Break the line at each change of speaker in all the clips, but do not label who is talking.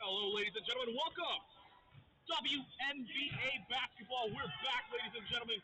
Hello, ladies and gentlemen. Welcome. WMBA Basketball. We're back, ladies and gentlemen.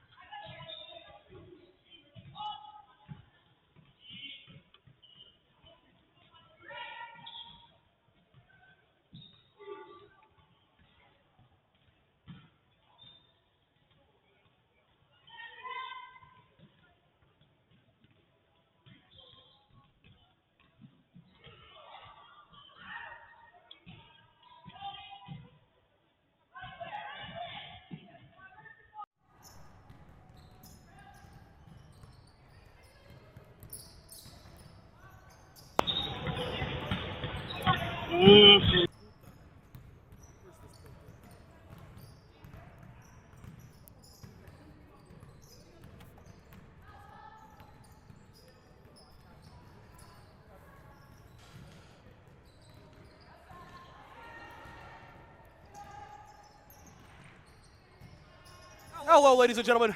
Hello, ladies and gentlemen.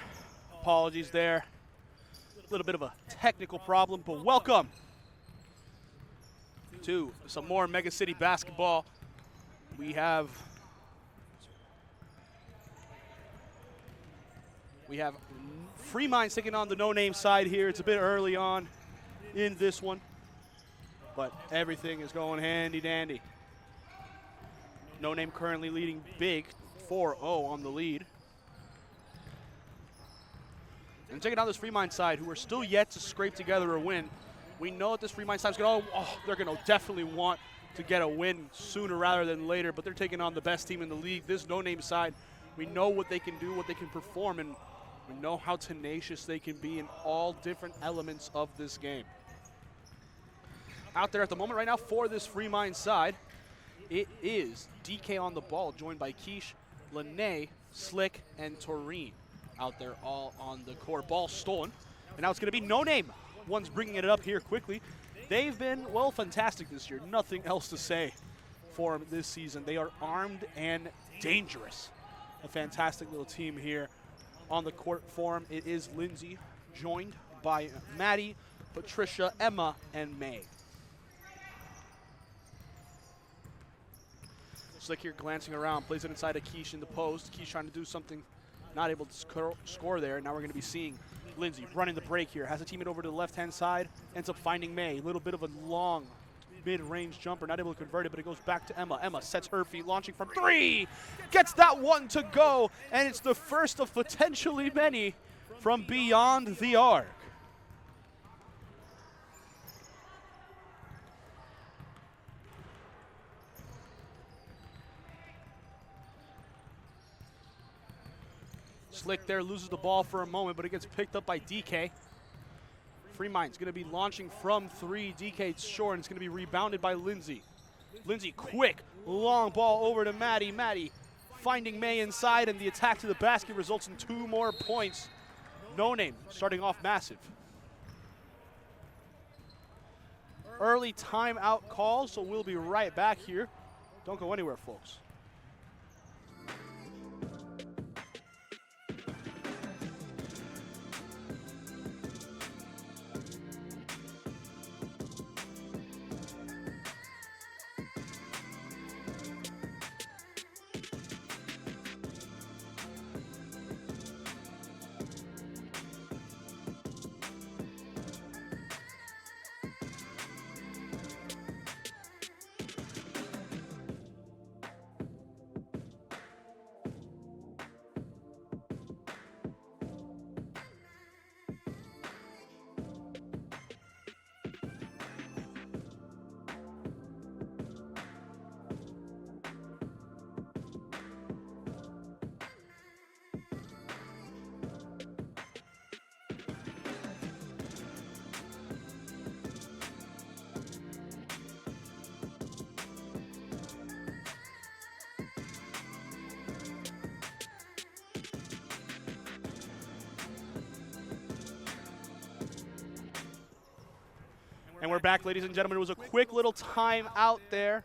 Apologies there. A little bit of a technical problem, but welcome to some more Megacity basketball. We have Free Minds taking on the no-name side here. It's a bit early on in this one, but everything is going handy-dandy. No Name currently leading big 4-0 on the lead. And taking on this Free Mind side, who are still yet to scrape together a win. We know that this Free Mind side is going to, they're going to definitely want to get a win sooner rather than later, but they're taking on the best team in the league. This no-name side, we know what they can do, what they can perform, and we know how tenacious they can be in all different elements of this game. Out there at the moment right now for this Free Mind side, it is DK on the ball, joined by Keish, Lene, Slick, and Taurine. Out there all on the court. Ball stolen. And now it's going to be No Name. One's bringing it up here quickly. They've been, well, fantastic this year. Nothing else to say for them this season. They are armed and dangerous. A fantastic little team here on the court for them. It is Lindsay, joined by Maddie, Patricia, Emma, and May. Slick here glancing around, plays it inside of Keish in the post. Keish trying to do something, not able to score there. Now we're going to be seeing Lindsay running the break here. Has a teammate over to the left-hand side. Ends up finding May. A little bit of a long mid-range jumper. Not able to convert it, but it goes back to Emma. Emma sets her feet, launching from three. Gets that one to go, and it's the first of potentially many from beyond the arc. Slick there loses the ball for a moment, but it gets picked up by DK. Free Mind's going to be launching from three. DK's short, and it's going to be rebounded by Lindsay. Lindsay quick, long ball over to Maddie. Maddie finding May inside, and the attack to the basket results in 2 more points. No Name starting off massive. Early timeout call, so we'll be right back here. Don't go anywhere, folks. And we're back, ladies and gentlemen. It was a quick little time out there.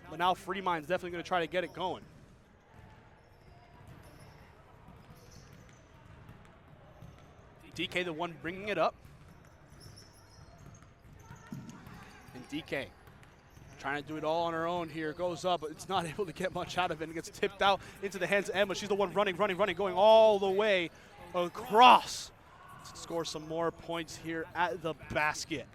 But now Free Mind's definitely going to try to get it going. DK the one bringing it up. And DK Trying to do it all on her own here. Goes up, but it's not able to get much out of it. And gets tipped out into the hands of Emma. She's the one running, going all the way across to score some more points here at the basket.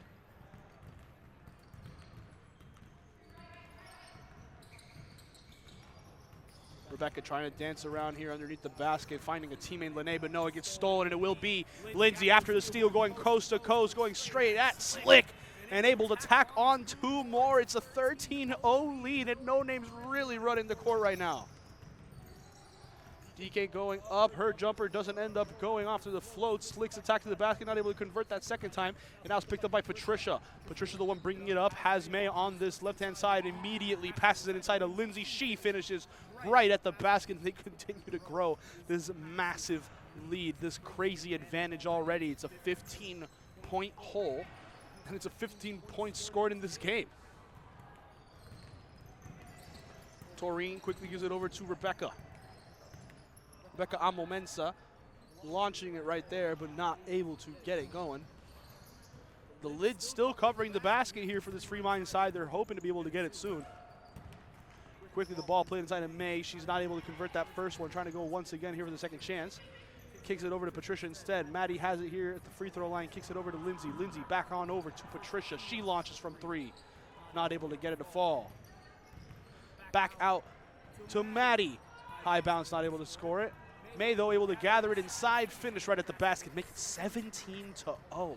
Rebecca trying to dance around here underneath the basket, finding a teammate, Lene, but no, it gets stolen, and it will be Lindsay after the steal, going coast to coast, going straight at Slick, and able to tack on 2 more. It's a 13-0 lead, and No Name's really running the court right now. DK going up, her jumper doesn't end up going off to the float. Slick's attack to the basket, not able to convert that second time, and now it's picked up by Patricia. Patricia the one bringing it up, has May on this left-hand side, immediately passes it inside of Lindsay. She finishes right at the basket, and they continue to grow this massive lead, this crazy advantage already. It's a 15-point hole, and it's a 15 points scored in this game. Taurine quickly gives it over to Rebecca. Rebecca Amomensa launching it right there, but not able to get it going. The lid's still covering the basket here for this Fremont side. They're hoping to be able to get it soon. Quickly the ball played inside of May. She's not able to convert that first one, trying to go once again here for the second chance. Kicks it over to Patricia instead. Maddie has it here at the free throw line, kicks it over to Lindsay. Lindsay back on over to Patricia. She launches from 3, not able to get it to fall. Back out to Maddie. High bounce, not able to score it. May, though, able to gather it inside, finish right at the basket, make it 17-0.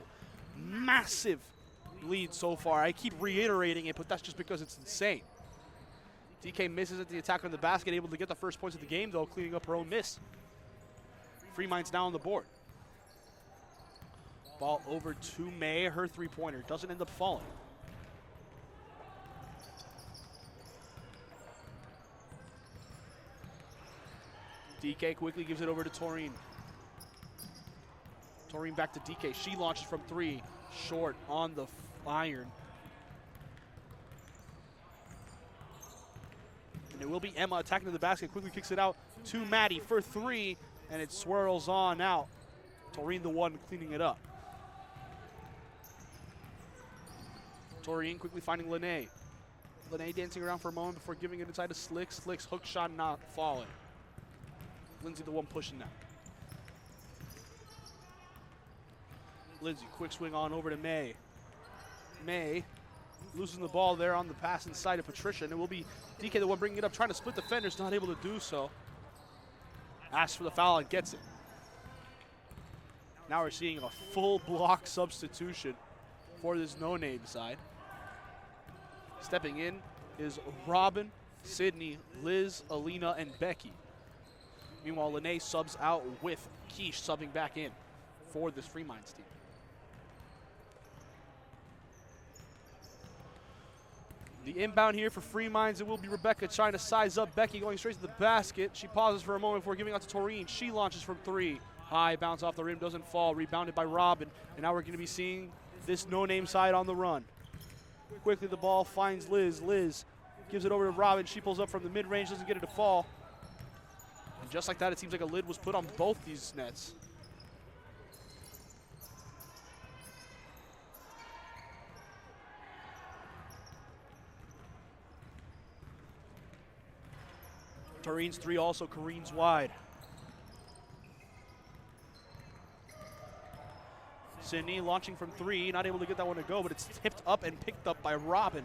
Massive lead so far. I keep reiterating it, but that's just because it's insane. DK misses at the attack on the basket, able to get the first points of the game, though, cleaning up her own miss. Fremont's now on the board. Ball over to May. Her three-pointer doesn't end up falling. DK quickly gives it over to Taurine. Taurine back to DK. She launches from 3, short on the iron. And it will be Emma attacking to the basket. Quickly kicks it out to Maddie for 3, and it swirls on out. Taurine the one cleaning it up. Taurine quickly finding Lene. Lene dancing around for a moment before giving it inside to Slick. Slick's hook shot not falling. Lindsay the one pushing that. Lindsay, quick swing on over to May. May losing the ball there on the pass inside of Patricia, and it will be DK the one bringing it up, trying to split defenders, not able to do so. Asks for the foul and gets it. Now we're seeing a full block substitution for this no-name side. Stepping in is Robin, Sydney, Liz, Alina, and Becky. Meanwhile, Lene subs out with Keish subbing back in for this Fremont team. The inbound here for Fremont, it will be Rebecca trying to size up Becky, going straight to the basket. She pauses for a moment before giving out to Taurine. She launches from 3. High bounce off the rim, doesn't fall. Rebounded by Robin. And now we're going to be seeing this no-name side on the run. Quickly the ball finds Liz. Liz gives it over to Robin. She pulls up from the mid-range, doesn't get it to fall. And just like that, it seems like a lid was put on both these nets. Taurine's 3 also careens wide. Sydney launching from 3, not able to get that one to go, but it's tipped up and picked up by Robin.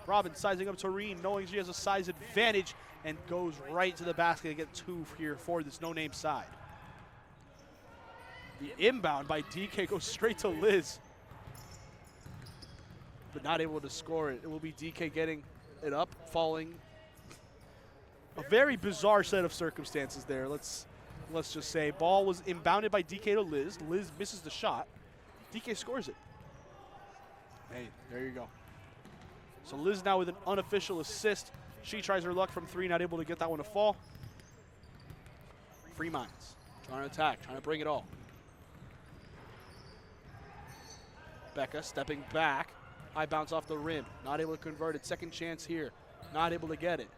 Robin sizing up Taurine, knowing she has a size advantage, and goes right to the basket to get 2 here for this no-name side. The inbound by DK goes straight to Liz, but not able to score it. It will be DK getting it up, falling. A very bizarre set of circumstances there. Let's just say ball was inbounded by DK to Liz. Liz misses the shot. DK scores it. Hey, there you go. So Liz now with an unofficial assist. She tries her luck from 3, not able to get that one to fall. Fremont's trying to attack, trying to bring it all. Becca stepping back. High bounce off the rim. Not able to convert it. Second chance here. Not able to get it.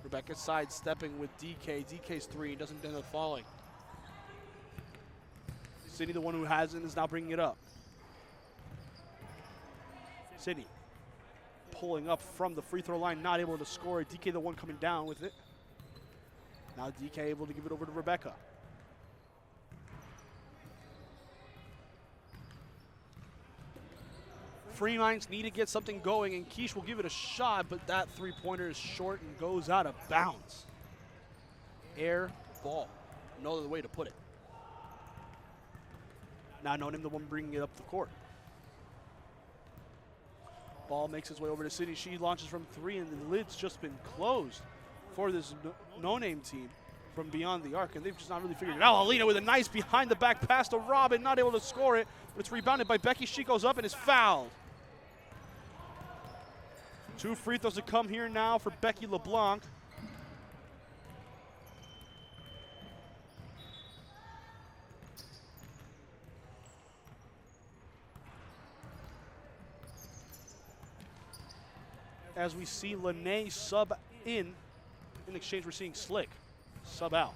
Rebecca sidestepping with DK. DK's 3 doesn't end up falling. Sydney, the one who hasn't, is now bringing it up. Sydney pulling up from the free throw line, not able to score. DK the one coming down with it. Now DK able to give it over to Rebecca. Fremines need to get something going, and Quiche will give it a shot, but that three-pointer is short and goes out of bounds. Air ball. No other way to put it. Now No Name the one bringing it up the court. Ball makes its way over to Sydney. She launches from three, and the lid's just been closed for this No Name team from beyond the arc, and they've just not really figured it out. Alina with a nice behind-the-back pass to Robin, not able to score it, but it's rebounded by Becky. She goes up and is fouled. 2 free throws to come here now for Becky LeBlanc. As we see Lene sub in exchange, we're seeing Slick sub out.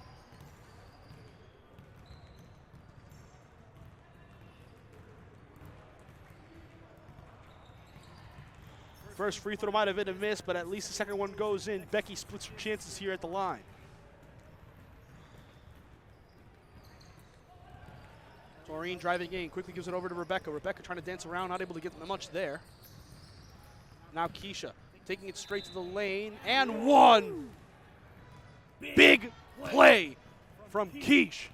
First free throw might have been a miss, but at least the second one goes in. Becky splits her chances here at the line. Taurine driving in, quickly gives it over to Rebecca. Rebecca trying to dance around, not able to get much there. Now Keisha taking it straight to the lane, and one! Big play from Quiche.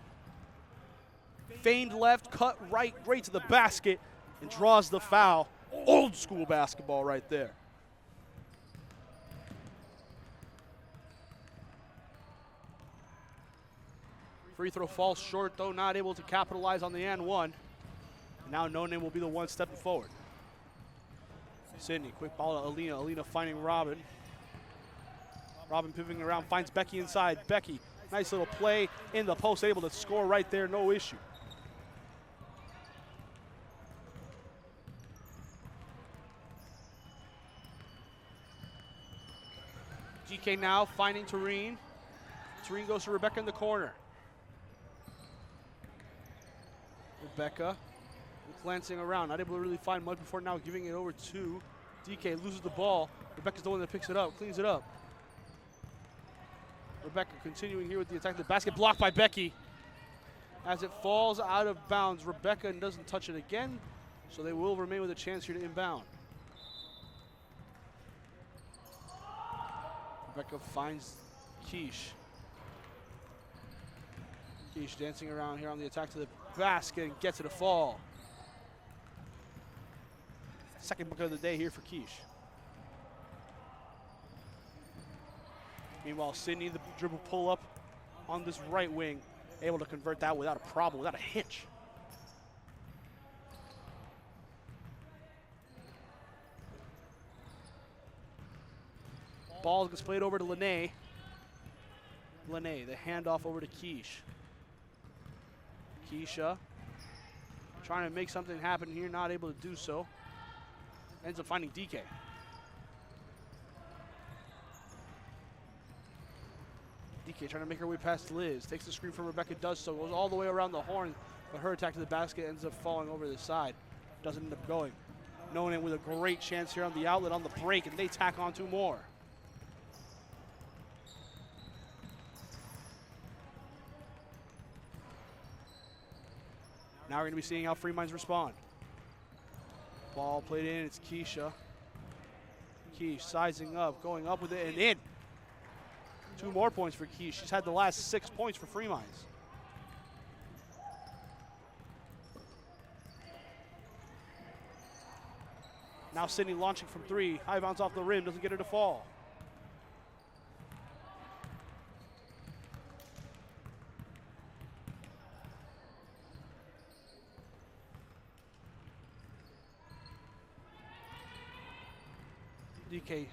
Feigned left, cut right to the basket, and draws the foul. Old school basketball right there. Free throw falls short, though, not able to capitalize on the and one. And now No Name will be the one stepping forward. Sydney, quick ball to Alina. Alina finding Robin. Robin pivoting around, finds Becky inside. Becky, nice little play in the post, able to score right there, no issue. GK now finding Taurine. Taurine goes to Rebecca in the corner. Rebecca glancing around, not able to really find much before now giving it over to DK. Loses the ball. Rebecca's the one that picks it up, cleans it up. Rebecca continuing here with the attack. The basket blocked by Becky. As it falls out of bounds, Rebecca doesn't touch it again, so they will remain with a chance here to inbound. Rebecca finds Quiche. Quiche dancing around here on the attack to the basket and gets it to fall. Second bucket of the day here for Quiche. Meanwhile, Sydney, the dribble pull up on this right wing, able to convert that without a problem, without a hitch. Ball gets played over to Lene. Lene, the handoff over to Quiche. Keisha trying to make something happen here, not able to do so. Ends up finding DK. DK trying to make her way past Liz. Takes the screen from Rebecca, does so. Goes all the way around the horn, but her attack to the basket ends up falling over the side. Doesn't end up going. No Name with a great chance here on the outlet on the break, and they tack on 2 more. Now we're going to be seeing how Fremines respond. Ball played in, it's Keisha. Quiche sizing up, going up with it, and in. 2 more points for Quiche. She's had the last 6 points for Fremines. Now Sydney launching from 3. High bounce off the rim, doesn't get her to fall. DK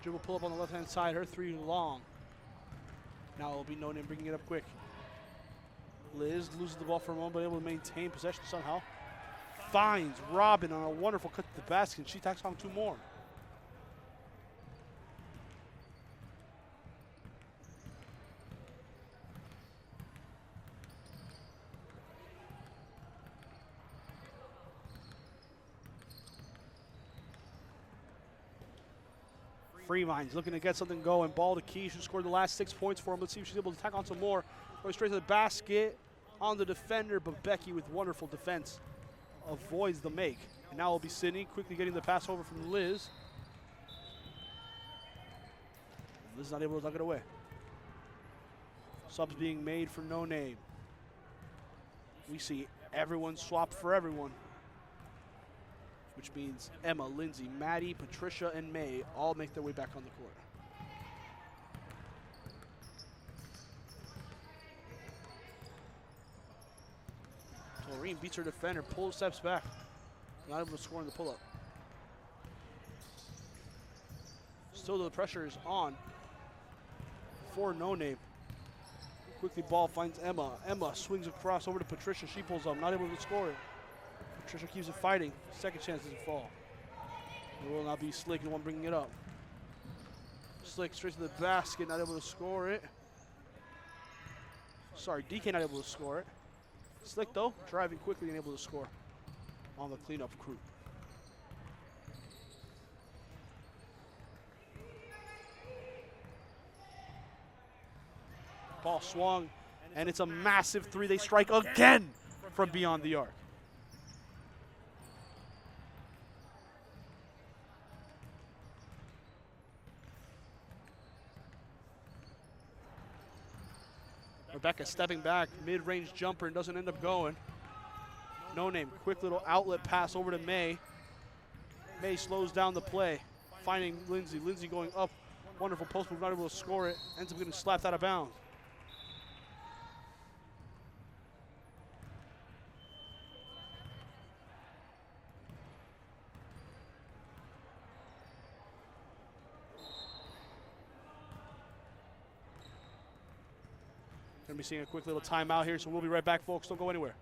dribble pull up on the left-hand side, her 3 long. Now it'll be No Name bringing it up quick. Liz loses the ball for a moment, but able to maintain possession somehow. Finds Robin on a wonderful cut to the basket, and she tacks on 2 more. Freeman's looking to get something going. Ball to Keish, who scored the last 6 points for him. Let's see if she's able to tack on some more. Going straight to the basket on the defender, but Becky with wonderful defense avoids the make. And now it'll be Sydney quickly getting the pass over from Liz. Liz not able to duck it away. Subs being made for No Name. We see everyone swap for everyone, which means Emma, Lindsay, Maddie, Patricia, and May all make their way back on the court. Taurine beats her defender, steps back. Not able to score in the pull-up. Still the pressure is on for No Name. Quickly ball finds Emma. Emma swings across over to Patricia. She pulls up, not able to score it. Patricia keeps it fighting. Second chance doesn't fall. It will not be Slick, the one bringing it up. Slick straight to the basket, not able to score it. Sorry, DK not able to score it. Slick though, driving quickly and able to score on the cleanup crew. Ball swung, and it's a massive three. They strike again from beyond the arc. Rebecca stepping back, mid-range jumper, and doesn't end up going. No Name, quick little outlet pass over to May. May slows down the play, finding Lindsay. Lindsay going up, wonderful post move, not able to score it. Ends up getting slapped out of bounds. Going to be seeing a quick little timeout here, so we'll be right back, folks. Don't go anywhere.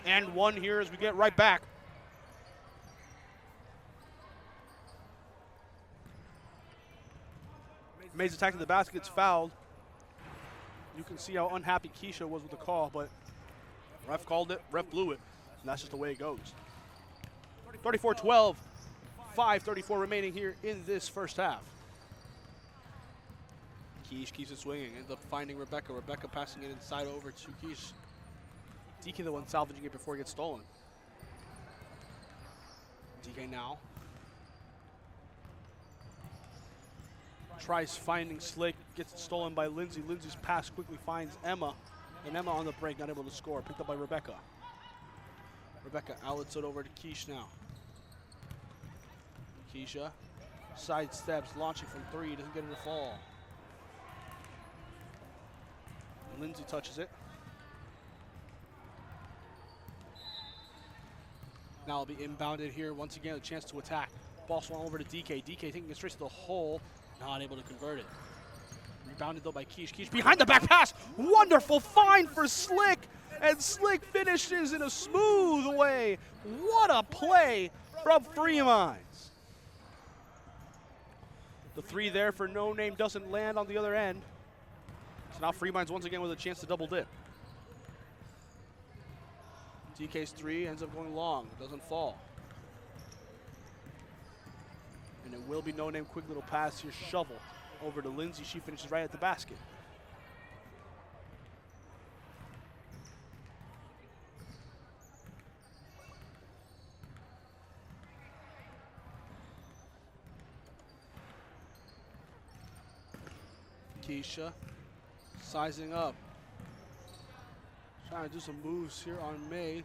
And one here as we get right back. May's attacking the basket, gets fouled. You can see how unhappy Keisha was with the call, but ref called it, ref blew it, and that's just the way it goes. 34-12, 5:34 remaining here in this first half. Keish keeps it swinging, ends up finding Rebecca. Rebecca passing it inside over to Keish. DK the one salvaging it before it gets stolen. DK now. Tries finding Slick, gets it stolen by Lindsay. Lindsay's pass quickly finds Emma, and Emma on the break, not able to score. Picked up by Rebecca. Rebecca outlets it over to Keish now. Keisha sidesteps, launching from three, doesn't get it to fall. Lindsay touches it. Now it'll be inbounded here. Once again, a chance to attack. Ball swung over to DK. DK taking it straight to the hole. Not able to convert it. Rebounded though by Keish. Keish behind the back pass. Wonderful find for Slick. And Slick finishes in a smooth way. What a play from Freeman's. The three there for No Name doesn't land on the other end. So now Freeman's once again with a chance to double dip. DK's three ends up going long, doesn't fall. And it will be No Name, quick little pass here, shovel over to Lindsay. She finishes right at the basket. Keisha sizing up. Trying to do some moves here on May.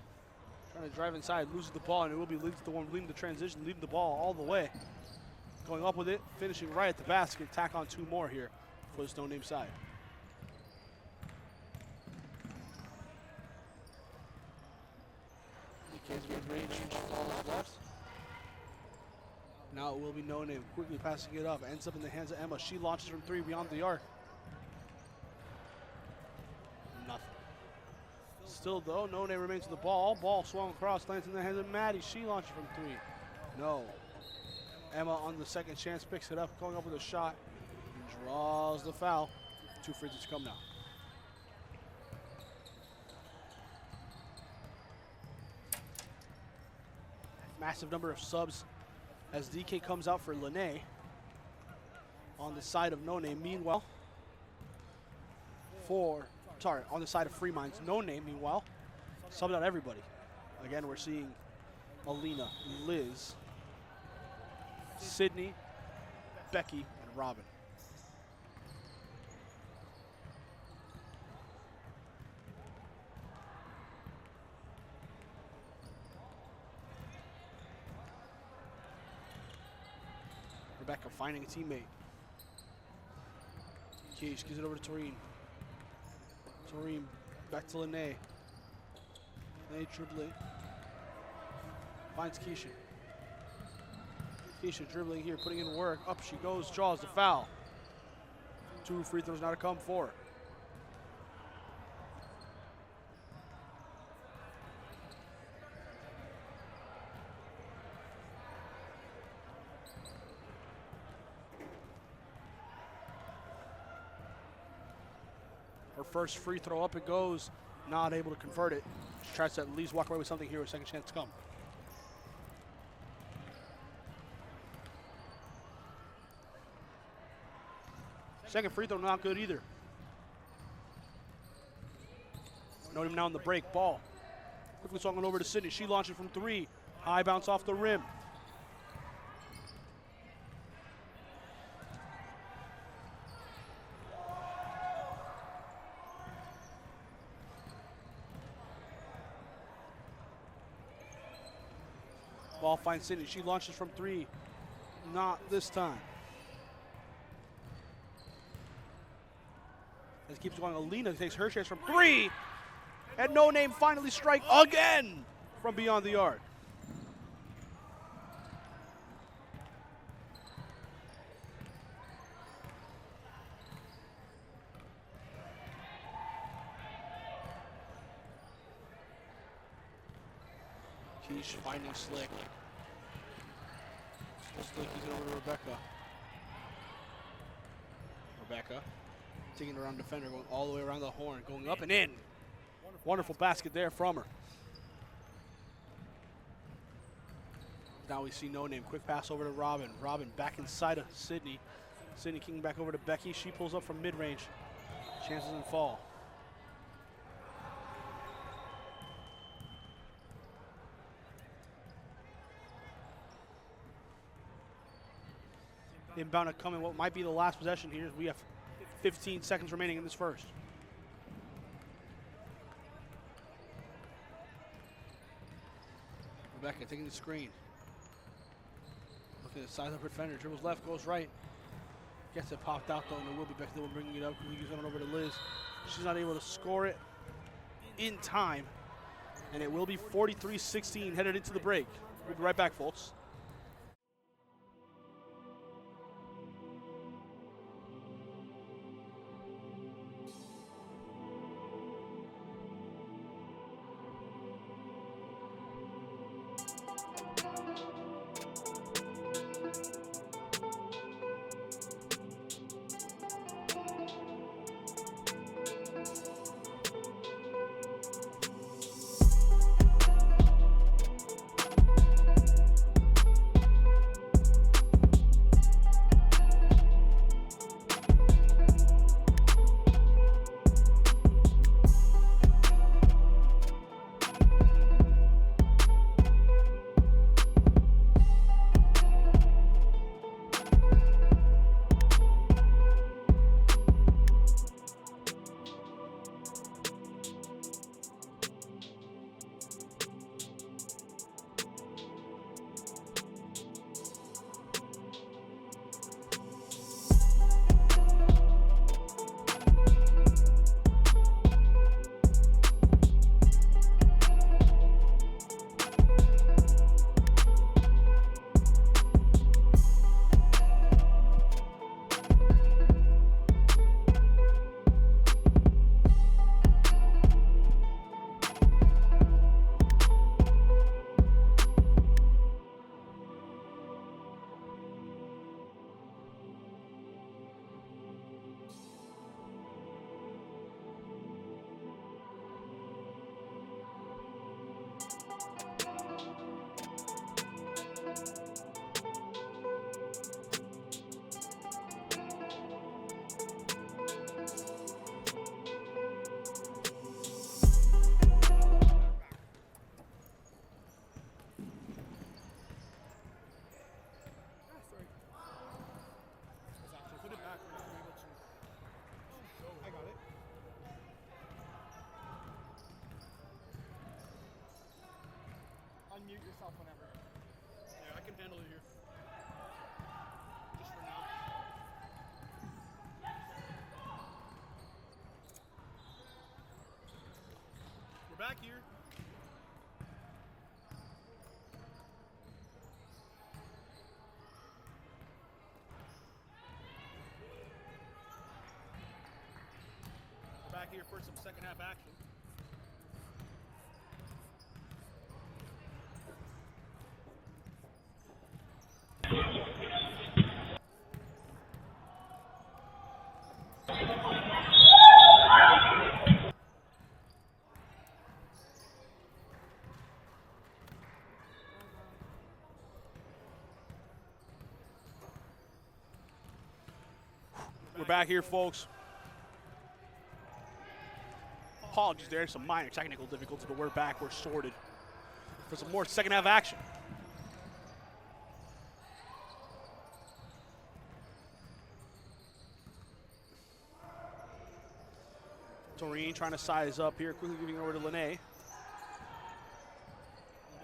Trying to drive inside, loses the ball, and it will be the one leading the transition, leading the ball all the way. Going up with it, finishing right at the basket. Tack on 2 more here for this no-name side. Kansas range, left. Now it will be no name. Quickly passing it up. Ends up in the hands of Emma. She launches from 3 beyond the arc. Nothing. Still though, no name remains with the ball. Ball swung across, lands in the hands of Maddie. She launches from 3. No. Emma on the second chance picks it up, going up with a shot. And draws the foul. 2 free throws to come now. Massive number of subs as DK comes out for Lene on the side of No Name. Meanwhile, on the side of Free Minds, No Name, meanwhile, subbed out everybody. Again, we're seeing Alina, Liz, Sydney, Becky, and Robin. Rebecca finding a teammate. Keish gives it over to Taurine. Taurine back to Lene. Lene dribbling. Finds Keisha. Keisha dribbling here, putting in work. Up she goes, draws the foul. 2 free throws now to come for her. Her first free throw, up it goes, not able to convert it. She tries to at least walk away with something here, a second chance to come. Second free throw, not good either. Note him now in the break, ball. Quickly swung over to Sydney, she launching from 3. High bounce off the rim. Ball finds Sydney. She launches from 3. Not this time. As it keeps going, Alina takes her chance from 3. And No Name finally strike again from beyond the arc. Keish finding Slick. Slick is over to Rebecca. Rebecca taking it around defender, going all the way around the horn, going up and in. Wonderful basket there from her. Now we see No Name. Quick pass over to Robin. Robin back inside of Sydney. Sydney kicking back over to Becky. She pulls up from mid-range. Chances and fall. Inbound to come in what might be the last possession here. We have 15 seconds remaining in this first. Rebecca taking the screen. Looking at the side of her defender. Dribbles left, goes right. Gets it popped out though, and it will be Becky that will bringing it up. He's going over to Liz. She's not able to score it in time. And it will be 43-16 headed into the break. We'll be right back, folks.
yourself whenever.
Yeah, I can handle it here. Just for now. We're back here. We're back here for some second half action. We're back here, folks. Apologies there, some minor technical difficulties, but we're back. We're sorted for some more second half action. Doreen trying to size up here, quickly giving it over to Lene.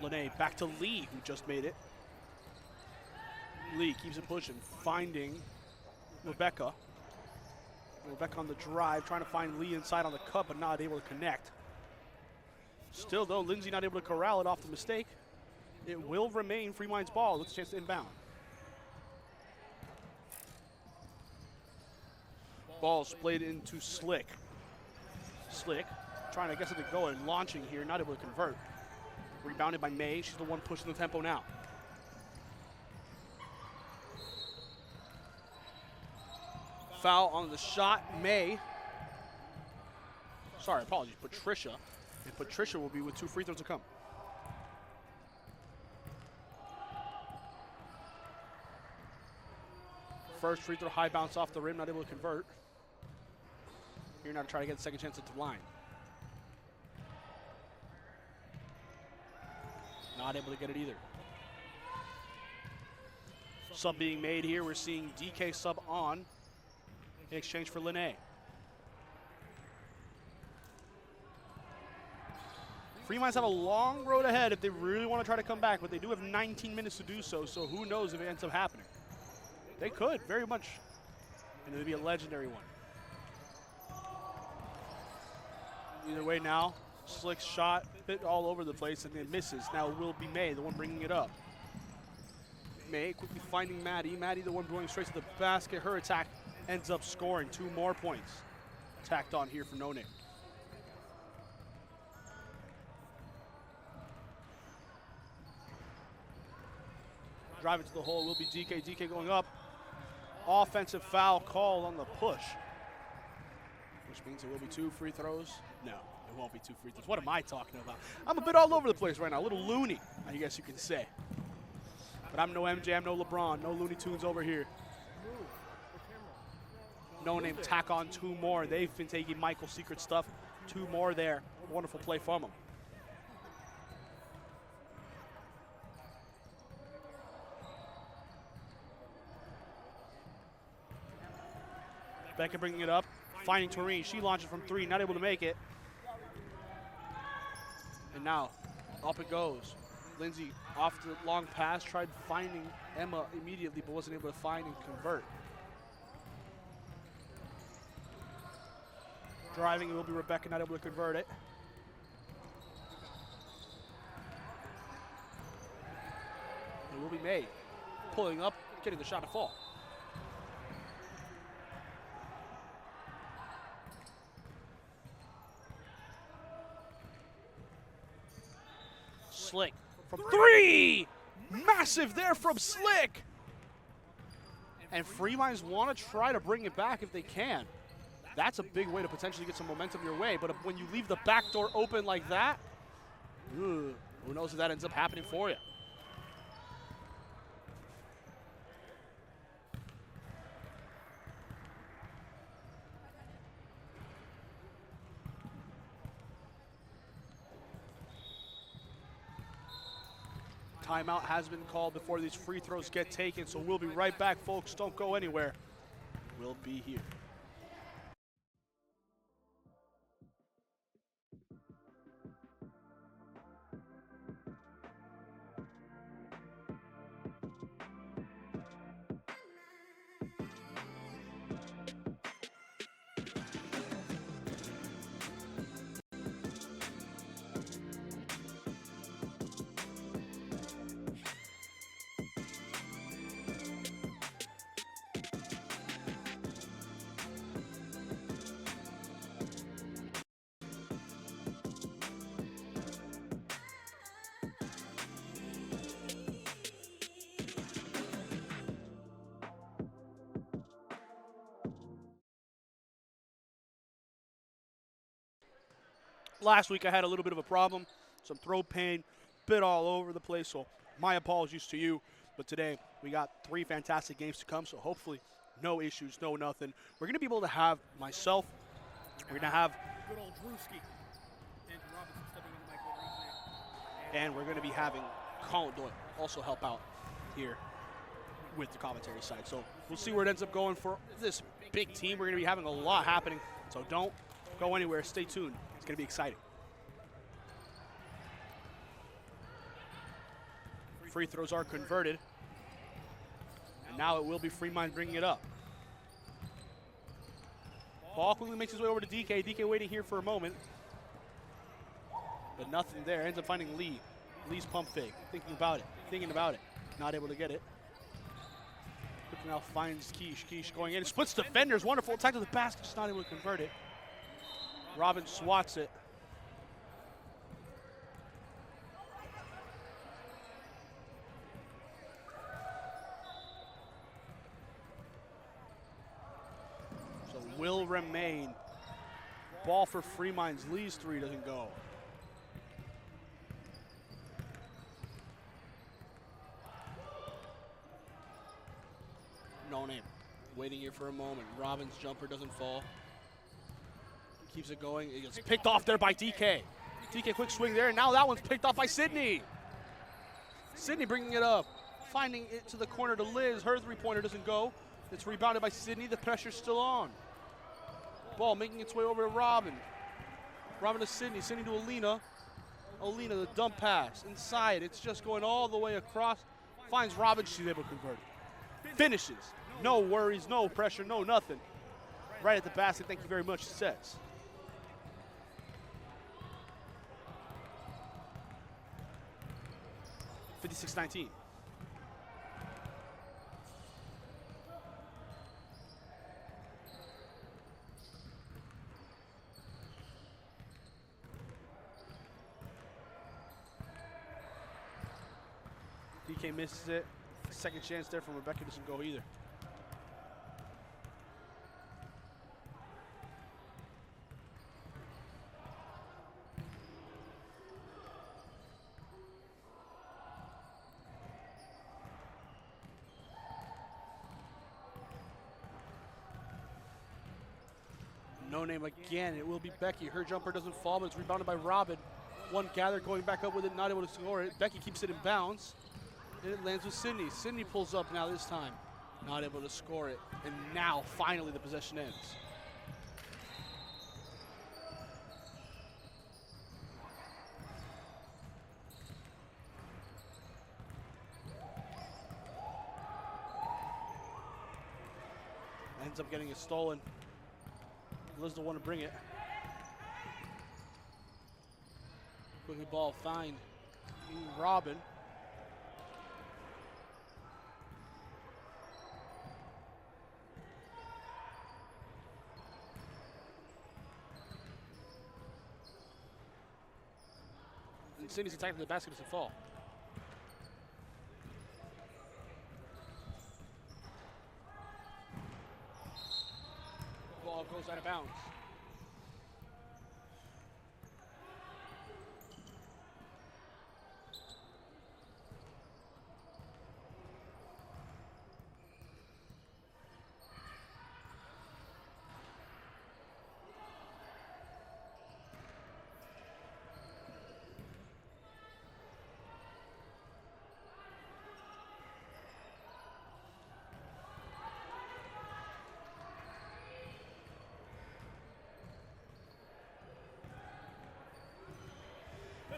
Lene back to Lee, who just made it. Lee keeps it pushing, finding Rebecca. Rebecca on the drive, trying to find Lee inside on the cut, but not able to connect. Still, though, Lindsay not able to corral it off the mistake. It will remain Freeman's ball. Looks a chance to inbound. Ball splayed into Slick. Slick trying to get something going, launching here, not able to convert. Rebounded by May. She's the one pushing the tempo now. Foul on the shot, May. Sorry, apologies, Patricia. And Patricia will be with 2 free throws to come. First free throw, high bounce off the rim, not able to convert. Here now to try to get the second chance at the line. Not able to get it either. Sub being made here. We're seeing DK sub on in exchange for Lene. Fremont have a long road ahead if they really want to try to come back, but they do have 19 minutes to do so, so who knows if it ends up happening. They could, very much, and it would be a legendary one. Either way now, Slick's shot, bit all over the place, and it misses. Now it will be May, the one bringing it up. May quickly finding Maddie. Maddie, the one going straight to the basket. Her attack ends up scoring 2 more points. Tacked on here for No Name. Driving to the hole will be DK. DK going up. Offensive foul called on the push, which means it will be 2 free throws. No, it won't be 2 free throws. What am I talking about? I'm a bit all over the place right now, a little loony, I guess you can say. But I'm no MJ, I'm no LeBron, no Looney Tunes over here. No Name tack on 2 more. They've been taking Michael's secret stuff. 2 more there. Wonderful play from them. Becca bringing it up, finding Toreen. She launches from 3, not able to make it. And now, up it goes. Lindsay off the long pass, tried finding Emma immediately, but wasn't able to find and convert. Driving, it will be Rebecca, not able to convert it. It will be May, pulling up, getting the shot to fall. Slick from 3! Massive there from Slick! And Freeminds want to try to bring it back if they can. That's a big way to potentially get some momentum your way, but when you leave the back door open like that, who knows if that ends up happening for you. Timeout has been called before these free throws get taken, so we'll be right back, folks. Don't go anywhere. We'll be here. Last week I had a little bit of a problem, some throat pain, bit all over the place, so my apologies to you. But today we got 3 fantastic games to come, so hopefully no issues, no nothing. We're going to be able to have myself, we're going to have
good old Drewski. Andrew Robinson stepping in the mic later.
and we're going to be having Colin Doyle also help out here with the commentary side. So we'll see where it ends up going for this big team. We're going to be having a lot happening, so don't go anywhere. Stay tuned. It's going to be exciting. Free throws are converted, and now it will be Fremont bringing it up. Ball quickly makes his way over to DK. DK waiting here for a moment, but nothing there. Ends up finding Lee. Lee's pump fake, thinking about it, not able to get it. Quickly now finds Keish. Keish going in, splits defenders, wonderful attack to the basket, just not able to convert it. Robin swats it. So will remain. Ball for Fremont's. Lee's 3 doesn't go. No name. Waiting here for a moment. Robin's jumper doesn't fall. Keeps it going. It gets picked off there by DK. DK quick swing there, and now that one's picked off by Sydney. Sydney bringing it up. Finding it to the corner to Liz. Her 3-pointer doesn't go. It's rebounded by Sydney. The pressure's still on. Ball making its way over to Robin. Robin to Sydney. Sydney to Alina. Alina, the dump pass. Inside. It's just going all the way across. Finds Robin. She's able to convert it. Finishes. No worries, no pressure, no nothing. Right at the basket, thank you very much, sets. (56-19). DK misses it. Second chance there from Rebecca doesn't go either. No name again. It will be Becky. Her jumper doesn't fall, but it's rebounded by Robin. One gathered, going back up with it, not able to score it. Becky keeps it in bounds. And it lands with Sydney. Sydney pulls up now this time. Not able to score it. And now, finally, the possession ends. Ends up getting it stolen. Liz the one to bring it. Quickly ball find Robin. And Sydney's attack from the basket doesn't fall. Ball goes out of bounds.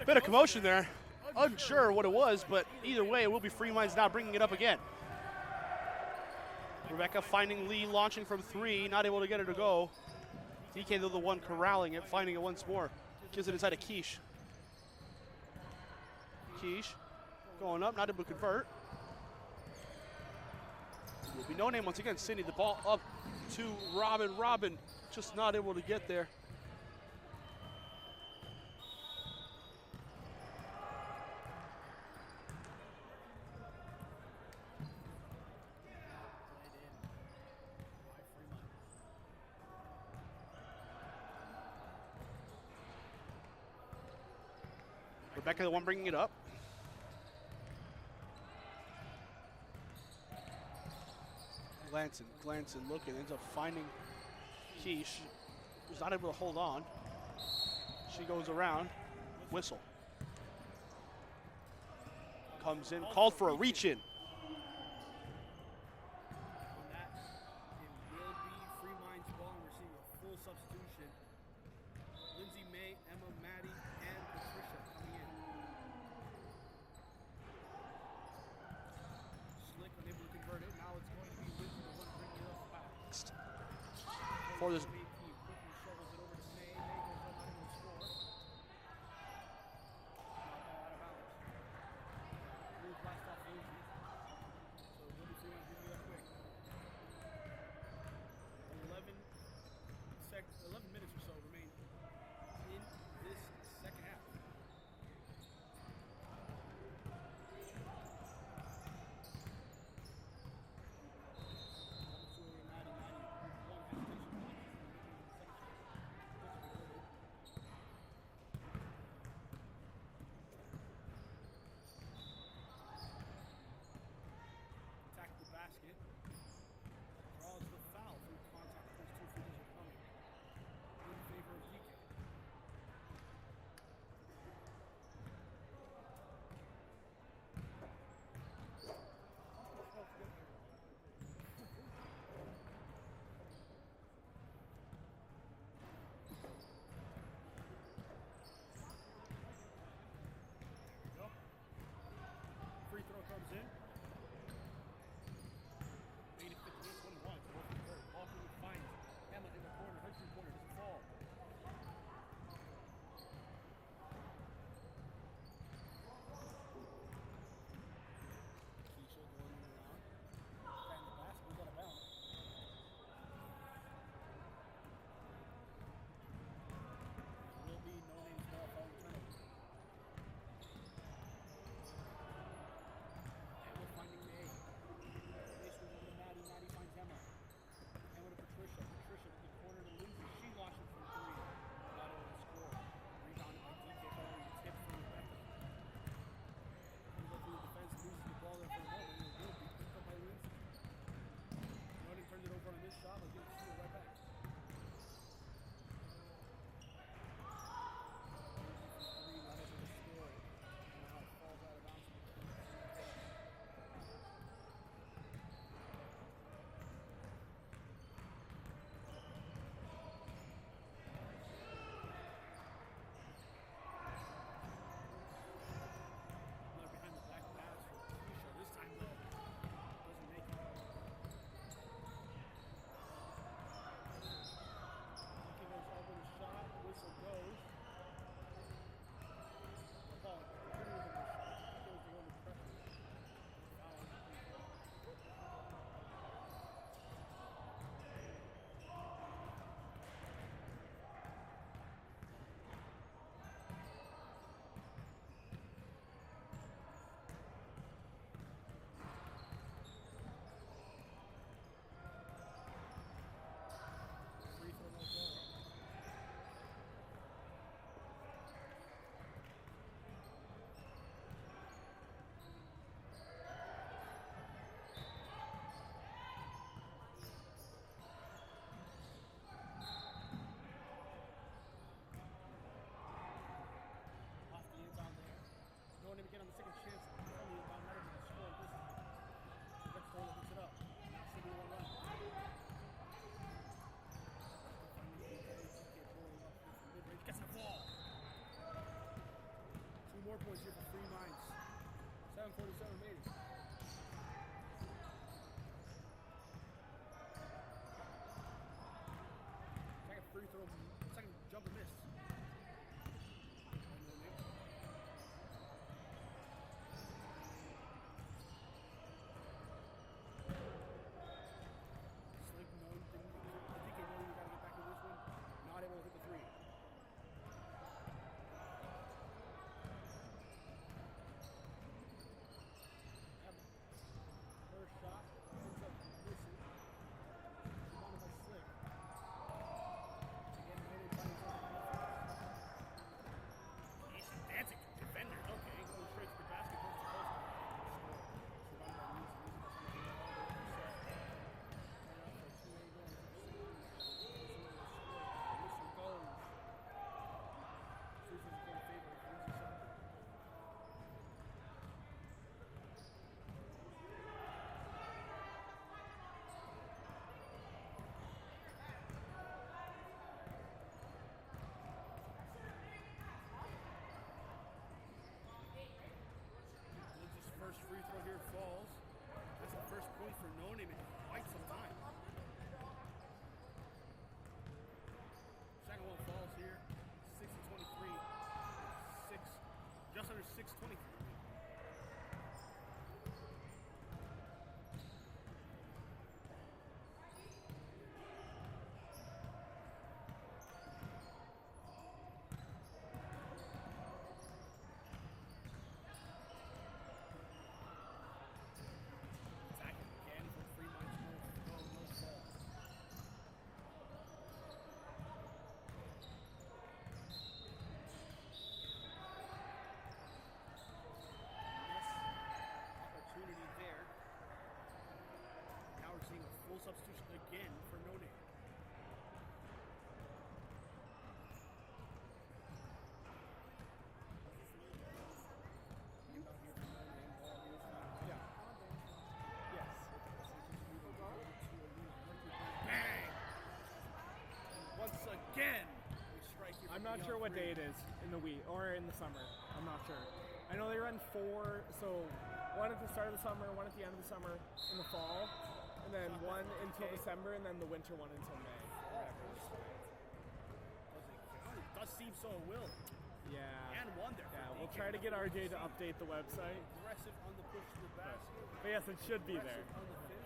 Bit of commotion there. Unsure what it was, but either way, it will be Fremont's now bringing it up again. Rebecca finding Lee, launching from 3, not able to get her to go. DK, though, the one corralling it, finding it once more. Gives it inside to Keish. Keish going up, not able to convert. Will be no name once again. Sydney, the ball up to Robin. Robin just not able to get there. Rebecca, the one bringing it up. Glancing, looking, ends up finding Key. She was not able to hold on. She goes around, whistle. Comes in, called for a reach in.
On that, it will be Free Minds ball, and we're seeing a full substitution. Lindsay, May, Emma, Maddie, and Patricia coming in. Slick unable to convert it. Now it's going to be Lindsay, the one bringing it up fast.
For this.
Quickly shovels it over to May. May goes up, not able to score. Out of bounds. Blue blast off Lindsay. So we'll be Free Minds bringing it up quick. 11 minutes or so remain in this second half. Attack the basket. Draws the foul through contact. Those two free throws are coming in favor of DK. There we go. Free throw comes in. Made it 58-21. Ball finds Emma in the corner. Her three-pointer doesn't fall. Keisha going around. Find the basket. Goes out of bounds. Will be no names ball following turnover. Emma finding May. May swings over to Maddie. Maddie finds Emma. Emma to Patricia. Patricia to the corner to Lindsay. She lost it from three. Not able to score. Rebounded by DK following the tip from Rebecca. Comes up through the defense, loses the ball there for a moment. And it will be picked up by Lindsay. Noni turns it over on this shot. But gives it right back. Lindsay from three. Not able to score. And now it falls out of bounds. Another behind the back pass for Keisha. This time though, doesn't make it. Looking goes over the shot. Whistle goes. Ball continues in the shot. Goes to go to pressure. Foul on the free throw. Free throw no goal. Off the inbound there. No one even get on the second chance. On the inbound, not able to score this time. Next goal picks it up. Now City will run. Mid-range gets the ball. 2 more points here for Free Minds. 7:47 remaining. Second free throw, second jumper missed. Slick, no, didn't. I think you know you got to get back in this one. Not able to hit the three. Emma. Her shot ends up missing. Rebounded by Slick. Again, no No Name in quite some time. Second one falls here. 60-23. Just under 6:23. Substitution again for No Name. Bang! Once again, we strike here.
I'm not sure what day it is in the week or in the summer. I'm not sure. I know they run 4, so one at the start of the summer, one at the end of the summer, in the fall. And then one until December, and then the winter one until May.
It does seem so it will.
Yeah.
And one there.
Yeah, we'll try to get RJ to update the website.
Aggressive on the push to the basket.
But yes, it should be there.
On the finish.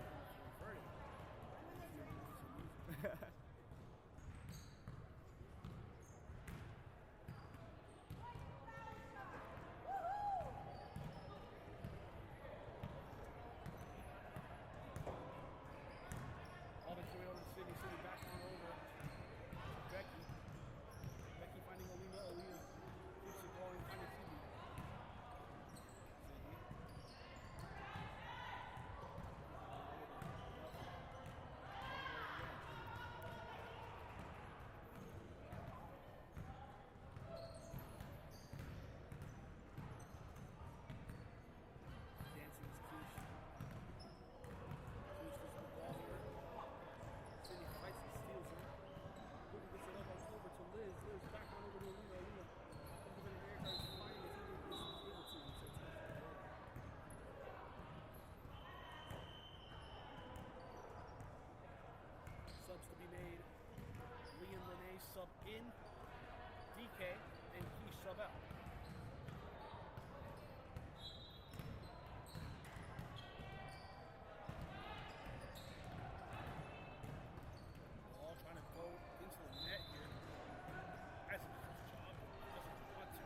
Subs to be made. Lee and Lene sub in. DK and Key sub out. All trying to go into the net here. That's a nice job. Doesn't want to.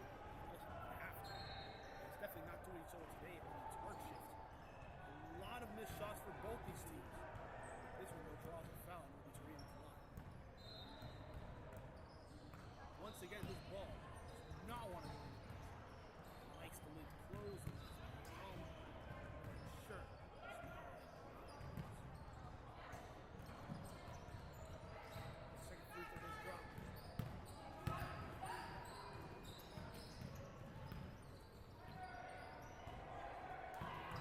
Doesn't have to. It's definitely not doing so today on its work shift. A lot of missed shots for both these teams. This one will draw a foul. Once again, this ball does not want to go. Likes the lid closed. Sure. Second free throw is dropped.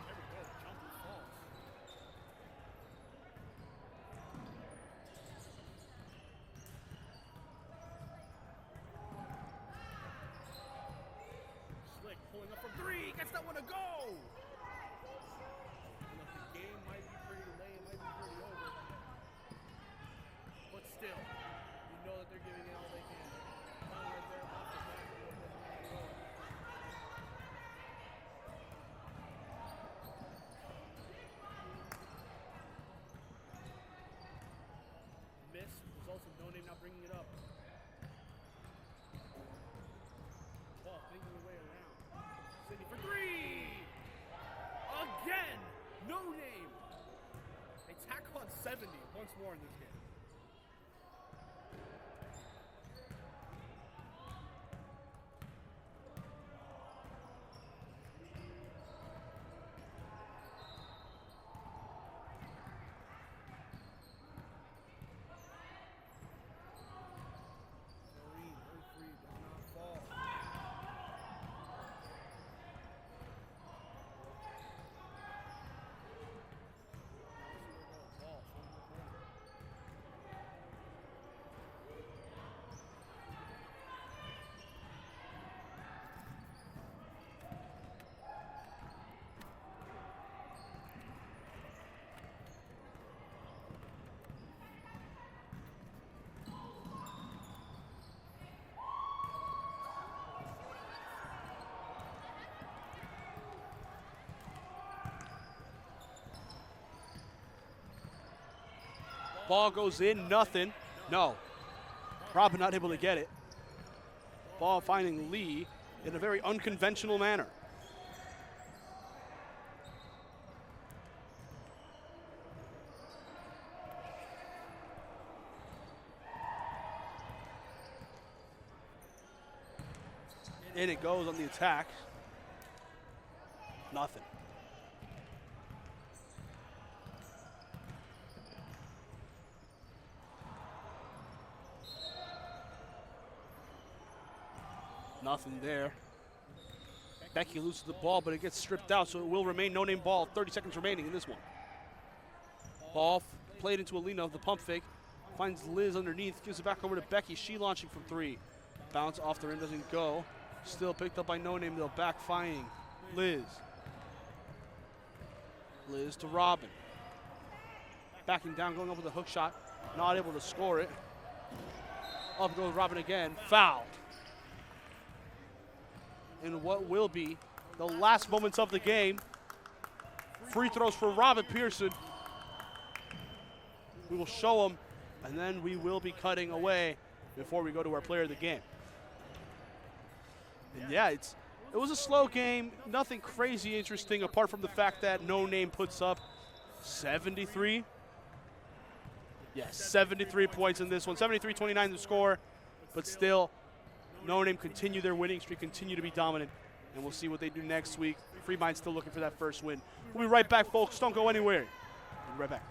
There we go. Jumper falls. Pulling up from 3, gets that one to go! The game might be pretty late, it might be pretty over. But still, you know that they're giving it all they can. Right there, off the back, miss, results in No Name not bringing it up. Ball thinking the way around. City for 3! Again! No Name! They tack on 70 once more in this game.
Ball goes in, nothing. No. Robin not able to get it. Ball finding Lee in a very unconventional manner. In it goes on the attack. Nothing. Nothing there. Becky loses the ball, but it gets stripped out, so it will remain no-name ball. 30 seconds remaining in this one. Ball played into Alina, the pump fake. Finds Liz underneath, gives it back over to Becky. She launching from three. Bounce off the rim, doesn't go. Still picked up by no-name, though. Back finding Liz. Liz to Robin. Backing down, going up with a hook shot. Not able to score it. Up goes Robin again. Fouled. In what will be the last moments of the game. Free throws for Robin Pearson. We will show them, and then we will be cutting away before we go to our player of the game. And yeah, it was a slow game, nothing crazy interesting apart from the fact that No Name puts up 73. Yes, 73 points in this one. 73-29 the score, but still, No Name continue their winning streak, continue to be dominant, and we'll see what they do next week. Free Mind still looking for that first win. We'll be right back, folks. Don't go anywhere. We'll be right back.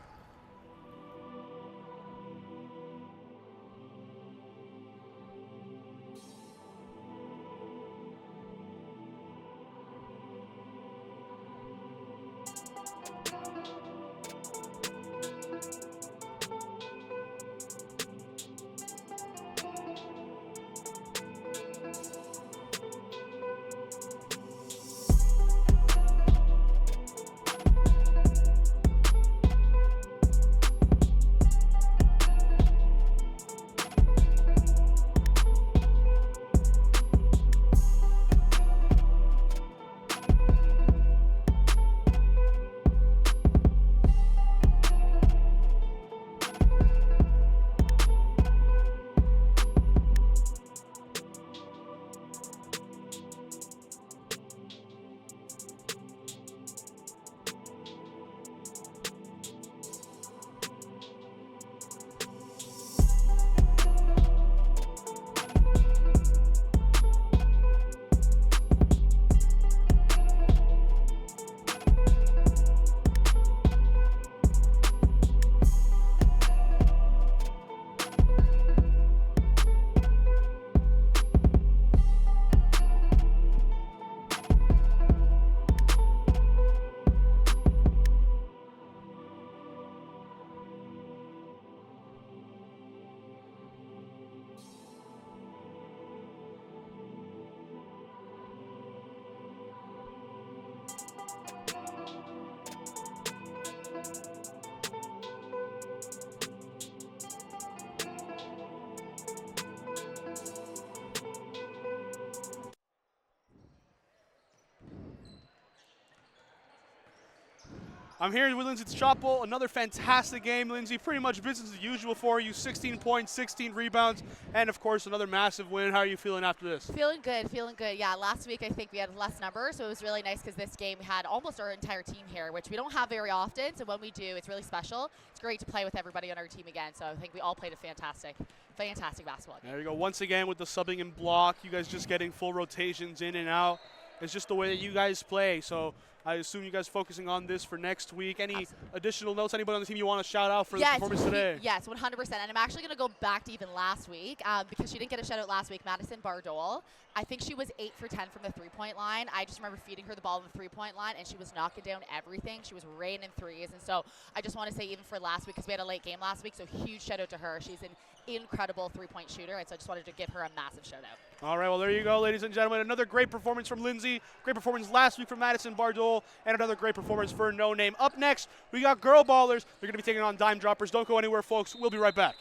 I'm here with Lindsay Chapel. Another fantastic game, Lindsay. Pretty much business as usual for you. 16 points, 16 rebounds, and of course another massive win. How are you feeling after this?
Feeling good, feeling good. Yeah, last week I think we had less numbers, so it was really nice because this game had almost our entire team here, which we don't have very often. So when we do, it's really special. It's great to play with everybody on our team again. So I think we all played a fantastic basketball game.
There you go. Once again with the subbing and block, you guys just getting full rotations in and out. It's just the way that you guys play. So I assume you guys focusing on this for next week. Any additional notes? Anybody on the team you want to shout out for the performance today?
Yes, 100%. And I'm actually going to go back to even last week because she didn't get a shout out last week. Madison Bardole. I think she was 8 for 10 from the three-point line. I just remember feeding her the ball on the three-point line, and she was knocking down everything. She was raining threes. And so I just want to say even for last week, because we had a late game last week, so huge shout out to her. She's an incredible three-point shooter, and so I just wanted to give her a massive shout out. All
right, well, there you go, ladies and gentlemen. Another great performance from Lindsay. Great performance last week from Madison Bardole, and another great performance for No Name. Up next, we got Girl Ballers. They're going to be taking on Dime Droppers. Don't go anywhere, folks. We'll be right back.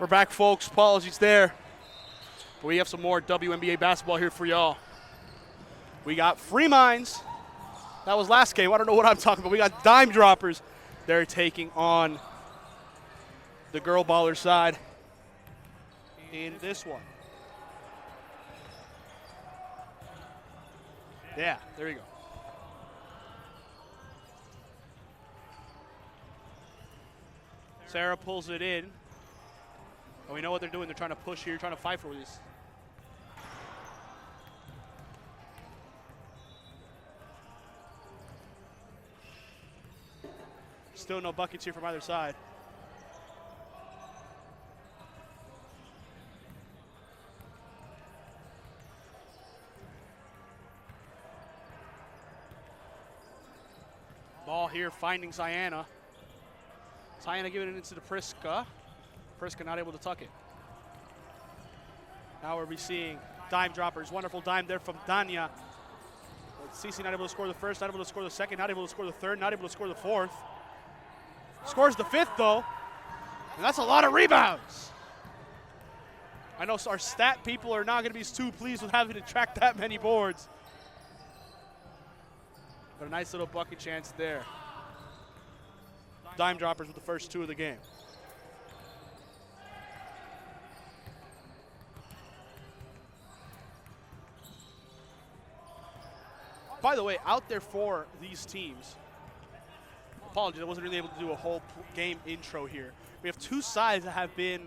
We're back, folks. Apologies there. But we have some more WMBA basketball here for y'all. We got Free Minds. That was last game. I don't know what I'm talking about. We got Dime Droppers. They're taking on the girl baller side in this one. Yeah, there you go. Sarah pulls it in. And we know what they're doing. They're trying to push here, trying to fight for this. Still no buckets here from either side. Ball here finding Sienna. Sienna giving it into the Priska. Priska not able to tuck it. Now we'll be seeing dime droppers. Wonderful dime there from Danya. Cece not able to score the first, not able to score the second, not able to score the third, not able to score the fourth. Scores the fifth, though. And that's a lot of rebounds. I know our stat people are not going to be too pleased with having to track that many boards. But a nice little bucket chance there. Dime droppers with the first two of the game. By the way, out there for these teams, apologies, I wasn't really able to do a whole game intro here. We have two sides that have been,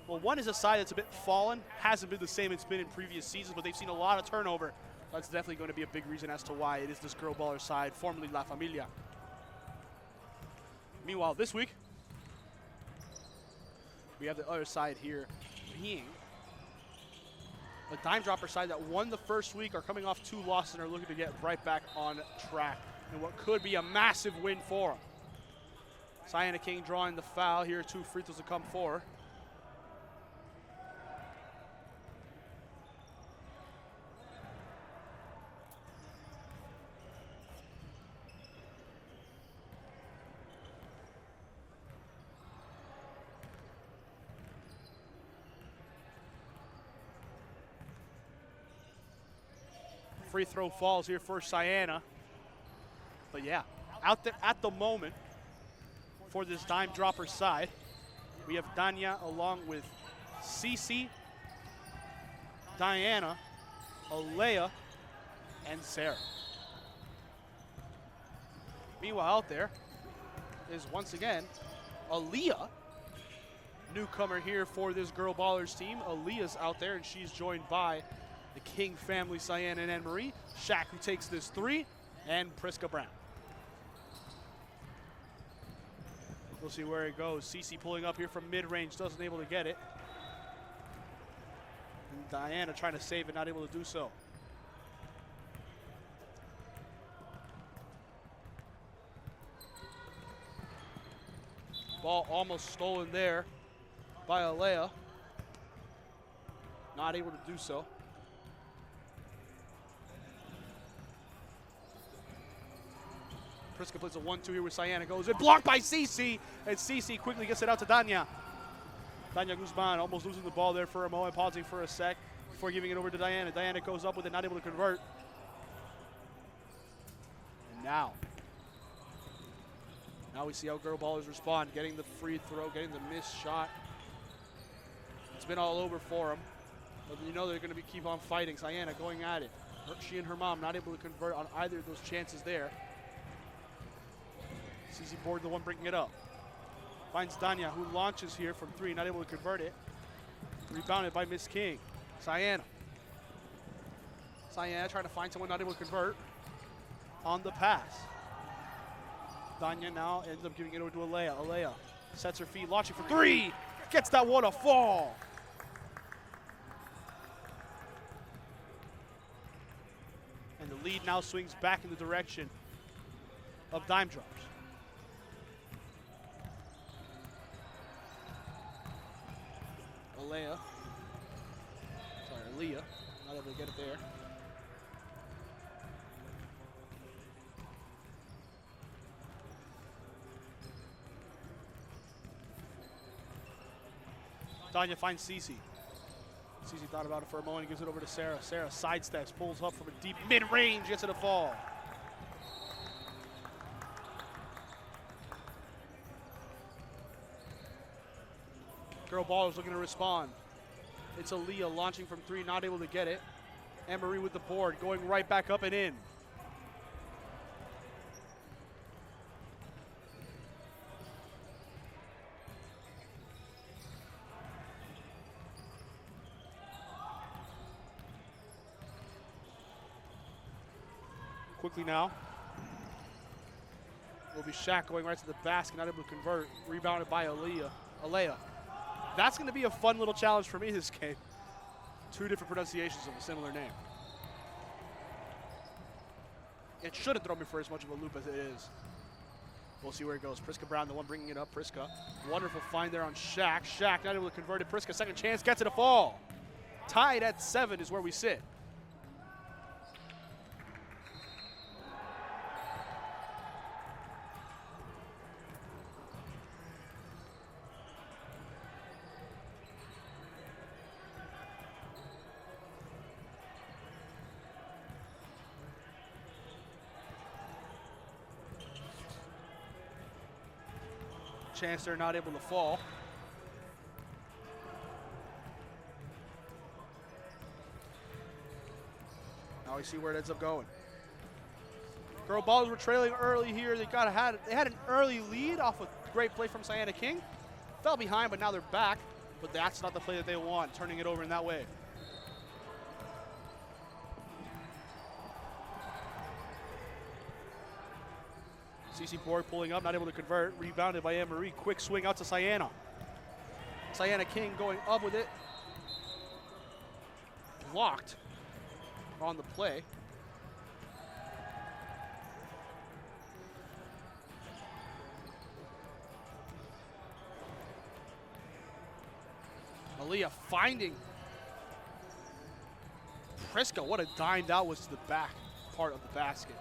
well, one is a side that's a bit fallen, hasn't been the same it's been in previous seasons, but they've seen a lot of turnover. That's definitely going to be a big reason as to why it is this girl baller side, formerly La Familia. Meanwhile, this week, we have the other side here being a dime dropper side that won the first week, are coming off 2 losses and are looking to get right back on track in what could be a massive win for them. Sienna King drawing the foul here, 2 free throws to come for. Free throw falls here for Sienna. But yeah, out there at the moment for this dime dropper side, we have Danya along with Cece, Diana, Alea, and Sarah. Meanwhile, out there is once again Aaliyah, newcomer here for this girl ballers team. Aaliyah's out there, and she's joined by the King family, Sienna and Anne-Marie. Shaq, who takes this 3, and Priska Brown. We'll see where it goes. Cece pulling up here from mid-range, doesn't able to get it. And Diana trying to save it, not able to do so. Ball almost stolen there by Alea. Not able to do so. Priska plays a 1-2 here with Sienna. Goes in, blocked by Cece, and Cece quickly gets it out to Danya. Danya Guzman almost losing the ball there for a moment, pausing for a sec before giving it over to Diana. Diana goes up with it, not able to convert. And now we see how girl ballers respond, getting the free throw, getting the missed shot. It's been all over for them, but you know they're going to keep on fighting. Sienna going at it. She and her mom not able to convert on either of those chances there. CC Board, the one bringing it up. Finds Danya, who launches here from 3, not able to convert it. Rebounded by Miss King. Sienna trying to find someone, not able to convert on the pass. Danya now ends up giving it over to Alea. Alea sets her feet, launching for 3. Gets that one to fall. And the lead now swings back in the direction of dime drops. Alea, not able to get it there. Danya finds Cece. Cece thought about it for a moment, gives it over to Sarah. Sarah sidesteps, pulls up from a deep mid-range, gets it a fall. Girl Ballerz looking to respond. It's Aaliyah launching from 3, not able to get it. Anne-Marie with the board, going right back up and in. Quickly now. Will be Shaq going right to the basket, not able to convert. Rebounded by Alea. That's going to be a fun little challenge for me this game. 2 different pronunciations of a similar name. It shouldn't throw me for as much of a loop as it is. We'll see where it goes. Priska Brown, the one bringing it up. Priska, wonderful find there on Shaq. Shaq not able to convert it. Priska, second chance, gets it a fall. Tied at 7 is where we sit. Chance they're not able to fall. Now we see where it ends up going. Girl Ballerz were trailing early here. They had an early lead off a great play from Sienna King. Fell behind, but now they're back. But that's not the play that they want, turning it over in that way. CC board pulling up, not able to convert. Rebounded by Anne-Marie. Quick swing out to Sienna. Sienna King going up with it. Blocked on the play. Aaliyah finding Priska. What a dime that was to the back part of the basket.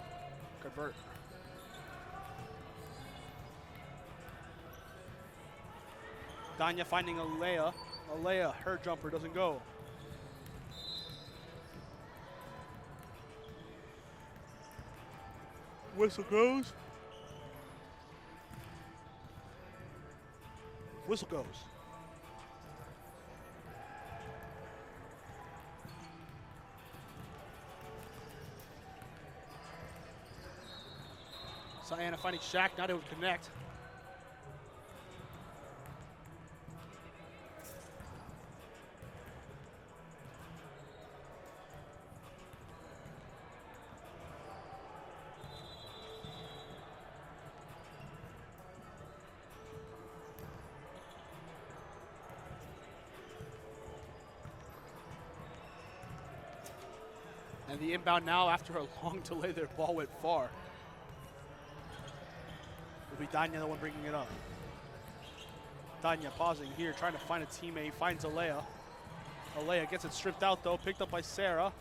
Convert. Danya finding Alea. Alea, her jumper doesn't go. Whistle goes. Whistle goes. Sienna finding Shaq, not able to connect. And the inbound now, after a long delay, their ball went far. Will be Danya the one bringing it up. Danya pausing here, trying to find a teammate, finds Alea. Alea gets it stripped out though, picked up by Sarah.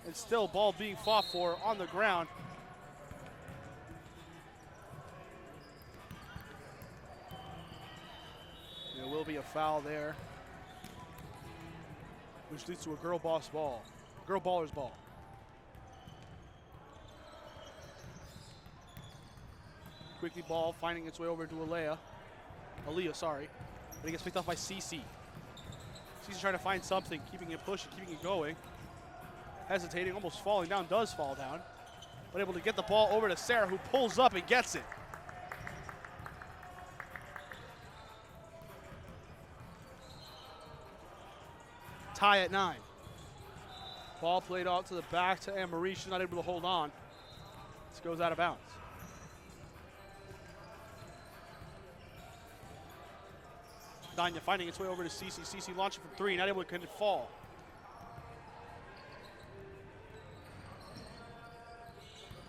And still ball being fought for on the ground. There will be a foul there, which leads to a Girl Ballerz ball. Quickly ball finding its way over to Aaliyah, sorry. But it gets picked up by Cece. Cece trying to find something, keeping it pushing, keeping it going. Hesitating, almost falling down, does fall down. But able to get the ball over to Sarah, who pulls up and gets it. Tie at 9. Ball played out to the back to Anne-Marie. She's not able to hold on. This goes out of bounds. Danya finding its way over to Cece. Cece launching from 3, not able to fall.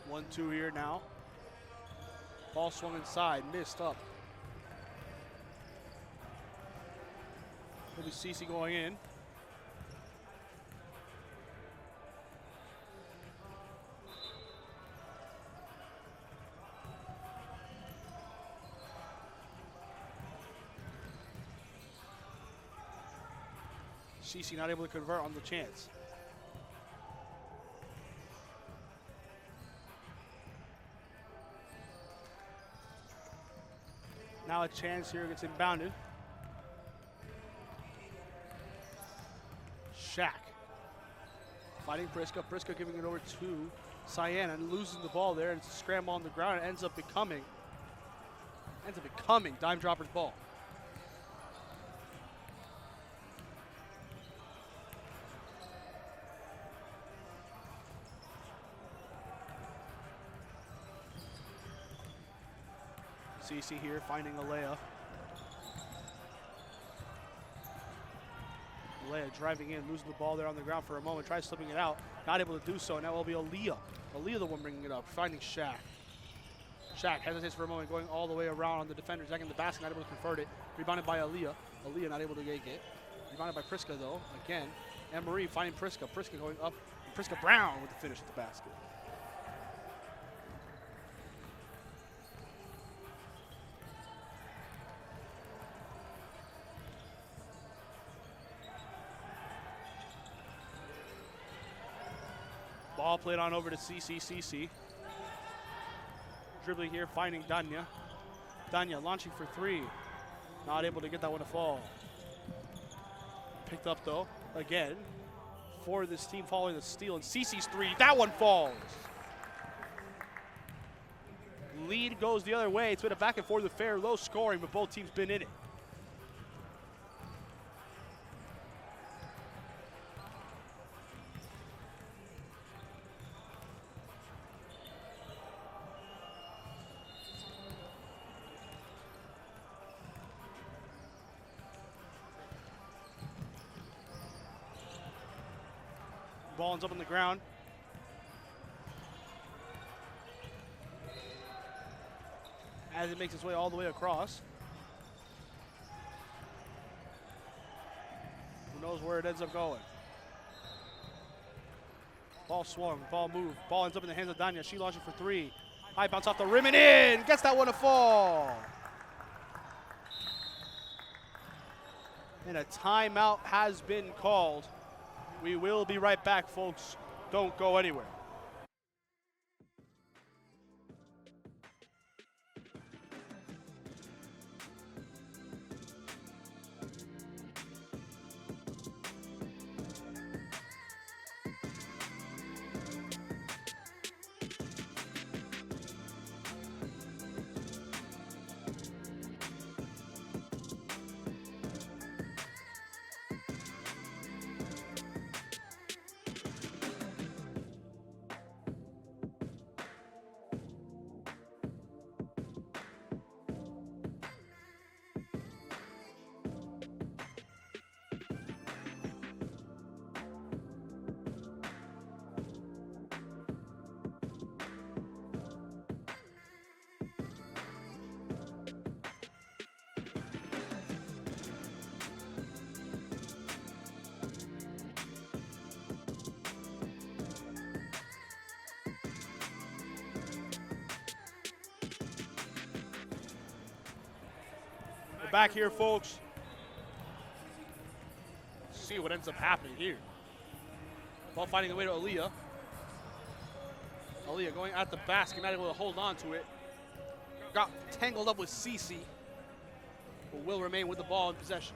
One, 2 here now. Ball swung inside, missed up. Will be Cece going in. Cece not able to convert on the chance. Now a chance here gets inbounded. Shaq fighting Priska. Priska giving it over to Cyan and losing the ball there. And it's a scramble on the ground. It ends up becoming Dime Dropper's ball. Cece here finding Alea. Alea driving in, losing the ball there on the ground for a moment, tries slipping it out, not able to do so. Now it'll be Alea. Alea the one bringing it up, finding Shaq. Shaq hesitates for a moment, going all the way around on the defender, attacking the basket, not able to convert it. Rebounded by Alea. Alea not able to get it. Rebounded by Priska though, again. And Marie finding Priska. Priska going up. Priska Brown with the finish at the basket. Ball played on over to CC. Dribbling here, finding Danya. Danya launching for three. Not able to get that one to fall. Picked up though, again, for this team following the steal. And CC's three, that one falls. Lead goes the other way. It's been a back and forth affair, low scoring, but both teams been in it. Ball ends up on the ground. As it makes its way all the way across. Who knows where it ends up going. Ball swung, ball moved. Ball ends up in the hands of Danya. She launching for three. High bounce off the rim and in. Gets that one to fall. And a timeout has been called. We will be right back, folks. Don't go anywhere. We're back here, folks. See what ends up happening here. Ball finding the way to Aaliyah. Aaliyah going at the basket, not able to hold on to it. Got tangled up with Cece, but will remain with the ball in possession.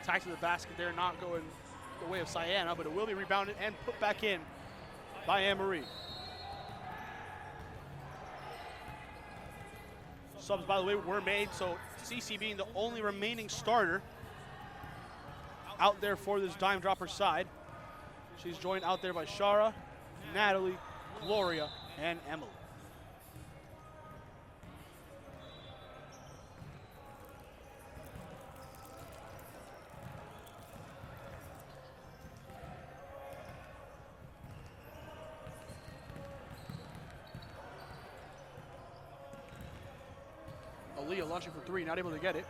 Attack to the basket there, not going the way of Sienna, but it will be rebounded and put back in by Anne-Marie. Subs, by the way, were made, so Cece being the only remaining starter out there for this dime dropper side. She's joined out there by Shara, Natalie, Gloria, and Emily. Aaliyah launching for three, not able to get it.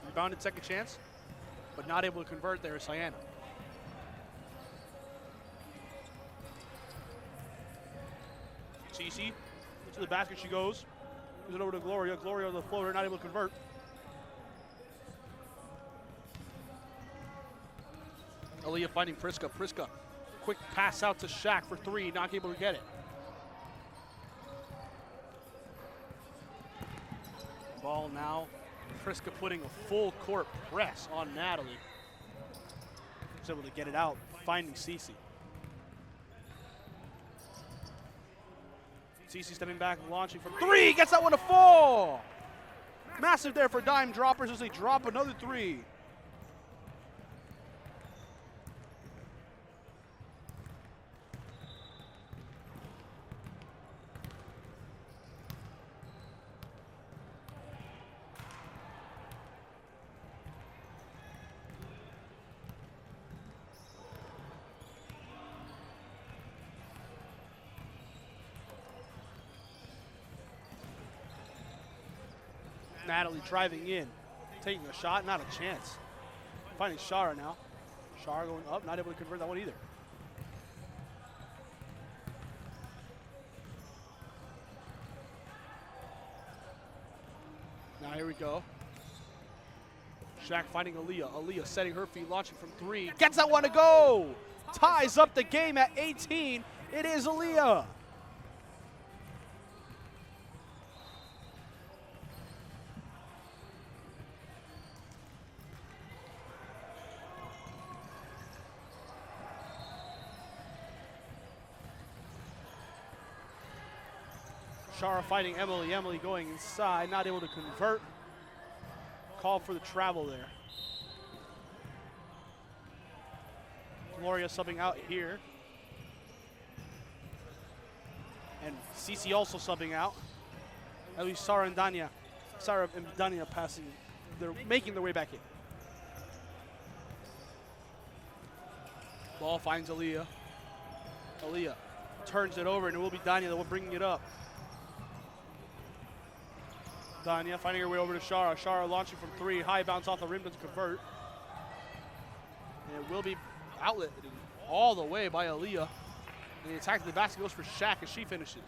Rebounded, second chance, but not able to convert there is Sienna. Cece to the basket she goes. Gives it over to Gloria. Gloria on the floater, not able to convert. Aaliyah finding Priska. Priska, quick pass out to Shaq for 3, not able to get it. Ball now. Priska putting a full court press on Natalie. She's able to get it out, finding Cece. Cece stepping back, launching from 3, gets that one to fall. Massive there for dime droppers as they drop another 3. Natalie driving in, taking a shot, not a chance. Finding Shara now. Shara going up, not able to convert that one either. Now here we go. Shaq finding Aaliyah. Aaliyah setting her feet, launching from 3. Gets that one to go! Ties up the game at 18. It is Aaliyah. Shara fighting Emily. Emily going inside, not able to convert. Call for the travel there. Gloria subbing out here. And Cece also subbing out. At least Sarah and Danya passing. They're making their way back in. Ball finds Aaliyah. Aaliyah turns it over, and it will be Danya the one bringing it up. Danya finding her way over to Shara. Shara launching from 3. High bounce off the rim, doesn't convert. And it will be outlet all the way by Aaliyah. And the attack of the basket goes for Shaq as she finishes.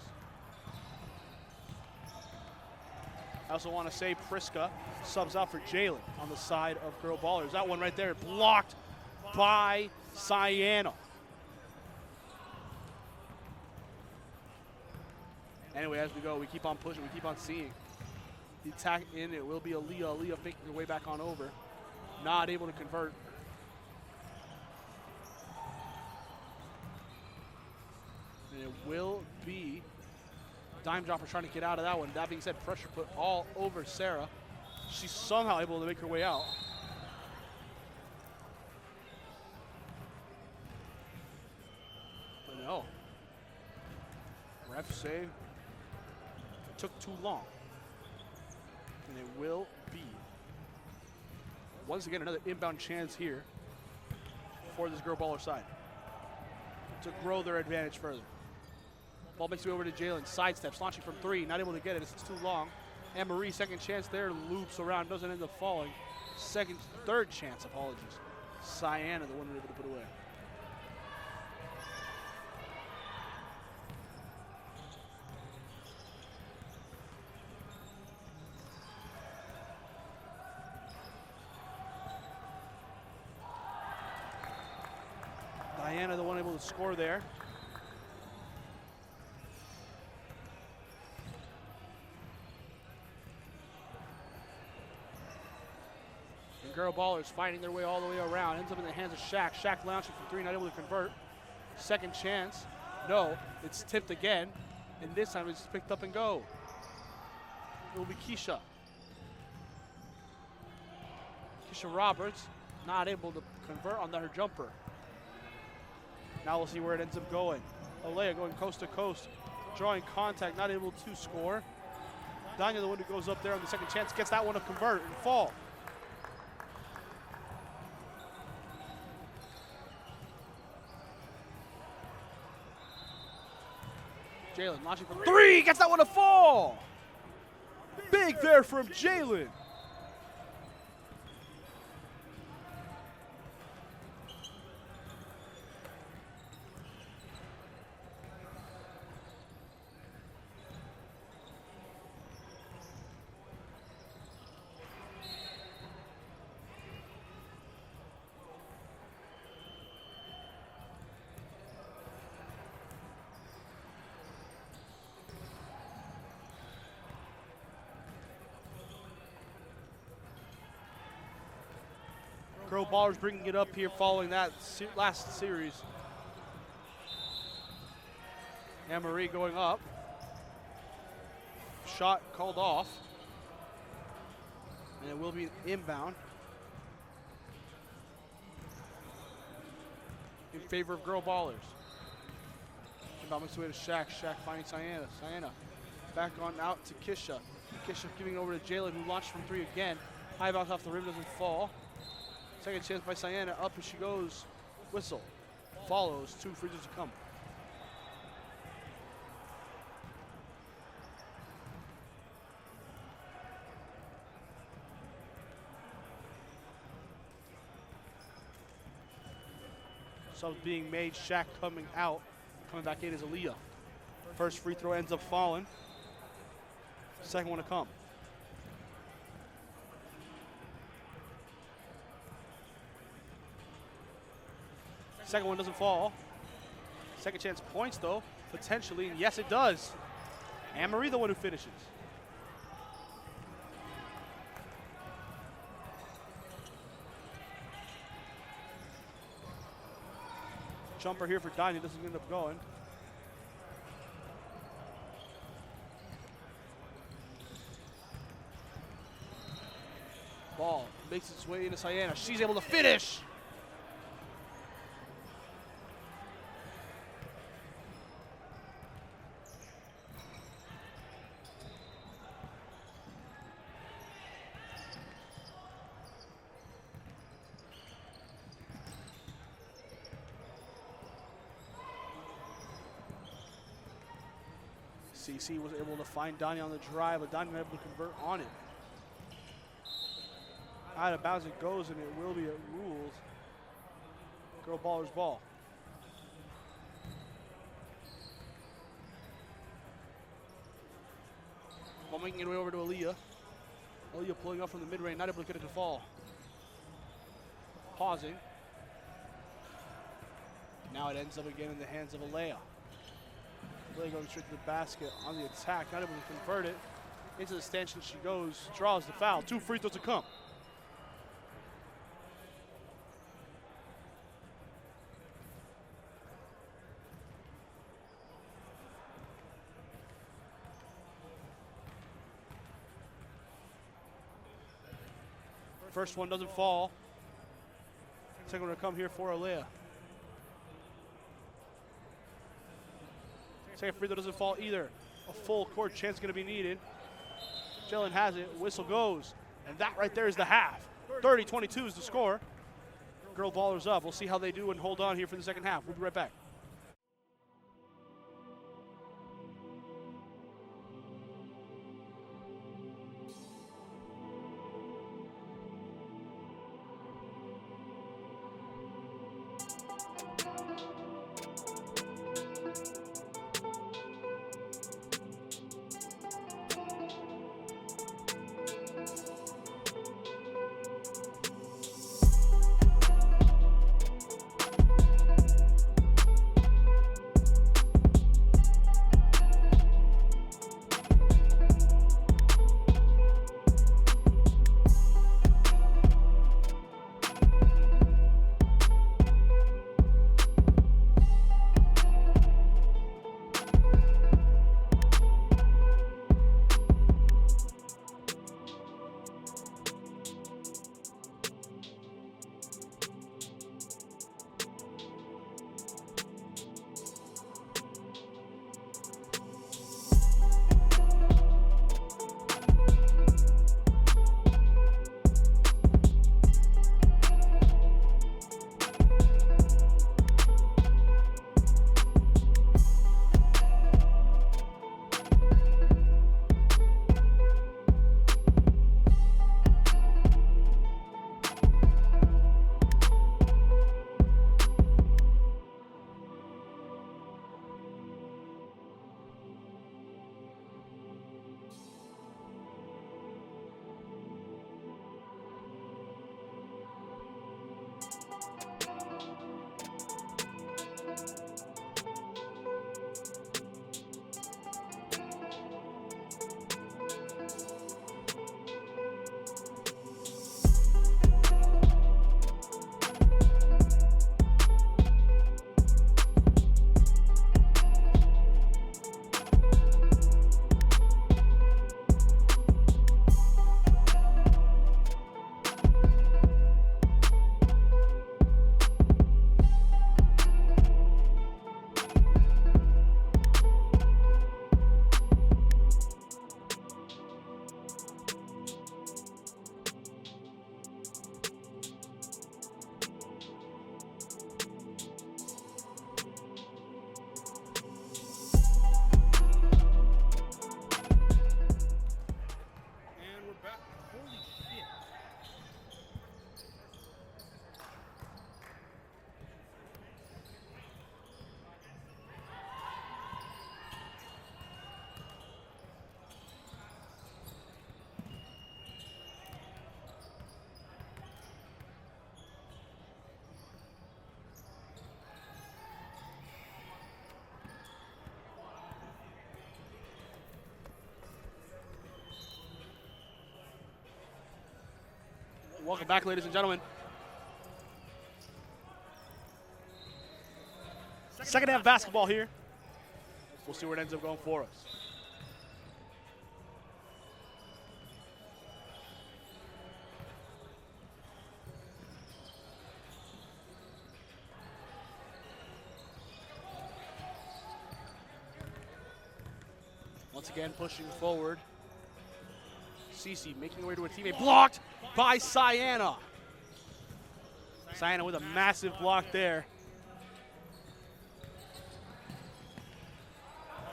I also want to say Priska subs out for Jalen on the side of Girl Ballerz. That one right there blocked by Sienna. Anyway, as we go, we keep on pushing, we keep on seeing. The attack in, it will be Aaliyah. Aaliyah making her way back on over. Not able to convert. And it will be dime dropper trying to get out of that one. That being said, pressure put all over Sarah. She's somehow able to make her way out. But no. Refs say it took too long. And it will be, once again, another inbound chance here for this Girl Baller side to grow their advantage further. Ball makes it over to Jalen, sidesteps, launching from 3, not able to get it, it's too long. Anne-Marie, second chance there, loops around, doesn't end up falling. Third chance, apologies. Sienna, the one able to put away. Diana, the one able to score there. And Girl Ballers fighting their way all the way around. Ends up in the hands of Shaq. Shaq launching from 3, not able to convert. Second chance. No, it's tipped again. And this time it's picked up and go. It will be Keisha. Keisha Roberts not able to convert on her jumper. Now we'll see where it ends up going. Olea going coast to coast, drawing contact, not able to score. Danya, the one who goes up there on the second chance, gets that one to convert and fall. Jalen launching from 3, gets that one to fall. Big there from Jalen. Girl Ballerz bringing it up here following that last series. Anne-Marie going up. Shot called off. And it will be inbound in favor of Girl Ballerz. Inbound makes its way to Shaq. Shaq finding Sienna. Sienna back on out to Kisha. Kisha giving it over to Jalen, who launched from 3 again. High bounce off the rim, doesn't fall. Second chance by Sienna. Up as she goes. Whistle. Follows. 2 free throws to come. Subs being made. Shaq coming out. Coming back in is Aaliyah. First free throw ends up falling. Second one to come. Second one doesn't fall. Second chance points though, potentially, and yes it does. Anne-Marie the one who finishes. Jumper here for Dynasty, doesn't end up going. Ball makes its way into Sienna. She's able to finish. CC was able to find Donnie on the drive, but Donnie was able to convert on it. Out of bounds it goes, and it will be a rules. Girl Ballerz ball. Ball making it way over to Aaliyah. Aaliyah pulling up from the mid-range, not able to get it to fall. Pausing. Now it ends up again in the hands of Alea. Alea going straight to the basket on the attack, not able to convert it. Into the stanchion she goes, draws the foul. 2 free throws to come. First one doesn't fall. Second one to come here for Alea. Second free throw doesn't fall either. A full court chance going to be needed. Jalen has it. Whistle goes. And that right there is the half. 30-22 is the score. Girl Ballerz up. We'll see how they do and hold on here for the second half. We'll be right back. Welcome back, ladies and gentlemen. Second half basketball here. We'll see where it ends up going for us. Once again, pushing forward. Cece making her way to a teammate. Blocked by Sienna. Sienna with a massive block there.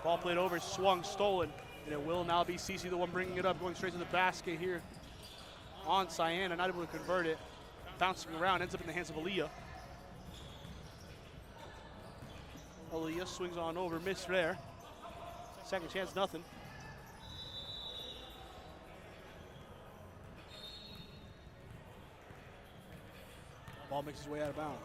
Ball played over, swung, stolen. And it will now be Cece the one bringing it up, going straight to the basket here on Sienna. Not able to convert it. Bouncing around, ends up in the hands of Aaliyah. Aaliyah swings on over, missed there. Second chance, nothing. Ball makes its way out of bounds.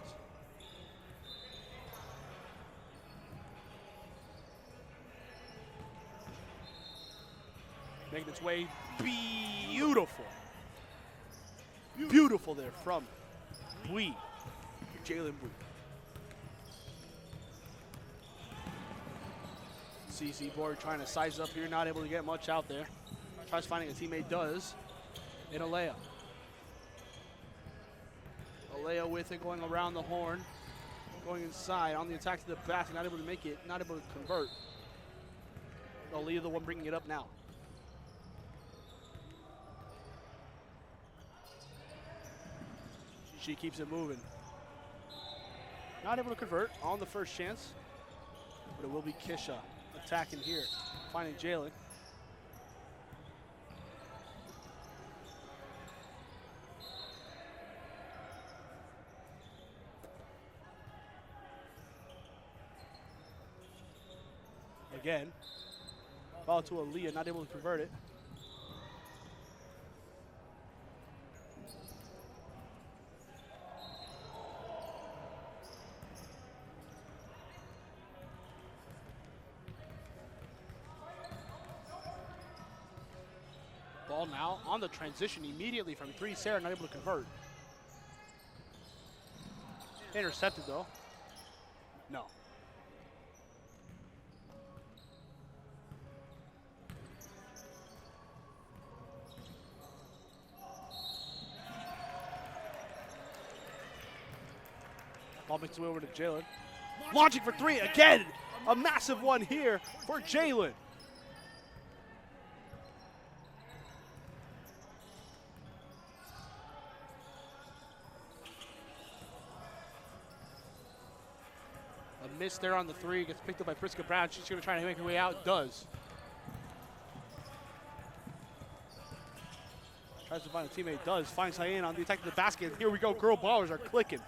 Making its way, beautiful. Beautiful there from Bui, Jalen Bui. CC Board trying to size up here, not able to get much out there. Tries finding a teammate, does, in Alea. Alea with it, going around the horn, going inside, on the attack to the basket, not able to make it, not able to convert. Alea the one bringing it up now. She keeps it moving. Not able to convert on the first chance, but it will be Kisha attacking here, finding Jalen. Again, ball to Aaliyah, not able to convert it. Ball now on the transition immediately from three. Sarah not able to convert. Intercepted though. No. Ball makes its way over to Jalen. Launching for three again. A massive one here for Jalen. A miss there on the three. Gets picked up by Priska Brown. She's going to try to make her way out. Does. Tries to find a teammate. Does. Finds Cyan on the attack to the basket. Here we go. Girl ballers are clicking.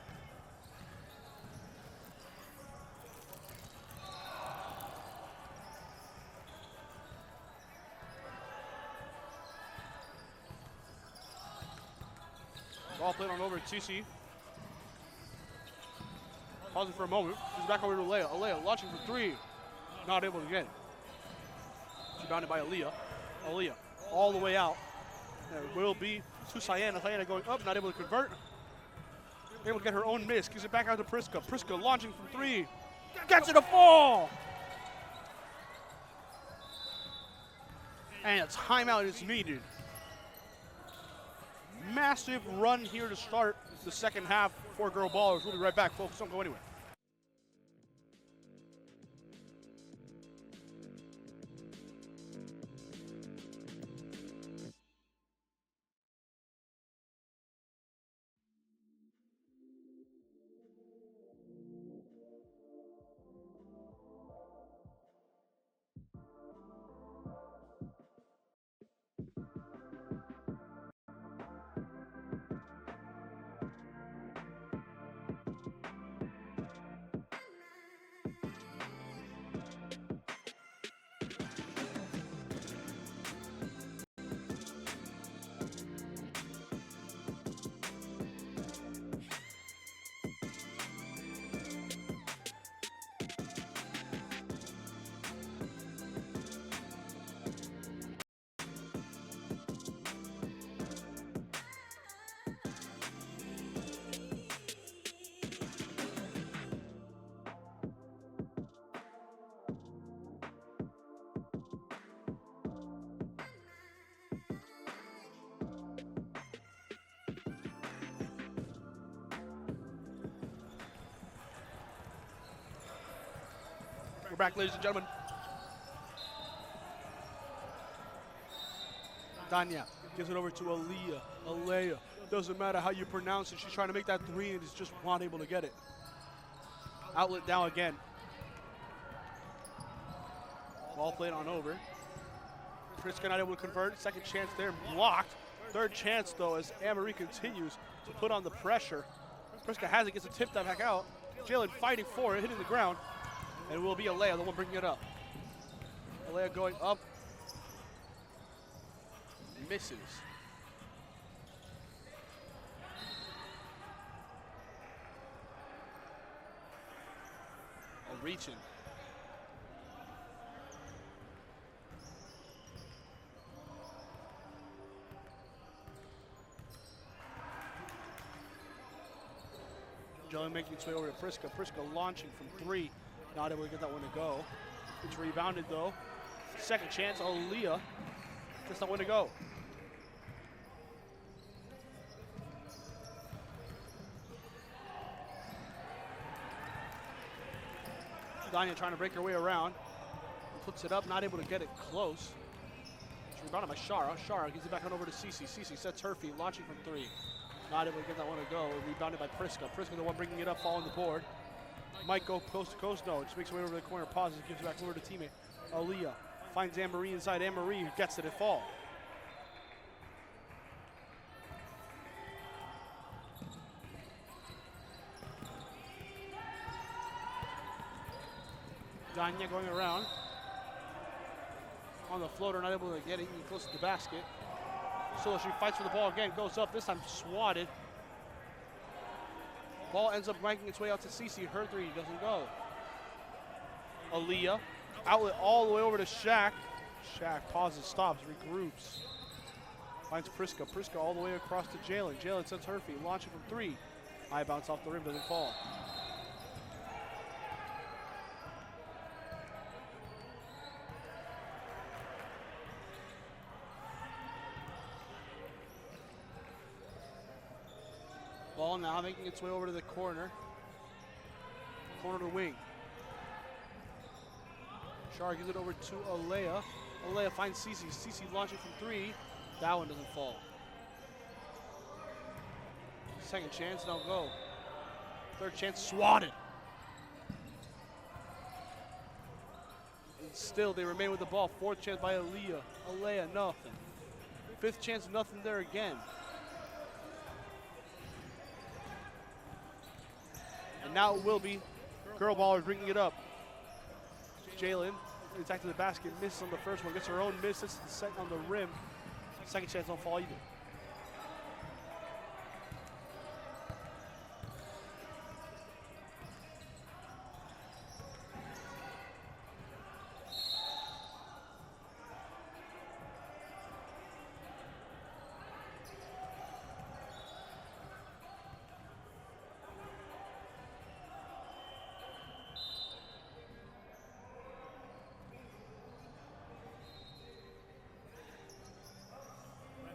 Ball played on over to Cece. Pausing for a moment. She's back over to Alea. Alea launching for three. Not able to get it. She's bounded by Aaliyah. Aaliyah all the way out. And it will be to Sienna. Sienna going up, not able to convert. Able to get her own miss. Gives it back out to Priska. Priska launching from three. Gets it a fall. And a timeout is needed. Massive run here to start the second half for Girl Ballers. We'll be right back, folks. Don't go anywhere. We're back, ladies and gentlemen. Danya gives it over to Aaliyah. Alea. Doesn't matter how you pronounce it. She's trying to make that three and is just not able to get it. Outlet now again. Ball played on over. Priska not able to convert. Second chance there, blocked. Third chance, though, as Anne-Marie continues to put on the pressure. Priska has it, gets a tip that back out. Jalen fighting for it, hitting the ground. And it will be Alea, the one bringing it up. Alea going up. Misses. Reaching. Jalen making its way over to Priska. Priska launching from three. Not able to get that one to go. It's rebounded though. Second chance, Aaliyah gets that one to go. Danya trying to break her way around. Puts it up, not able to get it close. It's rebounded by Shara. Shara gives it back on over to Cece. Cece sets her feet, launching from three. Not able to get that one to go. Rebounded by Priska. Priska the one bringing it up, following the board. Might go coast to coast, no. Just makes her way over to the corner, pauses, gives it back over to teammate. Aaliyah finds Anne-Marie inside. Anne-Marie gets it at fall. Danya going around. On the floater, not able to get it even close to the basket. So she fights for the ball again, goes up, this time swatted. Ball ends up making its way out to Cece. Her three doesn't go. Aaliyah, outlet all the way over to Shaq. Shaq pauses, stops, regroups. Finds Priska. Priska all the way across to Jalen. Jalen sets her feet, launching from three. High bounce off the rim, doesn't fall. Ball now making its way over to the corner. Corner to wing. Shar gives it over to Alea. Alea finds Cece. Cece launching from three. That one doesn't fall. Second chance, and I'll go. Third chance, swatted. And still, they remain with the ball. Fourth chance by Alea. Alea, nothing. Fifth chance, nothing there again. And now it will be girl ballers bringing it up. Jalen, attack to the basket, misses on the first one, gets her own miss, hits the second on the rim. Second chance don't fall either.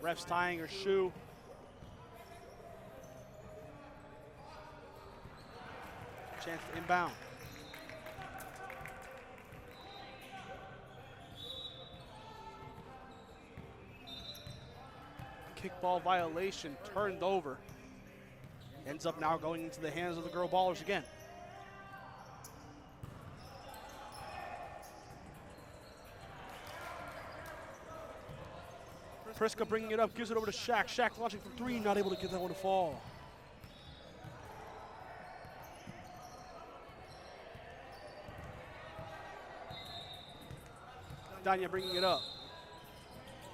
Ref's tying her shoe. Chance to inbound. Kickball violation, turned over. Ends up now going into the hands of the girl ballers again. Priska bringing it up, gives it over to Shaq. Shaq launching from three, not able to get that one to fall. Danya bringing it up.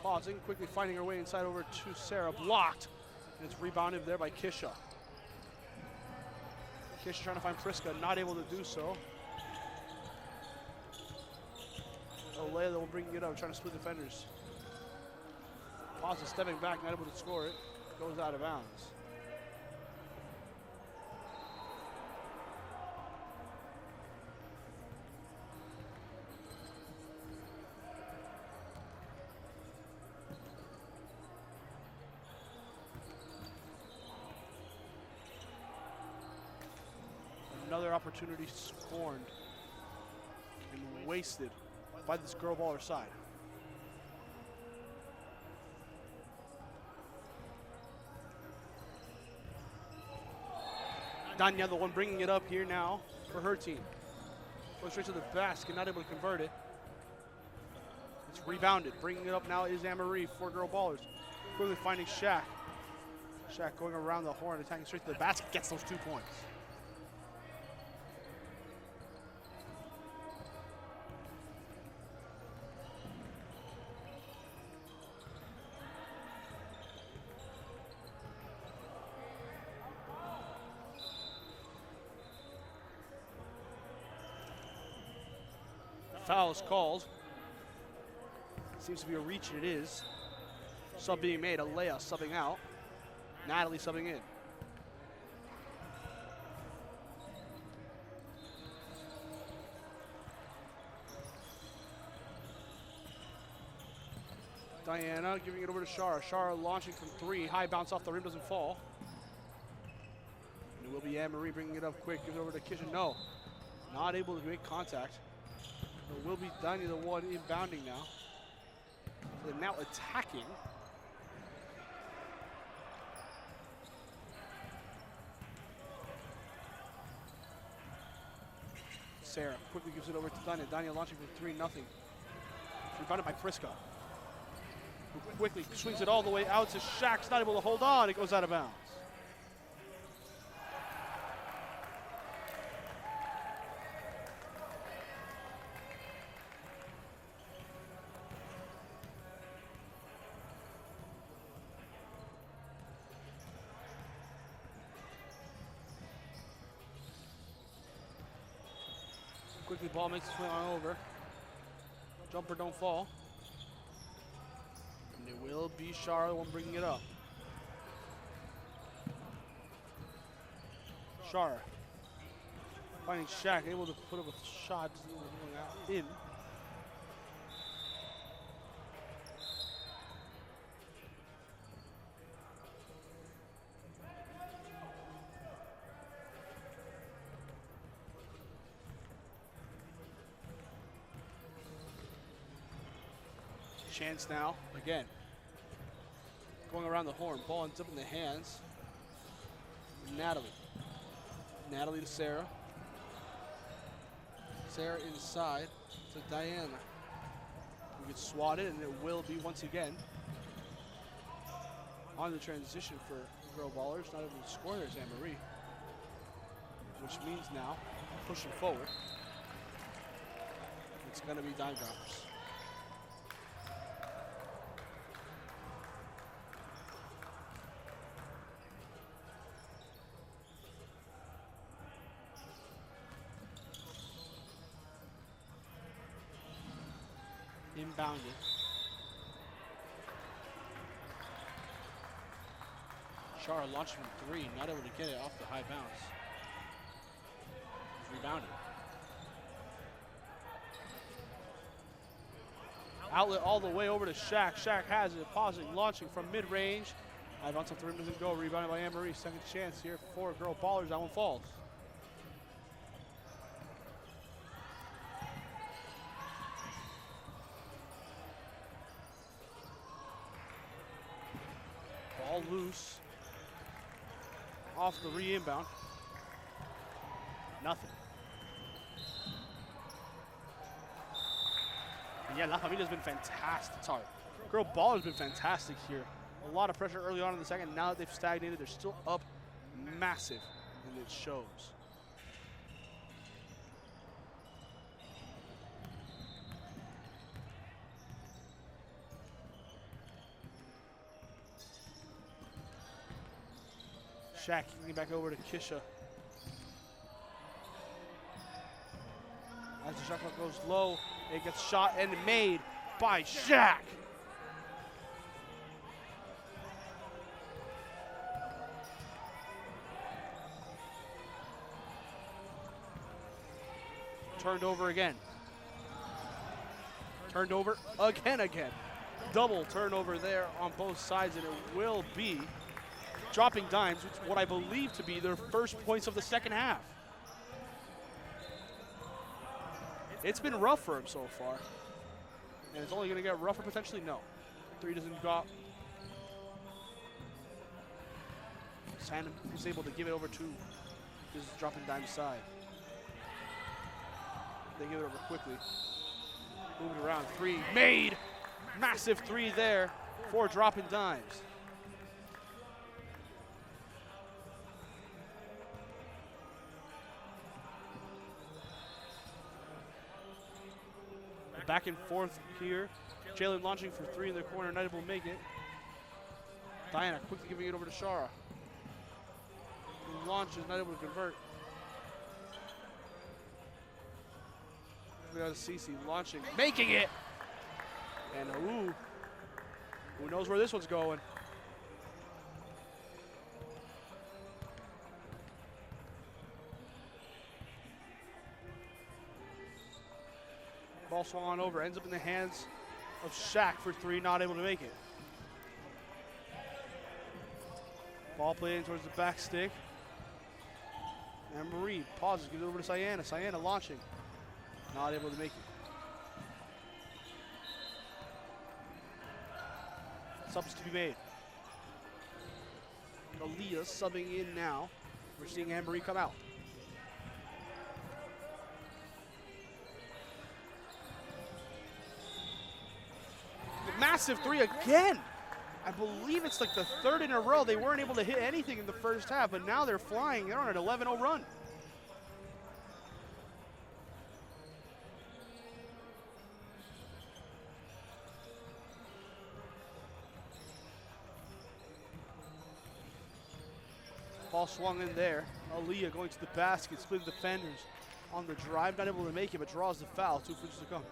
Pausing, quickly finding her way inside over to Sarah. Blocked, and it's rebounded there by Kisha. Kisha trying to find Priska, not able to do so. Olea, though, bringing it up, trying to split defenders. Pauses, stepping back, not able to score it. Goes out of bounds. Another opportunity scorned. And wasted by this girl baller side. Danya, the one bringing it up here now for her team. Goes straight to the basket, not able to convert it. It's rebounded. Bringing it up now is Anne-Marie for girl ballers. Quickly finding Shaq. Shaq going around the horn, attacking straight to the basket, gets those 2 points. Foul is called. Seems to be a reach, and it is. Sub being made, Alea subbing out. Natalie subbing in. Diana giving it over to Shara. Shara launching from 3. High bounce off the rim, doesn't fall. And it will be Anne-Marie bringing it up quick. Gives it over to Kishan. No, not able to make contact. It will be Danya, the one inbounding now. They're now attacking. Sarah quickly gives it over to Danya. Danya launching from 3-0. Rebounded by Priska, who quickly swings it all the way out to Shaq's not able to hold on. It goes out of bounds. Quickly, ball makes its way on over. Jumper don't fall. And it will be Shara, the one bringing it up. Shara finding Shaq, able to put up a shot, in. Chance now, again. Going around the horn, ball ends up in the hands of Natalie. Natalie to Sarah. Sarah inside to Diana. We get swatted, and it will be once again on the transition for girl ballers. Not able to score, there's Anne-Marie. Which means now, pushing forward, it's gonna be dime droppers. Inbounded. Shara launched from 3, not able to get it off the high bounce. Rebounded. Outlet all the way over to Shaq. Shaq has it, pausing, launching from mid-range. High bounce off the rim, doesn't go. Rebounded by Anne-Marie. Second chance here for girl ballers. That one falls. Ball loose. Off the re-inbound. Nothing. And yeah, La Familia's been fantastic. Sorry. Girl baller's been fantastic here. A lot of pressure early on in the second. Now that they've stagnated, they're still up massive, and it shows. Shaq kicking back over to Kisha. As the shot clock goes low, it gets shot and made by Shaq. Turned over again. Turned over again. Double turnover there on both sides, and it will be dropping dimes, which what I believe to be their first points of the second half. It's been rough for him so far. And it's only going to get rougher potentially? No. 3 doesn't drop. Sandham is able to give it over to this dropping dime side. They give it over quickly. Moving around, 3 made. Massive 3 there for dropping dimes. Back and forth here. Jalen launching for 3 in the corner, not able to make it. Diana quickly giving it over to Shara. Launches, not able to convert. We got Cece launching, making it! And ooh, who knows where this one's going? Ball swung on over, ends up in the hands of Shaq for 3, not able to make it. Ball played in towards the back stick. And Marie pauses, gives it over to Sienna. Sienna launching, not able to make it. Subs to be made. Aaliyah subbing in now. We're seeing Anne-Marie come out. Massive 3 again. I believe it's like the 3rd in a row. They weren't able to hit anything in the first half, but now they're flying. They're on an 11-0 run. Ball swung in there. Aaliyah going to the basket, splitting defenders on the drive. Not able to make it, but draws the foul. 2 free throws to come.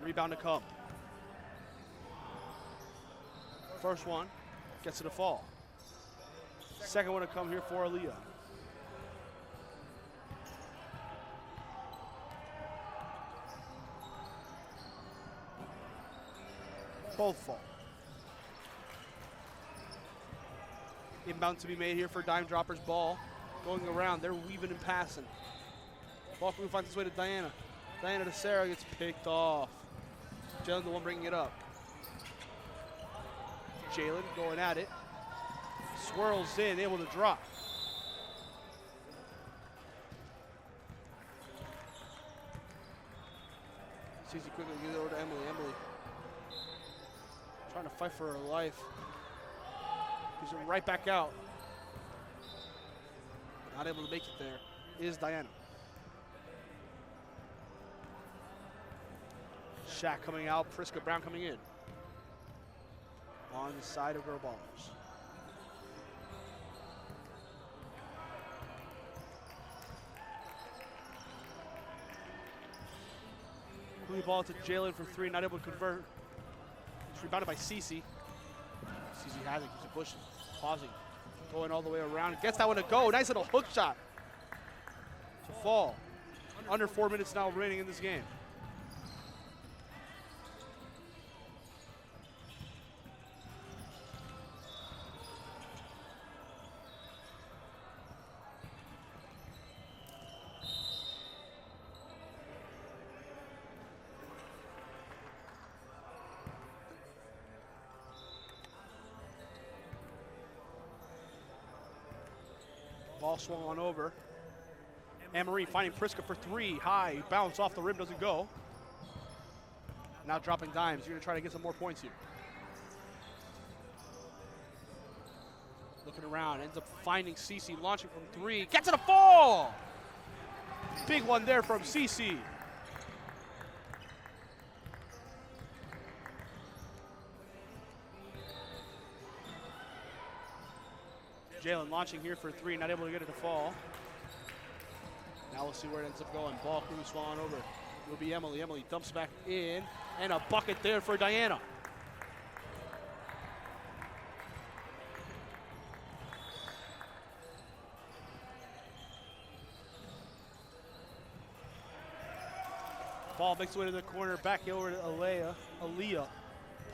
Rebound to come. First one gets it to fall. Second one to come here for Aaliyah. Both fall. Inbound to be made here for Dime Droppers. Ball going around. They're weaving and passing. Ball finds its way to Diana. Diana to Sarah, gets picked off. Jalen the one bringing it up. Jalen going at it. Swirls in, able to drop. Cece quickly gives it over to Emily. Emily trying to fight for her life. Gives it right back out. Not able to make it there is Diana. Shaq coming out, Priska Brown coming in. On the side of girl Ballerz. Quickly ball to Jalen for 3, not able to convert. It's rebounded by Cece. Cece has it, keeps it pushing, pausing, going all the way around. Gets that one to go, nice little hook shot. To fall. Under 4 minutes now remaining in this game. Ball swung on over. Anne-Marie finding Priska for 3. High, bounce off the rim, doesn't go. Now dropping dimes. You're going to try to get some more points here. Looking around, ends up finding Cece, launching from 3. Gets it a fall! Big one there from Cece. Jalen launching here for 3, not able to get it to fall. Now we'll see where it ends up going. Ball crew swung on over. It will be Emily. Emily dumps back in, and a bucket there for Diana. Ball makes its way to the corner, back over to Aaliyah.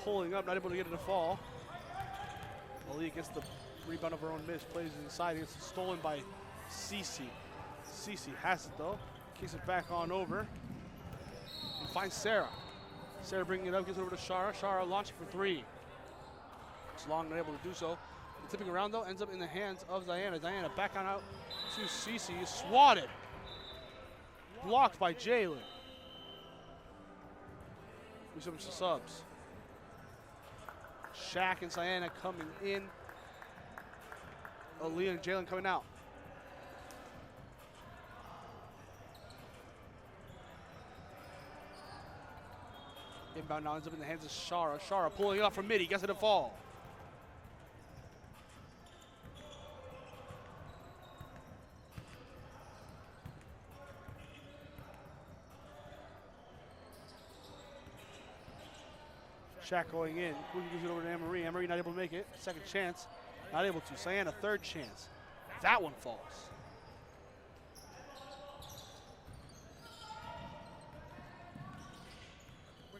pulling up, not able to get it to fall. Aaliyah gets the rebound of her own miss, plays it inside, gets stolen by Cece. Cece has it though, kicks it back on over, and finds Sarah. Sarah bringing it up, gives it over to Shara. Shara launching for three. It's long, not able to do so. And tipping around though, ends up in the hands of Diana. Diana back on out to Cece, swatted. Blocked by Jalen. We some subs. Shaq and Diana coming in. Aaliyah and Jalen coming out. Inbound now ends up in the hands of Shara. Shara pulling up from midi, gets it to fall. Shaq going in, quickly gives it over to Anne-Marie. Anne-Marie not able to make it. Second chance, not able to. Diana, third chance. That one falls.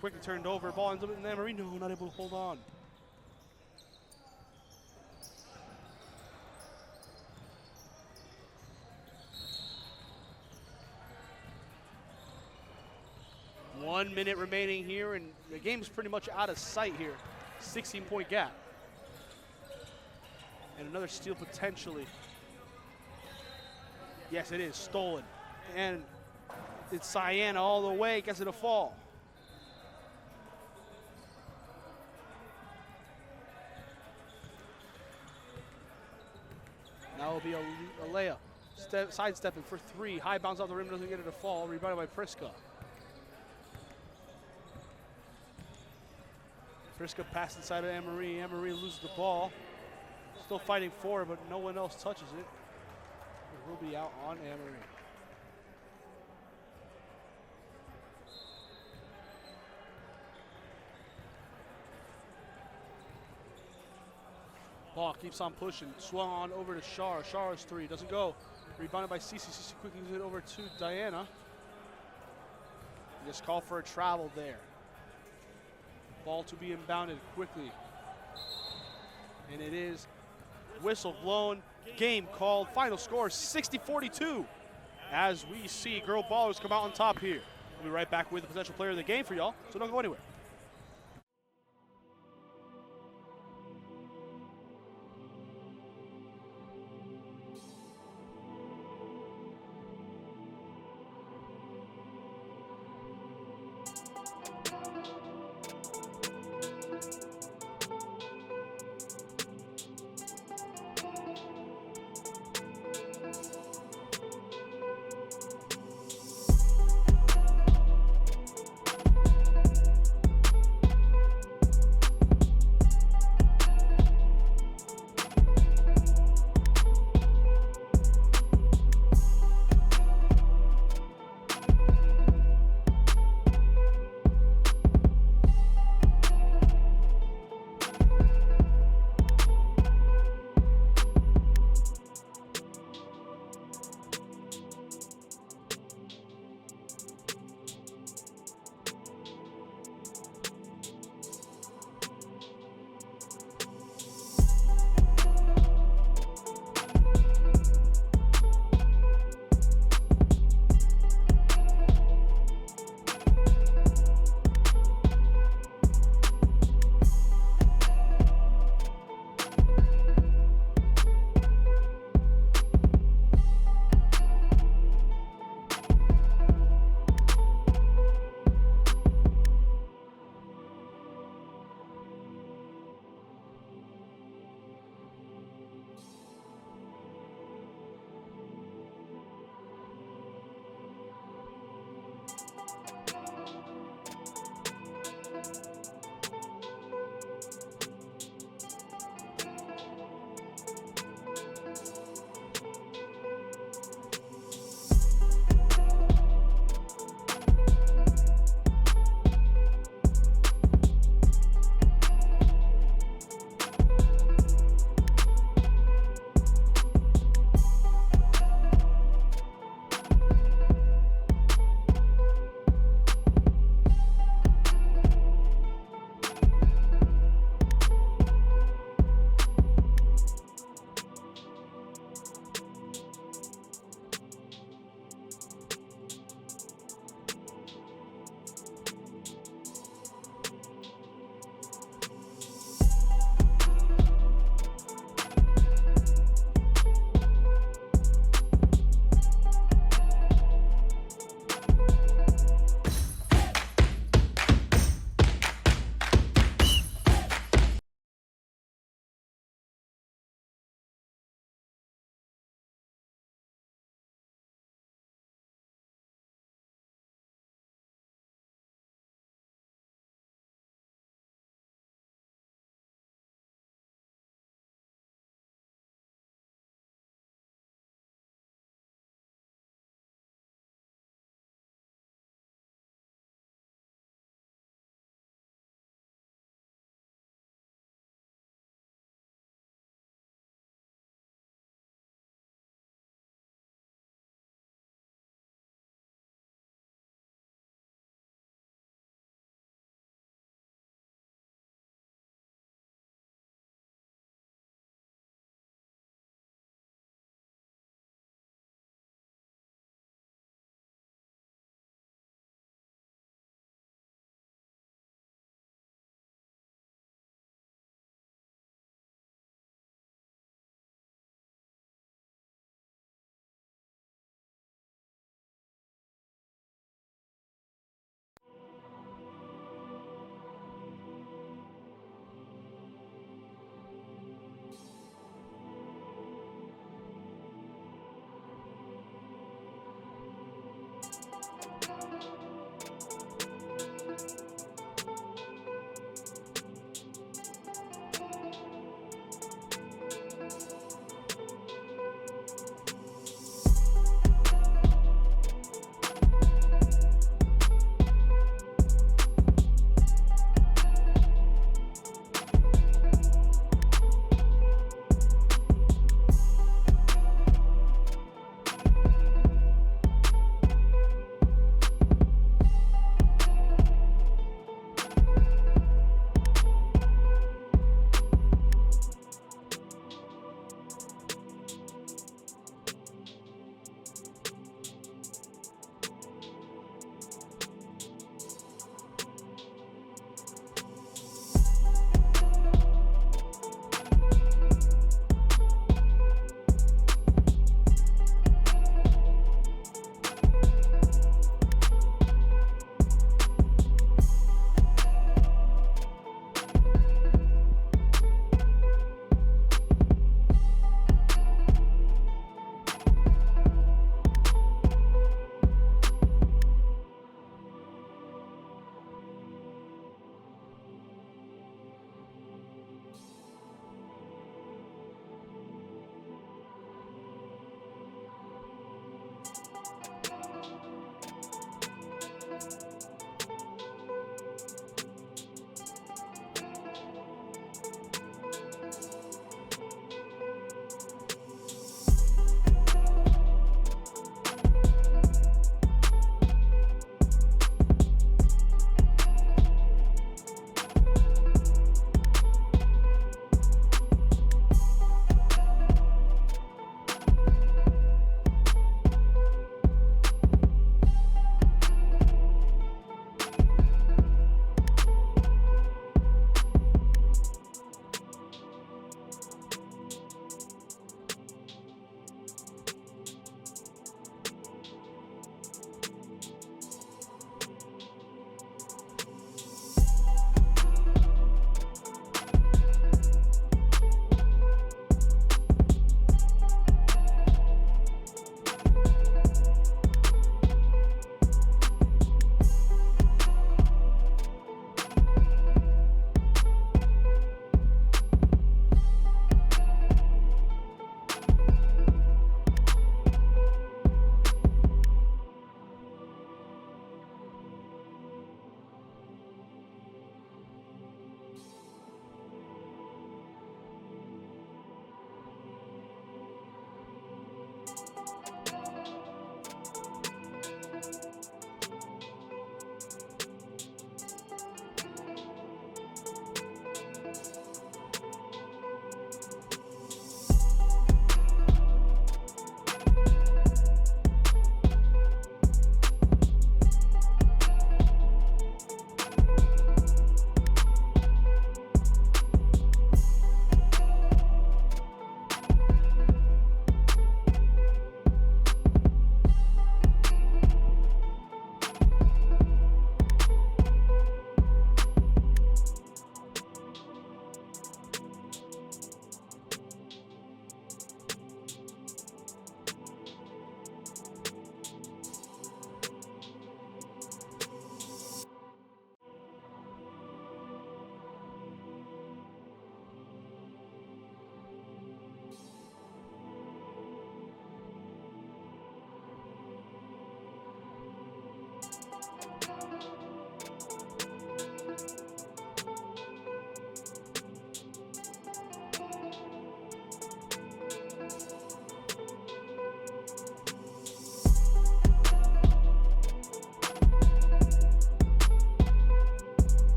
Quickly turned over, ball ends up in Anne-Marie. No, not able to hold on. One minute remaining here, and the game's pretty much out of sight here. 16-point gap. And another steal potentially. Yes, it is stolen. And it's Diana all the way, gets it a fall. Now it'll be a layup. Sidestepping for three. High bounce off the rim, doesn't get it to fall. Rebounded by Priska. Priska passed inside of Anne-Marie. Anne-Marie loses the ball. Still fighting for it, but no one else touches it. It will be out on Anne-Marie. Ball keeps on pushing. Swung on over to Shara. Shara's three. Doesn't go. Rebounded by Cece. Cece quickly gives it over to Diana. Just call for a travel there. Ball to be inbounded quickly. And it is whistle blown. Game called. Final score 60-42. As we see girl ballers come out on top here. We'll be right back with the potential player of the game for y'all, so don't go anywhere.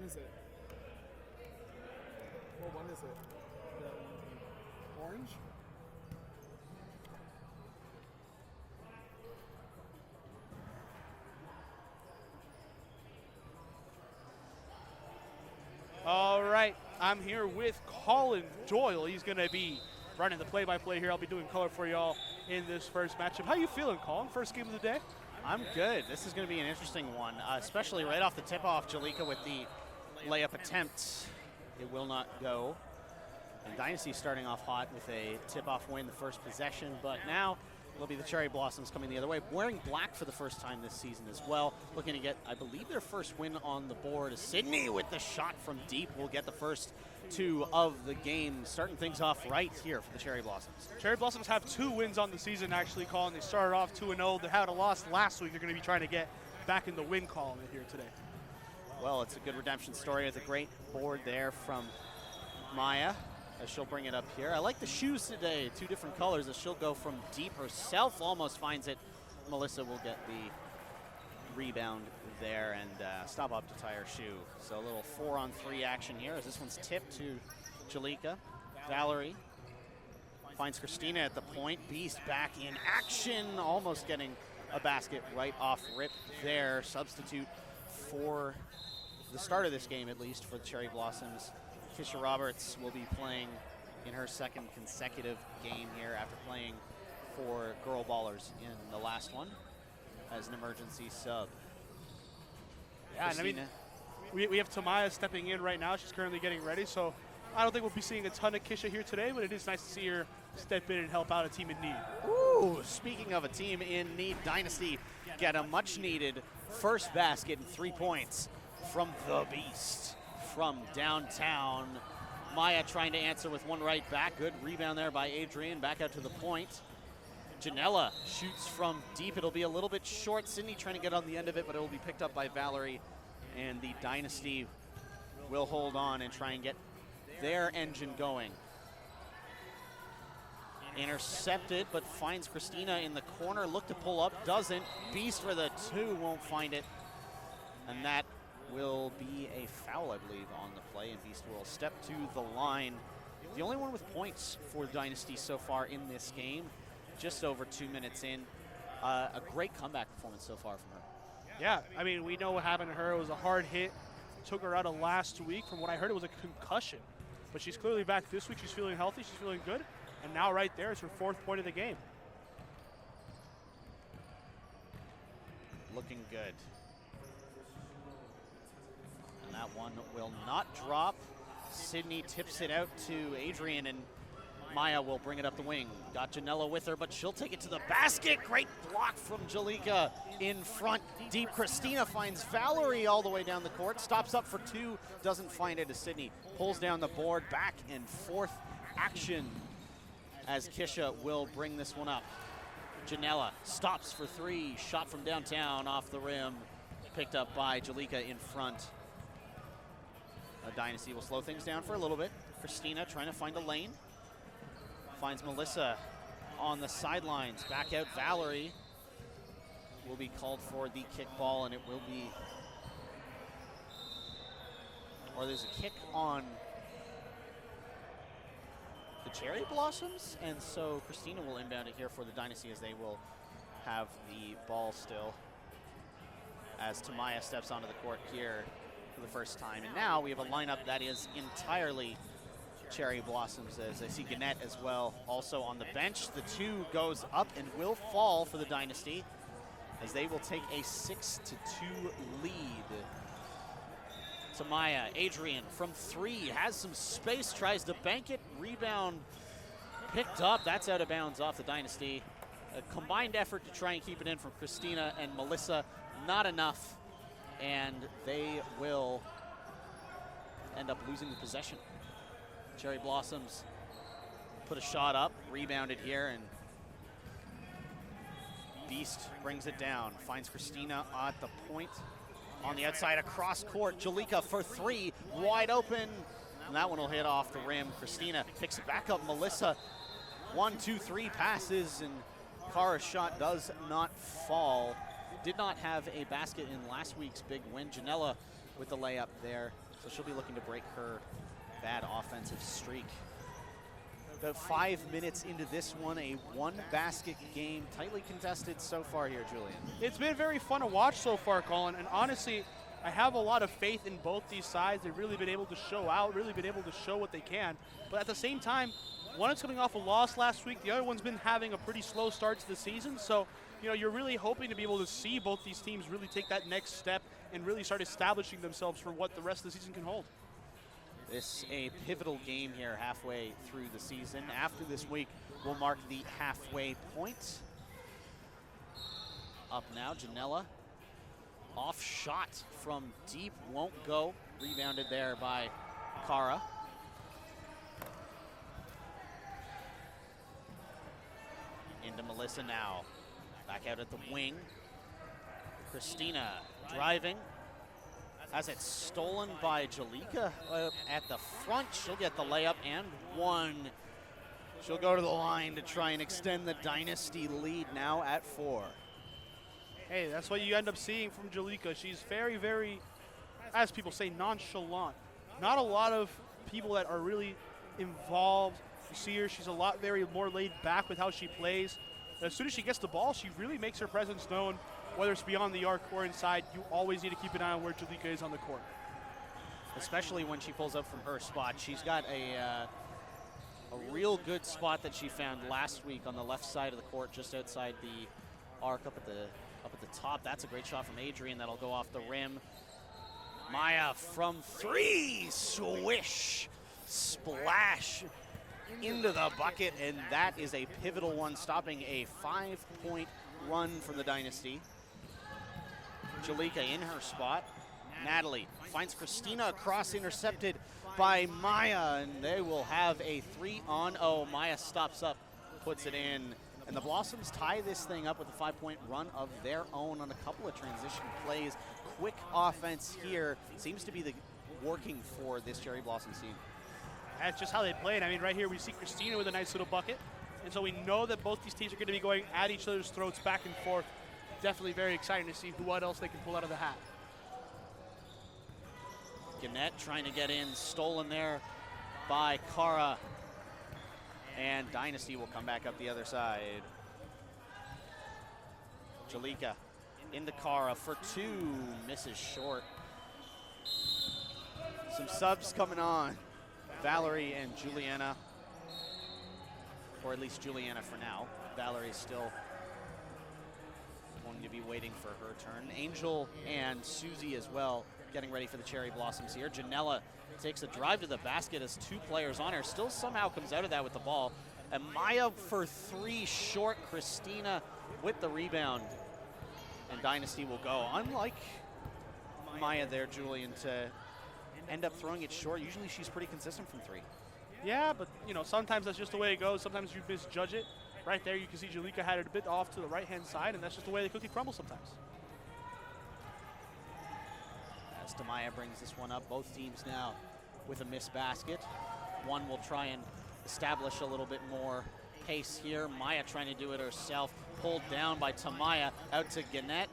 is it? What one is it? The orange?
All right, I'm here with Colin Doyle. He's going to be running the play-by-play here. I'll be doing color for y'all in this first matchup. How you feeling, Colin? First game of the day?
I'm good. This is going to be an interesting one, especially right off the tip-off. Jalika with the layup attempt. It will not go. And Dynasty starting off hot with a tip-off win the first possession, but now it'll be the Cherry Blossoms coming the other way, wearing black for the first time this season as well. Looking to get, I believe, their first win on the board. Sydney with the shot from deep will get the first two of the game, starting things off right here for the Cherry Blossoms.
Cherry Blossoms have 2 wins on the season, actually, Colin. They started off 2-0. They had a loss last week. They're going to be trying to get back in the win column here today.
Well, it's a good redemption story. It's a great board there from Maya, as she'll bring it up here. I like the shoes today, 2 different colors, as she'll go from deep herself, almost finds it. Melissa will get the rebound there and stop up to tie her shoe. So a little 4-on-3 action here as this one's tipped to Jalika. Valerie finds Christina at the point. Beast back in action, almost getting a basket right off rip there. Substitute for the start of this game, at least, for the Cherry Blossoms. Kisha Roberts will be playing in her second consecutive game here after playing for Girl Ballerz in the last one as an emergency sub.
Yeah, and I mean, we have Tamaya stepping in right now. She's currently getting ready, so I don't think we'll be seeing a ton of Kisha here today, but it is nice to see her step in and help out a team in need.
Ooh, speaking of a team in need, Dynasty get a much-needed first basket and 3 points from the Beast from downtown. Maya trying to answer with one right back. Good rebound there by Adrian. Back out to the point. Janella shoots from deep. It'll be a little bit short. Sydney trying to get on the end of it, but it will be picked up by Valerie. And the Dynasty will hold on and try and get their engine going. Intercepted, but finds Christina in the corner. Look to pull up, doesn't. Beast for the 2, won't find it. And that will be a foul, I believe, on the play, and Beast will step to the line. The only one with points for Dynasty so far in this game, just over 2 minutes in. A great comeback performance so far from her.
Yeah, I mean, we know what happened to her. It was a hard hit. Took her out of last week. From what I heard, it was a concussion. But she's clearly back this week. She's feeling healthy. She's feeling good. And now right there is her 4th point of the game.
Looking good. And that one will not drop. Sydney tips it out to Adrian, and Maya will bring it up the wing. Got Janella with her, but she'll take it to the basket. Great block from Jalika in front. Deep, Christina finds Valerie all the way down the court. Stops up for 2, doesn't find it as Sydney pulls down the board. Back and forth action as Kisha will bring this one up. Janella stops for 3. Shot from downtown off the rim. Picked up by Jalika in front. Dynasty will slow things down for a little bit. Christina trying to find a lane. Finds Melissa on the sidelines. Back out Valerie. Will be called for the kickball, and it will be, or there's a kick on the Cherry Blossoms, and so Christina will inbound it here for the Dynasty as they will have the ball still as Tamaya steps onto the court here for the first time. And now we have a lineup that is entirely Cherry Blossoms, as I see Gannett as well also on the bench. The 2 goes up and will fall for the Dynasty as they will take a 6-2 lead. Tamaya, Adrian from 3, has some space, tries to bank it, rebound picked up. That's out of bounds off the Dynasty. A combined effort to try and keep it in from Christina and Melissa, not enough, and they will end up losing the possession. Cherry Blossoms put a shot up, rebounded here, and Beast brings it down, finds Christina at the point. On the outside, across court, Jalika for 3, wide open, and that one will hit off the rim. Christina picks it back up, Melissa, 1, 2, 3 passes, and Kara's shot does not fall. Did not have a basket in last week's big win. Janella with the layup there So she'll be looking to break her bad offensive streak. About 5 minutes into this one, a one-basket game, tightly contested so far here, Julian.
It's been very fun to watch so far, Colin, and honestly, I have a lot of faith in both these sides. They've really been able to show out, really been able to show what they can. But at the same time, one is coming off a loss last week. The other one's been having a pretty slow start to the season. So, you know, you're really hoping to be able to see both these teams really take that next step and really start establishing themselves for what the rest of the season can hold.
This a pivotal game here halfway through the season. After this week, we'll mark the halfway point. Up now, Janella. Off shot from deep, won't go. Rebounded there by Kara. Into Melissa now. Back out at the wing. Christina driving. Has it stolen by Jalika at the front. She'll get the layup and one. She'll go to the line to try and extend the Dynasty lead now at 4.
Hey, that's what you end up seeing from Jalika. She's very, very, as people say, nonchalant. Not a lot of people that are really involved. You see her, she's a lot very more laid back with how she plays. But as soon as she gets the ball, she really makes her presence known. Whether it's beyond the arc or inside, you always need to keep an eye on where Jalika is on the court.
Especially when she pulls up from her spot. She's got a real good spot that she found last week on the left side of the court, just outside the arc up at the top. That's a great shot from Adrian that'll go off the rim. Maya from 3, swish, splash into the bucket, and that is a pivotal one, stopping a 5-point run from the Dynasty. Jalika in her spot. Natalie finds Christina across, intercepted by Maya, and they will have a 3-on-0. Maya stops up, puts it in, and the Blossoms tie this thing up with a 5-point run of their own on a couple of transition plays. Quick offense here seems to be the working for this Cherry Blossoms team.
That's just how they play it. I mean, right here we see Christina with a nice little bucket. And so we know that both these teams are going to be going at each other's throats back and forth. Definitely very exciting to see what else they can pull out of the hat.
Gannett trying to get in, stolen there by Kara. And Dynasty will come back up the other side. Jalika into Kara for 2, misses short. Some subs coming on. Valerie and Juliana, or at least Juliana for now. Valerie's still going to be waiting for her turn. Angel and Susie as well, getting ready for the Cherry Blossoms here. Janella takes a drive to the basket as 2 players on her. Still somehow comes out of that with the ball. And Maya for 3 short. Christina with the rebound. And Dynasty will go. Unlike Maya there, Julian, to end up throwing it short. Usually she's pretty consistent from 3.
Yeah, but you know, sometimes that's just the way it goes. Sometimes you misjudge it. Right there, you can see Jalika had it a bit off to the right-hand side, and that's just the way the cookie crumbles sometimes.
As Tamaya brings this one up, both teams now with a missed basket. One will try and establish a little bit more pace here. Maya trying to do it herself, pulled down by Tamaya, out to Gannett.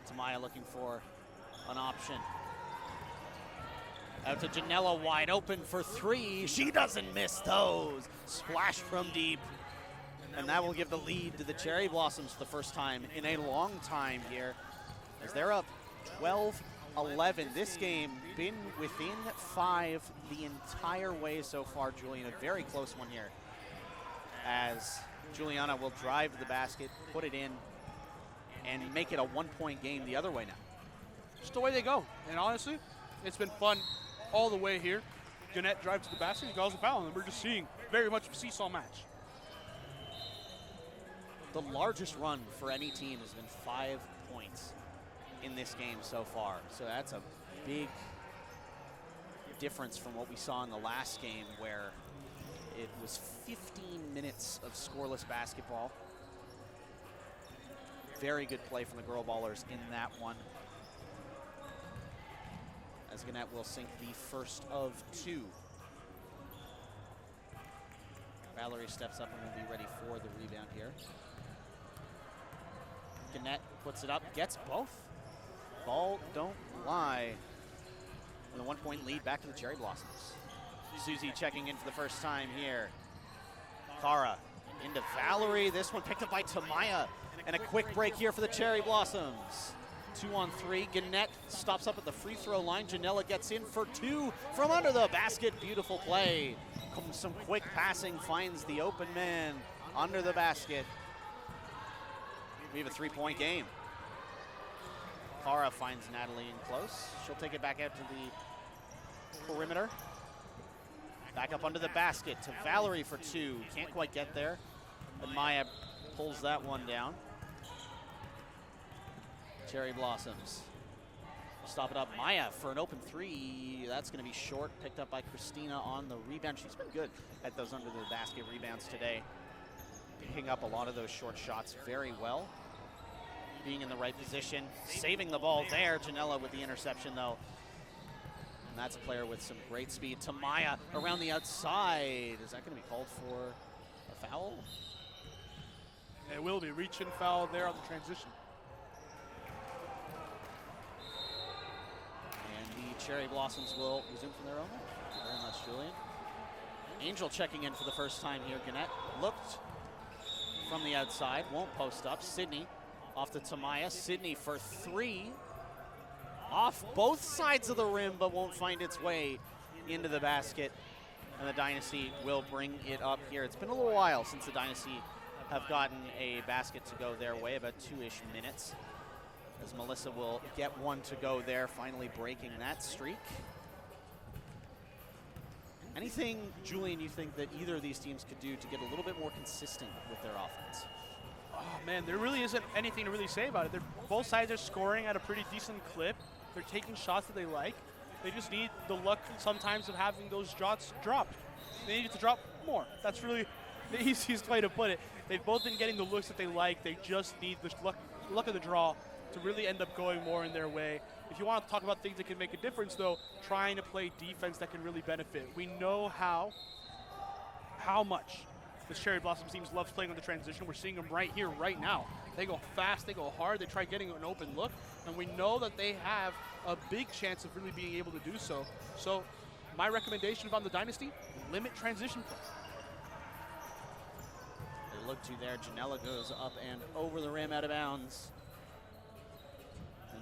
Tamaya looking for an option. Out to Janella, wide open for 3. She doesn't miss those. Splash from deep. And that will give the lead to the Cherry Blossoms for the first time in a long time here, as they're up 12-11. This game been within 5 the entire way so far, Julian. A very close one here, as Juliana will drive to the basket, put it in, and make it a 1-point game the other way now.
Just the way they go. And honestly, it's been fun all the way here. Gannett drives to the basket, he calls a foul, and we're just seeing very much of a seesaw match.
The largest run for any team has been 5 points in this game so far. So that's a big difference from what we saw in the last game, where it was 15 minutes of scoreless basketball. Very good play from the girl ballers in that one, as Gannett will sink the first of 2. Valerie steps up and will be ready for the rebound here. Gannett puts it up, gets both. Ball don't fly. With a 1-point lead back to the Cherry Blossoms. Susie checking in for the first time here. Kara into Valerie. This one picked up by Tamaya. And a quick break here for the Cherry Blossoms. 2-on-3. Gannett stops up at the free throw line. Janella gets in for 2 from under the basket. Beautiful play. Some quick passing finds the open man under the basket. We have a 3-point game. Kara finds Natalie in close. She'll take it back out to the perimeter. Back up under the basket to Valerie for 2. Can't quite get there. And Maya pulls that one down. Cherry Blossoms stop it up. Maya for an open 3. That's going to be short. Picked up by Christina on the rebound. She's been good at those under the basket rebounds today. Picking up a lot of those short shots very well. Being in the right position. Saving the ball there. Janella with the interception though. And that's a player with some great speed. Tamaya around the outside. Is that going to be called for a foul?
It will be. Reach and foul there on the transition.
Cherry Blossoms will resume from their own. Thank you very much, Julian. Angel checking in for the first time here. Gannett looked from the outside, won't post up. Sydney off to Tamaya. Sydney for 3. Off both sides of the rim, but won't find its way into the basket. And the Dynasty will bring it up here. It's been a little while since the Dynasty have gotten a basket to go their way, about 2-ish minutes. As Melissa will get one to go there, finally breaking that streak. Anything, Julian, you think that either of these teams could do to get a little bit more consistent with their offense?
Oh, man, there really isn't anything to really say about it. Both sides are scoring at a pretty decent clip. They're taking shots that they like. They just need the luck sometimes of having those shots dropped. They need it to drop more. That's really the easiest way to put it. They've both been getting the looks that they like. They just need the luck of the draw to really end up going more in their way. If you want to talk about things that can make a difference, though, trying to play defense that can really benefit. We know how much the Cherry Blossoms teams loves playing on the transition. We're seeing them right here, right now. They go fast, they go hard, they try getting an open look, and we know that they have a big chance of really being able to do so. So my recommendation on the Dynasty, limit transition play.
They look to there. Janella goes up and over the rim, out of bounds.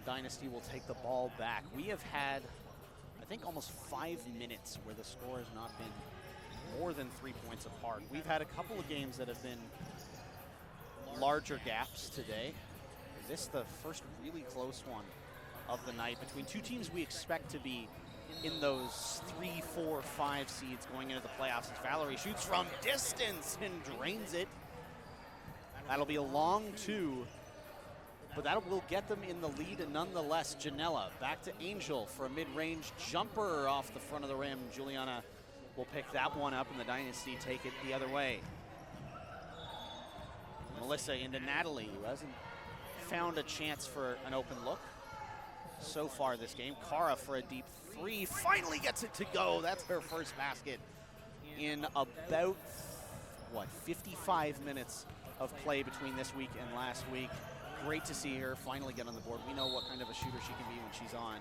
Dynasty will take the ball back. We have had, I think, almost 5 minutes where the score has not been more than 3 points apart. We've had a couple of games that have been larger gaps today. This is the first really close one of the night between two teams we expect to be in those 3, 4, 5 seeds going into the playoffs. As Valerie shoots from distance and drains it. That'll be a long 2. But that will get them in the lead, and nonetheless, Janella back to Angel for a mid-range jumper off the front of the rim. Juliana will pick that one up, and the Dynasty take it the other way. Melissa into Natalie, who hasn't found a chance for an open look so far this game. Kara for a deep 3, finally gets it to go. That's her first basket in about, 55 minutes of play between this week and last week. Great to see her finally get on the board. We know what kind of a shooter she can be when she's on.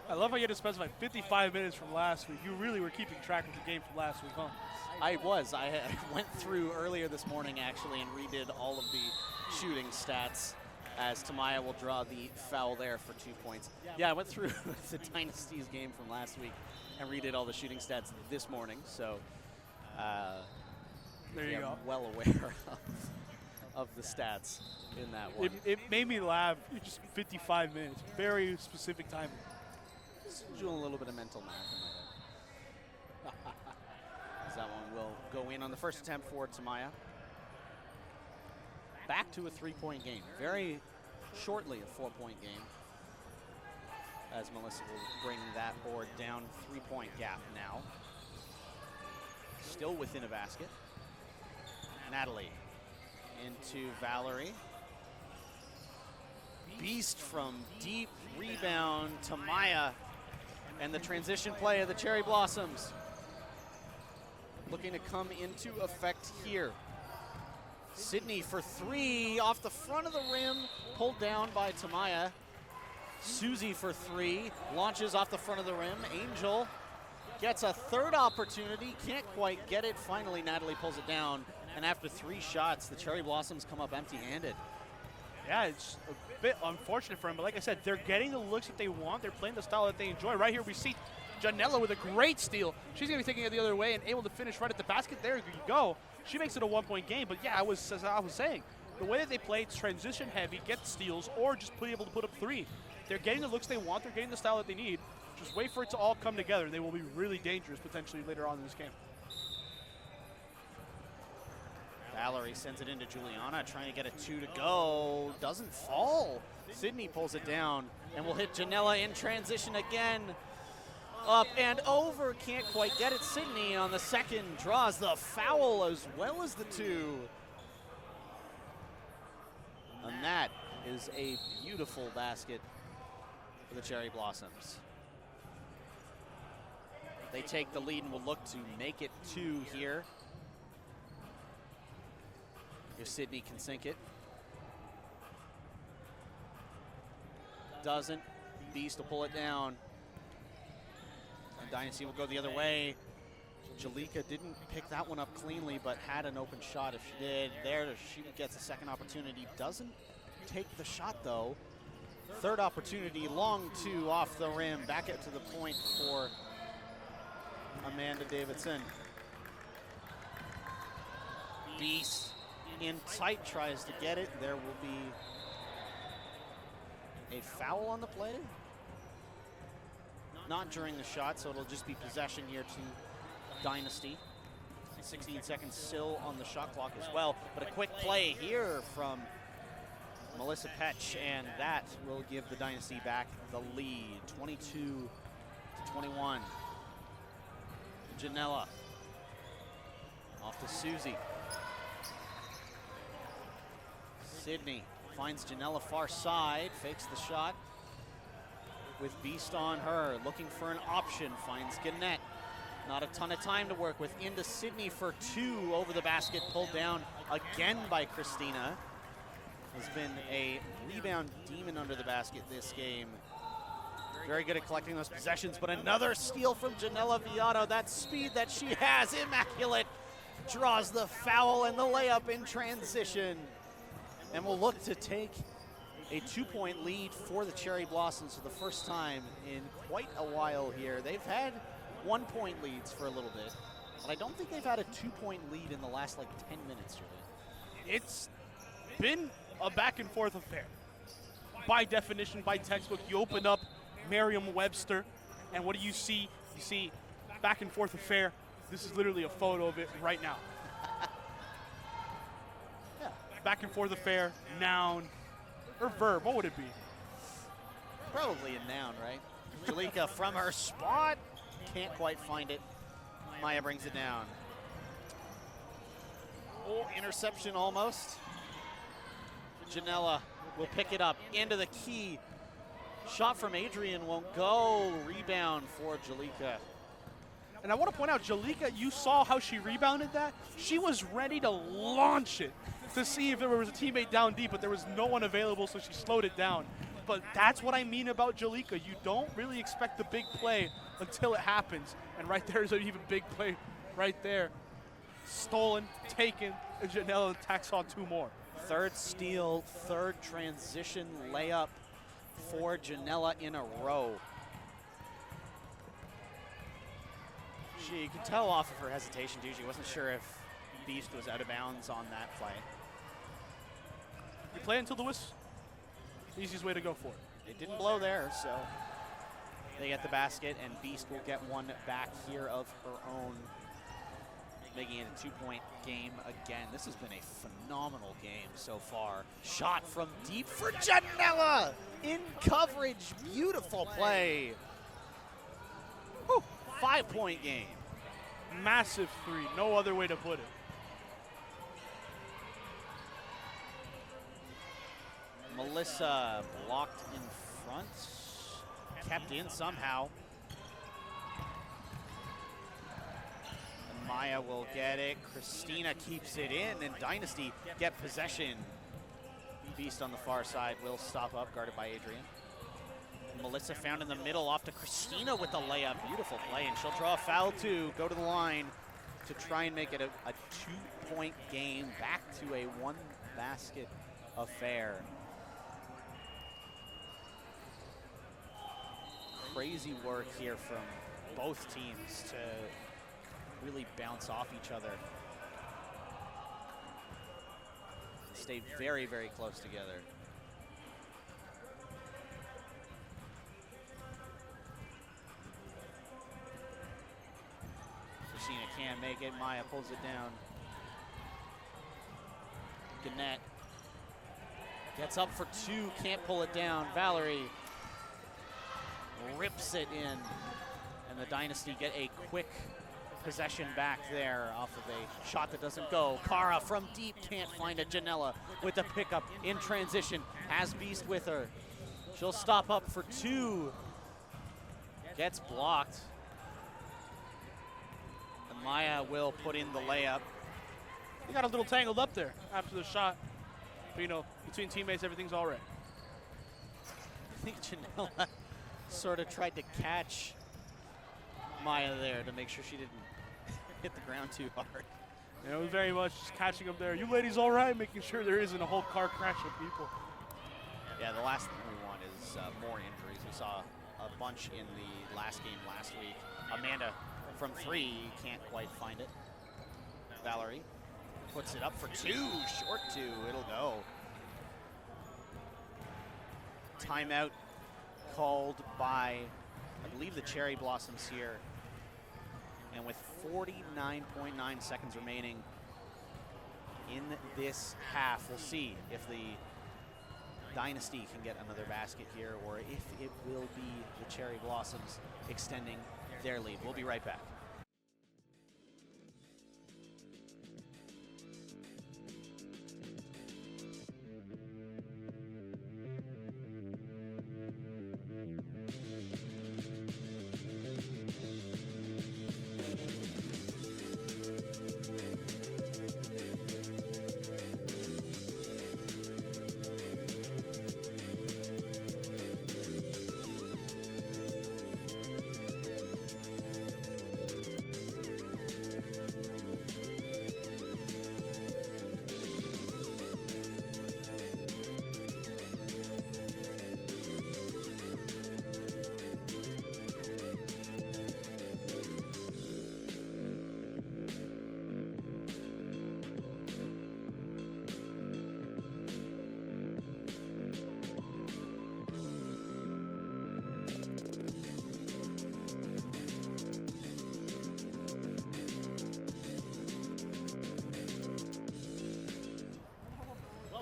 I love how you had to specify 55 minutes from last week. You really were keeping track of the game from last week, huh?
I was. I went through earlier this morning, actually, and redid all of the shooting stats as Tamaya will draw the foul there for 2 points. Yeah, I went through the Dynasty's game from last week and redid all the shooting stats this morning. So
there you go.
I'm well aware of the stats in that one.
It made me laugh. Just 55 minutes. Very specific timing.
Just doing a little bit of mental math in my head. As that one will go in on the first attempt for Tamaya. Back to a 3-point game. Very shortly a 4-point game. As Melissa will bring that board down. 3-point gap now. Still within a basket. Natalie into Valerie. Beast from deep, rebound to Maya. And the transition play of the Cherry Blossoms looking to come into effect here. Sydney for 3 off the front of the rim, pulled down by Tamaya. Susie for three, launches off the front of the rim. Angel gets a third opportunity, can't quite get it. Finally, Natalie pulls it down, and after 3 shots, the Cherry Blossoms come up empty-handed.
Yeah, it's a bit unfortunate for him, but like I said, they're getting the looks that they want. They're playing the style that they enjoy. Right here we see Janella with a great steal. She's going to be taking it the other way and able to finish right at the basket. There you go. She makes it a 1-point game, but yeah, as I was saying, the way that they play, it's transition heavy, get steals, or just be able to put up 3. They're getting the looks they want. They're getting the style that they need. Just wait for it to all come together. They will be really dangerous potentially later on in this game.
Valerie sends it into Juliana, trying to get a 2 to go. Doesn't fall. Sydney pulls it down and will hit Janella in transition again. Up and over, can't quite get it. Sydney on the second draws the foul as well as the 2. And that is a beautiful basket for the Cherry Blossoms. They take the lead and will look to make it 2 here. If Sydney can sink it. Doesn't. Beast will pull it down. And Dynasty will go the other way. Jalika didn't pick that one up cleanly, but had an open shot if she did. There, she gets a second opportunity. Doesn't take the shot, though. Third opportunity, long 2 off the rim. Back it to the point for Amanda Davidson. Beast in tight, tries to get it. There will be a foul on the play. Not during the shot, so it'll just be possession here to Dynasty. 16 seconds still on the shot clock as well. But a quick play here from Melissa Petch, and that will give the Dynasty back the lead. 22-21. Janella off to Susie. Sydney finds Janella far side, fakes the shot with Beast on her, looking for an option, finds Gannett. Not a ton of time to work with, into Sydney for 2 over the basket, pulled down again by Christina. Has been a rebound demon under the basket this game. Very good at collecting those possessions, but another steal from Janella Viado. That speed that she has, immaculate, draws the foul and the layup in transition. And will look to take a 2-point lead for the Cherry Blossoms for the first time in quite a while here. They've had 1-point leads for a little bit, but I don't think they've had a 2-point lead in the last 10 minutes, Julian.
It's been a back and forth affair. By definition, by textbook, you open up Merriam-Webster, and what do you see? You see back and forth affair. This is literally a photo of it right now.
Yeah.
Back and forth affair, noun, or verb, what would it be?
Probably a noun, right? Jalika from her spot, can't quite find it. Maya brings it down. Oh, interception almost. Janella will pick it up into the key. Shot from Adrian won't go. Rebound for Jalika.
And I want to point out, Jalika, you saw how she rebounded that? She was ready to launch it to see if there was a teammate down deep, but there was no one available, so she slowed it down. But that's what I mean about Jalika. You don't really expect the big play until it happens. And right there's an even big play right there. Stolen, taken, and Janella tacks on 2 more.
Third steal, third transition layup for Janella in a row. You could tell off of her hesitation, too. She wasn't sure if Beast was out of bounds on that play.
You play until the whistle. Easiest way to go for it.
It didn't blow there, so they get the basket, and Beast will get one back here of her own, making it a 2-point game again. This has been a phenomenal game so far. Shot from deep for Janella in coverage. Beautiful play. Whew. 5-point game.
Massive 3, no other way to put it.
Melissa blocked in front, kept in somehow. And Maya will get it. Christina keeps it in, and Dynasty get possession. Beast on the far side will stop up, guarded by Adrian. Melissa found in the middle off to Christina with the layup. Beautiful play, and she'll draw a foul too. Go to the line to try and make it a 2-point game, back to a 1-basket affair. Crazy work here from both teams to really bounce off each other. Stay very, very close together. Christina can't make it. Maya pulls it down. Gannett gets up for 2, can't pull it down. Valerie rips it in, and the Dynasty get a quick possession back there off of a shot that doesn't go. Cara from deep can't find it. Janella with the pickup in transition, has Beast with her. She'll stop up for 2. Gets blocked. And Maya will put in the layup.
They got a little tangled up there after the shot. But, you know, between teammates, everything's all right.
I think Janella sort of tried to catch Maya there to make sure she didn't hit the ground too hard.
You know, it was very much just catching up there. You ladies all right? Making sure there isn't a whole car crash of people.
Yeah, the last thing we want is more injuries. We saw a bunch in the last game last week. Amanda from 3 can't quite find it. Valerie puts it up for 2, short 2, it'll go. Timeout called by, I believe, the Cherry Blossoms here. And with 49.9 seconds remaining in this half, we'll see if the Dynasty can get another basket here, or if it will be the Cherry Blossoms extending their lead. We'll be right back.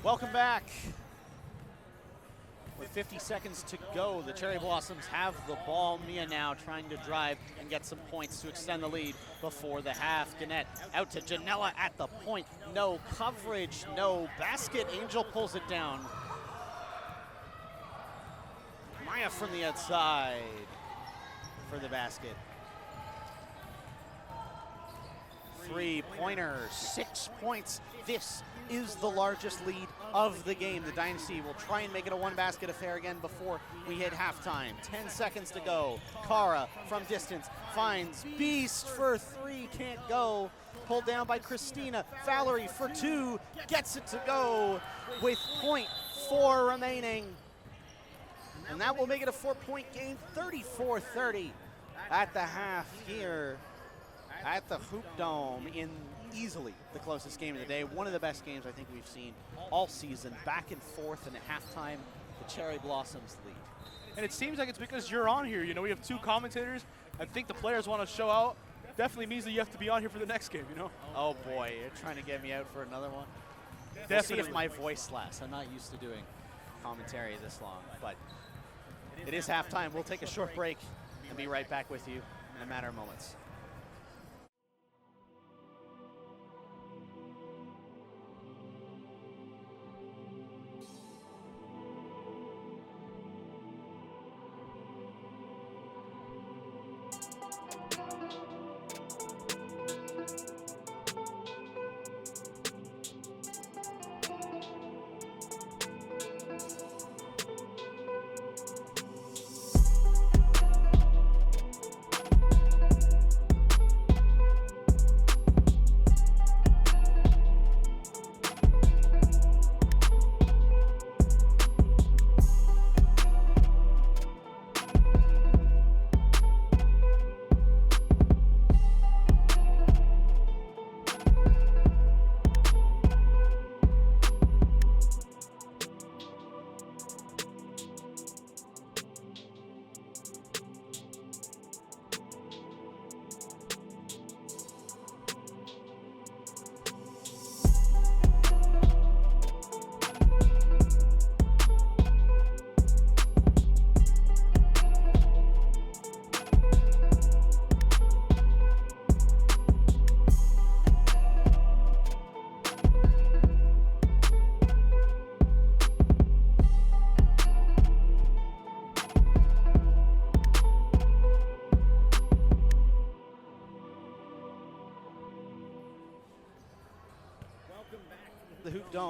Welcome back. With 50 seconds to go, the Cherry Blossoms have the ball. Mia now trying to drive and get some points to extend the lead before the half. Gannett out to Janella at the point. No coverage, no basket. Angel pulls it down. Maya from the outside for the basket. 3-pointer, 6 points. This is the largest lead of the game. The Dynasty will try and make it a 1-basket affair again before we hit halftime. 10 seconds to go. Cara from distance finds Beast for 3, can't go. Pulled down by Christina. Valerie for 2, gets it to go with .4 remaining. And that will make it a 4-point game, 34-30 at the half here at the Hoop Dome in easily the closest game of the day. One of the best games I think we've seen all season. Back and forth, and at halftime, the Cherry Blossoms lead.
And it seems like it's because you're on here. You know, we have 2 commentators. I think the players want to show out. Definitely means that you have to be on here for the next game, you know?
Oh boy, you're trying to get me out for another one?
Definitely.
We'll see if my voice lasts. I'm not used to doing commentary this long, but it is halftime. We'll take a short break and be right back with you in a matter of moments.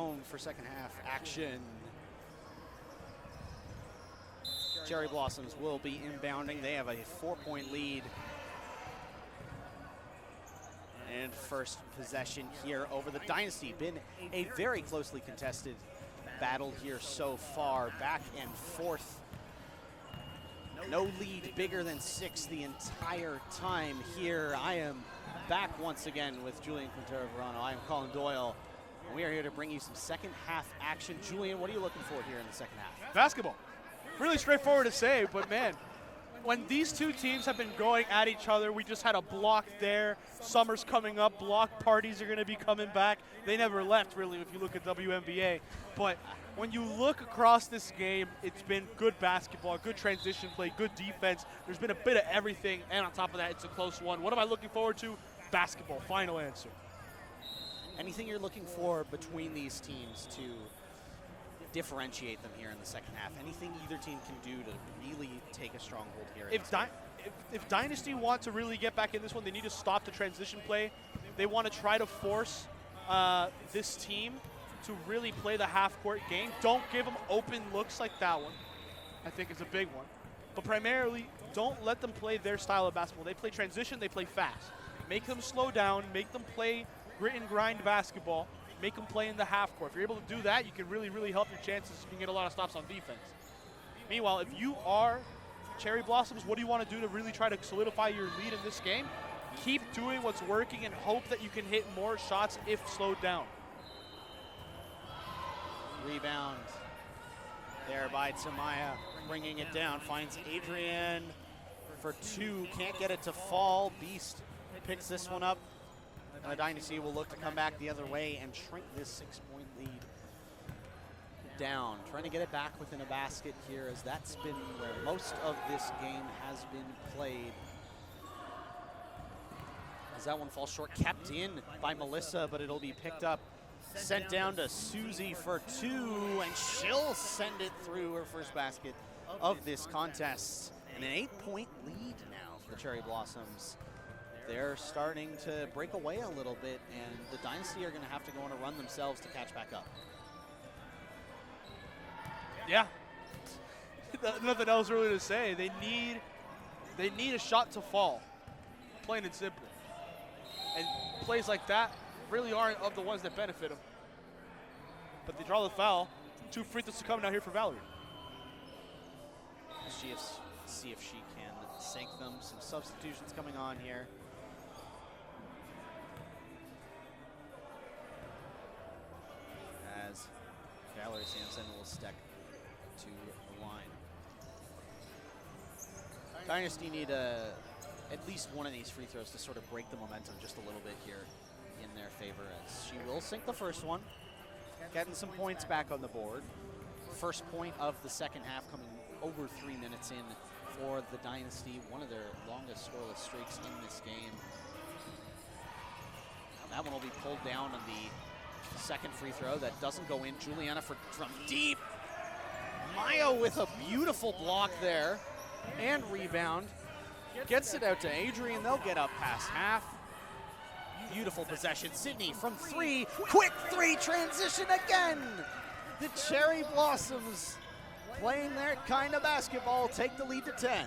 zone for second half action. Cherry Blossoms will be inbounding. They have a 4-point lead. And first possession here over the Dynasty. Been a very closely contested battle here so far. Back and forth. No lead bigger than 6 the entire time here. I am back once again with Julian Quintero-Verano. I am Colin Doyle. And we are here to bring you some second half action. Julian, what are you looking for here in the second half?
Basketball. Really straightforward to say, but man, when these two teams have been going at each other, we just had a block there. Summer's coming up. Block parties are going to be coming back. They never left, really, if you look at WMBA. But when you look across this game, it's been good basketball, good transition play, good defense. There's been a bit of everything, and on top of that, it's a close one. What am I looking forward to? Basketball. Final answer.
Anything you're looking for between these teams to differentiate them here in the second half? Anything either team can do to really take a stronghold here?
If Dynasty want to really get back in this one, they need to stop the transition play. They want to try to force this team to really play the half-court game. Don't give them open looks like that one. I think it's a big one. But primarily, don't let them play their style of basketball. They play transition, they play fast. Make them slow down, make them play grit and grind basketball. Make them play in the half court. If you're able to do that, you can really, really help your chances. You can get a lot of stops on defense. Meanwhile, if you are Cherry Blossoms, what do you want to do to really try to solidify your lead in this game? Keep doing what's working and hope that you can hit more shots if slowed down.
Rebound there by Tamaya, bringing it down. Finds Adrian for 2. Can't get it to fall. Beast picks this one up. The Dynasty will look to come back the other way and shrink this 6-point lead down. Trying to get it back within a basket here, as that's been where most of this game has been played. As that one falls short, kept in by Melissa, but it'll be picked up. Sent down to Susie for 2, and she'll send it through her first basket of this contest. And an 8-point lead now for Cherry Blossoms. They're starting to break away a little bit, and the Dynasty are going to have to go on a run themselves to catch back up.
Yeah. Nothing else really to say. They need a shot to fall, plain and simple. And plays like that really aren't of the ones that benefit them. But they draw the foul. 2 free throws to come now here for Valerie.
See if she can sink them. Some substitutions coming on here. As Valerie Sampson will step to the line. Dynasty need at least one of these free throws to sort of break the momentum just a little bit here in their favor, as she will sink the first one. Getting some points back on the board. First point of the second half coming over 3 minutes in for the Dynasty. One of their longest scoreless streaks in this game. That one will be pulled down on the second free throw. That doesn't go in. Juliana from deep. Maya with a beautiful block there and rebound. Gets it out to Adrian. They'll get up past half. Beautiful possession. Sydney from 3. Quick 3 transition again. The Cherry Blossoms playing their kind of basketball take the lead to 10.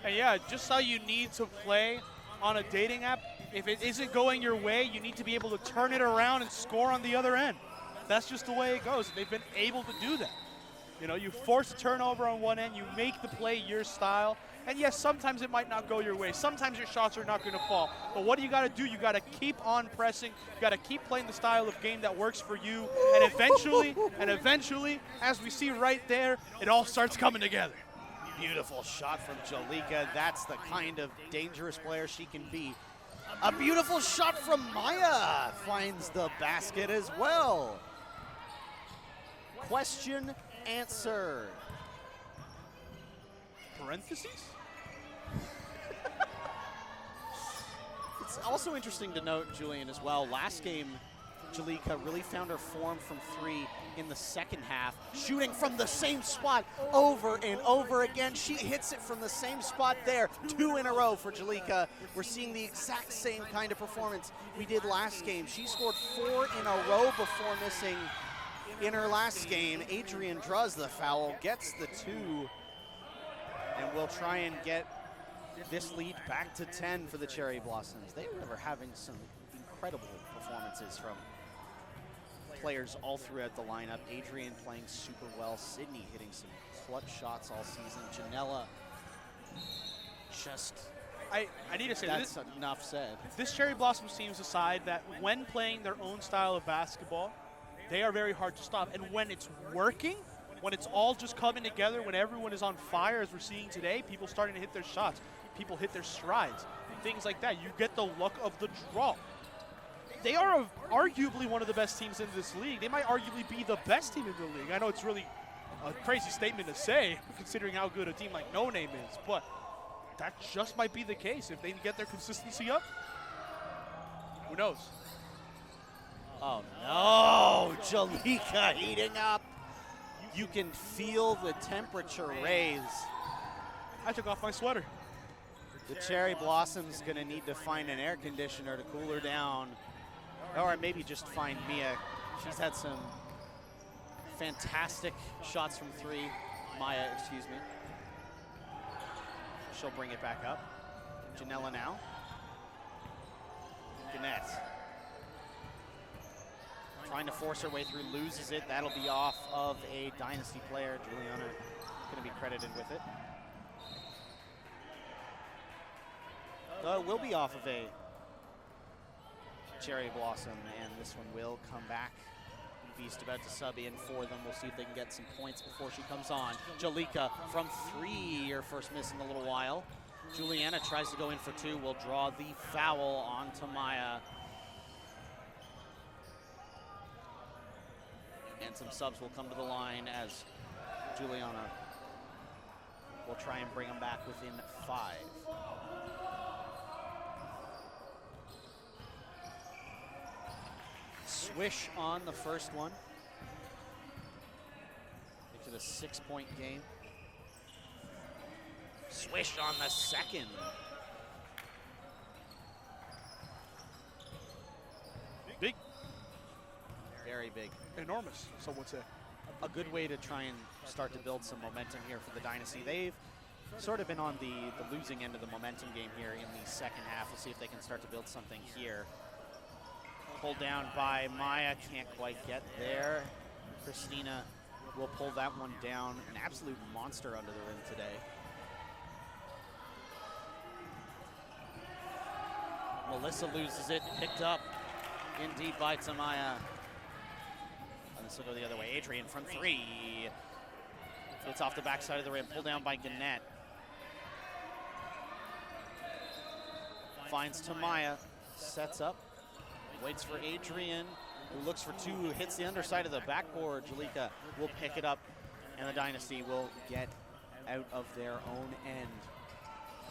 And yeah, just how you need to play on a dating app. If it isn't going your way, you need to be able to turn it around and score on the other end. That's just the way it goes. They've been able to do that. You know, you force a turnover on one end, you make the play your style. And yes, sometimes it might not go your way. Sometimes your shots are not going to fall. But what do you got to do? You got to keep on pressing. You got to keep playing the style of game that works for you. And eventually, as we see right there, it all starts coming together.
Beautiful shot from Jalika. That's the kind of dangerous player she can be. A beautiful shot from Maya finds the basket as well. Question answered.
Parentheses?
It's also interesting to note, Julian, as well, last game, Jalika really found her form from 3 in the second half, shooting from the same spot over and over again. She hits it from the same spot there, 2 in a row for Jalika. We're seeing the exact same kind of performance we did last game. She scored 4 in a row before missing in her last game. Adrian draws the foul, gets the 2, and will try and get this lead back to 10 for the Cherry Blossoms. They were having some incredible performances from players all throughout the lineup. Adrian playing super well. Sydney hitting some clutch shots all season. Janella just...
I need to say
that's enough said.
This Cherry Blossoms team is a side that when playing their own style of basketball, they are very hard to stop. And when it's working, when it's all just coming together, when everyone is on fire, as we're seeing today, people starting to hit their shots, people hit their strides, things like that. You get the luck of the draw. They are arguably one of the best teams in this league. They might arguably be the best team in the league. I know it's really a crazy statement to say, considering how good a team like No Name is, but that just might be the case. If they can get their consistency up, who knows?
Oh no, Jalika heating up. You can feel the temperature raise.
I took off my sweater.
The Cherry Blossom's gonna need to find an air conditioner to cool her down. Or maybe just find Mia. She's had some fantastic shots from 3. Maya, excuse me. She'll bring it back up. Janella now. Gannett. Trying to force her way through, loses it. That'll be off of a Dynasty player. Juliana gonna be credited with it. It will be off of a Cherry Blossom, and this one will come back. Beast about to sub in for them. We'll see if they can get some points before she comes on. Jalika from 3, her first miss in a little while. Juliana tries to go in for 2, will draw the foul onto Maya. And some subs will come to the line as Juliana will try and bring them back within 5. Swish on the first one. Make it a 6-point game. Swish on the second.
Big.
Very big.
Enormous, some would say.
A good way to try and start to build some momentum here for the Dynasty. They've sort of been on the losing end of the momentum game here in the second half. We'll see if they can start to build something here. Pulled down by Maya, can't quite get there. Christina will pull that one down. An absolute monster under the rim today. Melissa loses it, picked up in deep by Tamaya. And this will go the other way. Adrian from 3. Gets off the backside of the rim, pulled down by Gannett. Finds Tamaya, sets up. Waits for Adrian, who looks for 2, hits the underside of the backboard. Jalika will pick it up, and the Dynasty will get out of their own end.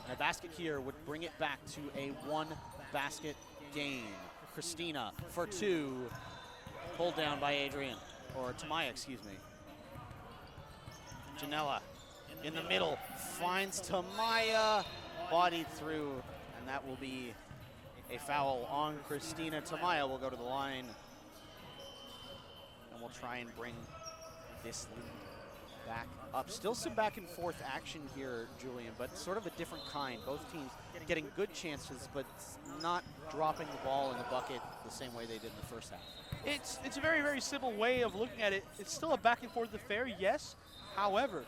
And a basket here would bring it back to a 1-basket game. Christina for 2, pulled down by Adrian, or Tamaya, excuse me. Janella in the middle, finds Tamaya, bodied through, and that will be a foul on Christina. Tamaya will go to the line. And we'll try and bring this lead back up. Still some back and forth action here, Julian, but sort of a different kind. Both teams getting good chances, but not dropping the ball in the bucket the same way they did in the first half.
It's a very, very simple way of looking at it. It's still a back and forth affair, yes. However,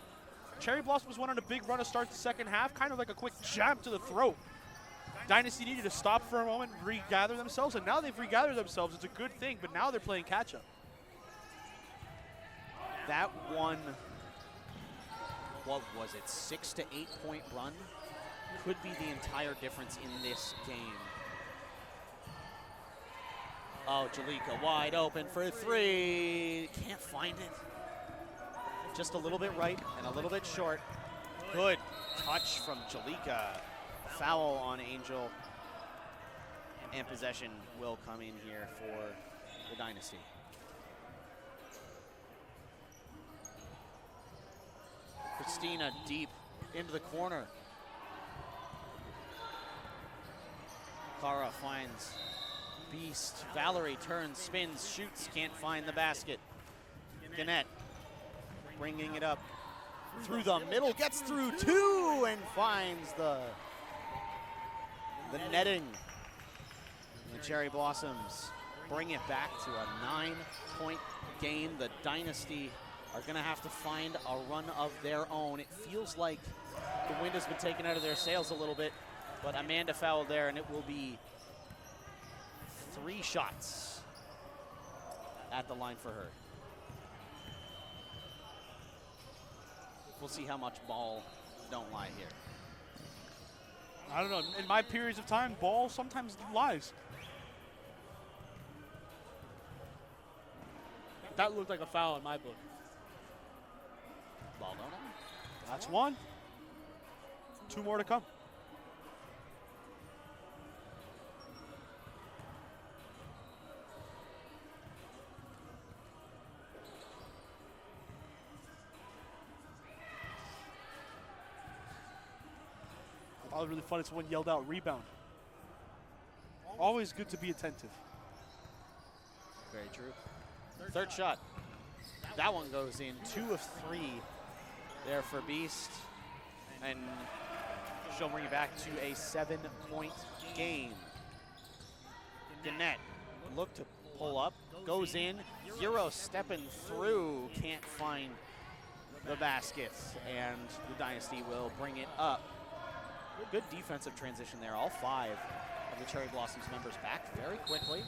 Cherry Blossoms went on a big run to start the second half, kind of like a quick jab to the throat. Dynasty needed to stop for a moment, regather themselves, and now they've regathered themselves. It's a good thing, but now they're playing catch-up.
That one, what was it, 6 to 8 point run could be the entire difference in this game. Oh, Jalika wide open for 3. Can't find it. Just a little bit right and a little bit short. Good touch from Jalika. Foul on Angel, and possession will come in here for the Dynasty. Christina deep into the corner. Kara finds Beast. Valerie turns, spins, shoots, can't find the basket. Gannett bringing it up through the middle, gets through 2 and finds the netting. And the Cherry Blossoms bring it back to a 9-point game. The Dynasty are going to have to find a run of their own. It feels like the wind has been taken out of their sails a little bit, but Amanda fouled there, and it will be 3 shots at the line for her. We'll see how much ball don't lie here.
I don't know. In my periods of time, ball sometimes lies. That looked like a foul in my book.
Ball don't lie.
That's 1. 2 more to come. That was really funny. Someone yelled out rebound. Always good to be attentive.
Very true. Third shot. That one goes in. 2 of 3 there for Beast. And she'll bring it back to a 7-point game. Gannett look to pull up, goes in. Euro stepping through, can't find the basket. And the Dynasty will bring it up. Good defensive transition there. All 5 of the Cherry Blossoms members back very quickly.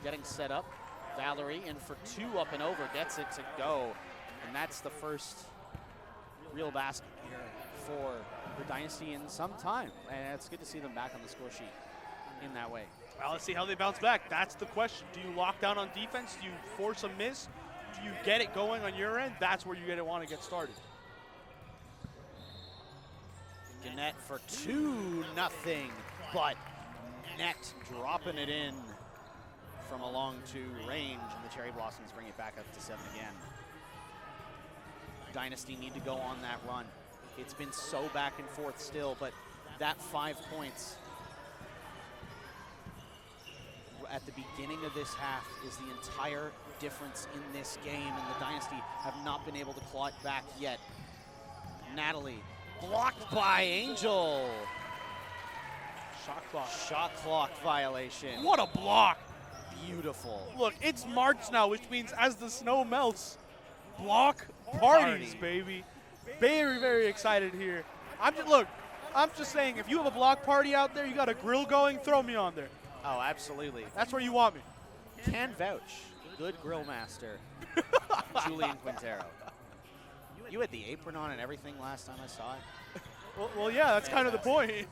Getting set up. Valerie in for 2 up and over, gets it to go. And that's the first real basket here for the Dynasty in some time. And it's good to see them back on the score sheet in that way.
Well, let's see how they bounce back. That's the question. Do you lock down on defense? Do you force a miss? Do you get it going on your end? That's where you're going to want to get started.
Gannett for 2-0, but Net dropping it in from a long 2 range, and the Cherry Blossoms bring it back up to 7 again. Dynasty need to go on that run. It's been so back and forth still, but that 5 points at the beginning of this half is the entire difference in this game, and the Dynasty have not been able to claw it back yet. Natalie, blocked by Angel.
Shot clock.
Shot clock violation.
What a block.
Beautiful.
Look, it's March now, which means as the snow melts, block parties, baby. Very, very excited here. I'm just saying, if you have a block party out there, you got a grill going, throw me on there.
Oh, absolutely.
That's where you want me.
Can vouch. Good grill master, Julian Quintero. You had the apron on and everything last time I saw it.
Well, yeah, that's kind of the point.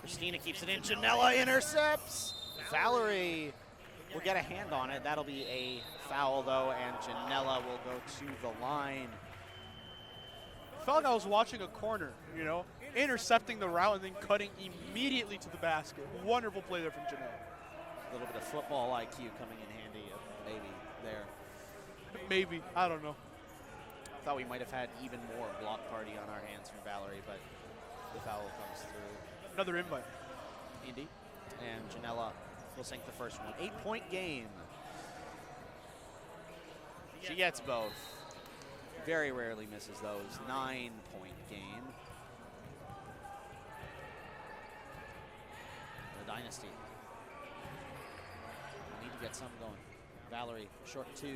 Christina keeps it in. Janella intercepts. Valerie will get a hand on it. That'll be a foul, though, and Janella will go to the line.
I felt like I was watching a corner, intercepting the route and then cutting immediately to the basket. Wonderful play there from Janella.
A little bit of football IQ coming in handy, maybe, there.
Maybe. I don't know.
Thought we might have had even more block party on our hands from Valerie, but the foul comes through.
Another invite.
Indy. And Janella will sink the first one. 8-point game. She gets both. Very rarely misses those. 9-point game. The Dynasty need to get something going. Valerie, short 2.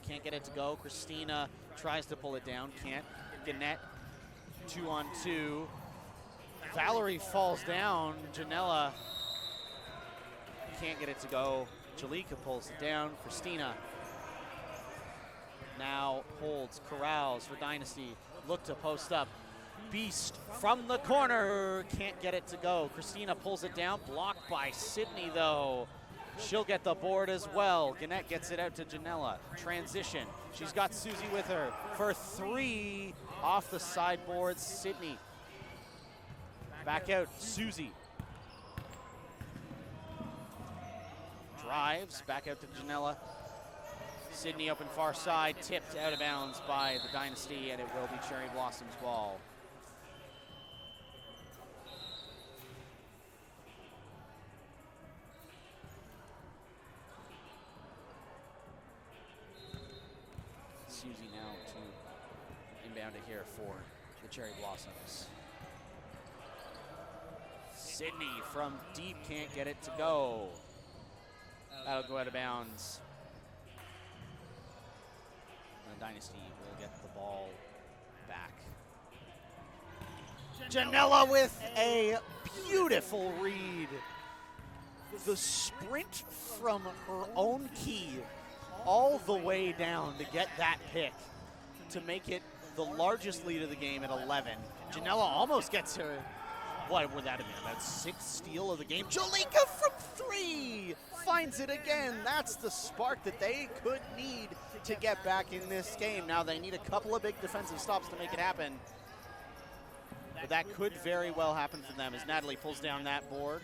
Can't get it to go. Christina tries to pull it down. Can't. Gannett, 2-on-2. Valerie falls down. Janella can't get it to go. Jalika pulls it down. Christina now holds, corrals for Dynasty. Look to post up. Beast from the corner. Can't get it to go. Christina pulls it down. Blocked by Sydney, though. She'll get the board as well. Gannett gets it out to Janella. Transition. She's got Susie with her for 3 off the sideboard. Sydney. Back out. Susie. Drives. Back out to Janella. Sydney open far side. Tipped out of bounds by the Dynasty, and it will be Cherry Blossom's ball. Susie now to inbound it here for the Cherry Blossoms. Sydney from deep can't get it to go. That'll go out of bounds. And the Dynasty will get the ball back. Janella with a beautiful read. The sprint from her own key all the way down to get that pick to make it the largest lead of the game at 11. Janella almost gets her, what would that have been, about 6th steal of the game. Jalika from 3 finds it again. That's the spark that they could need to get back in this game. Now they need a couple of big defensive stops to make it happen. But that could very well happen for them as Natalie pulls down that board.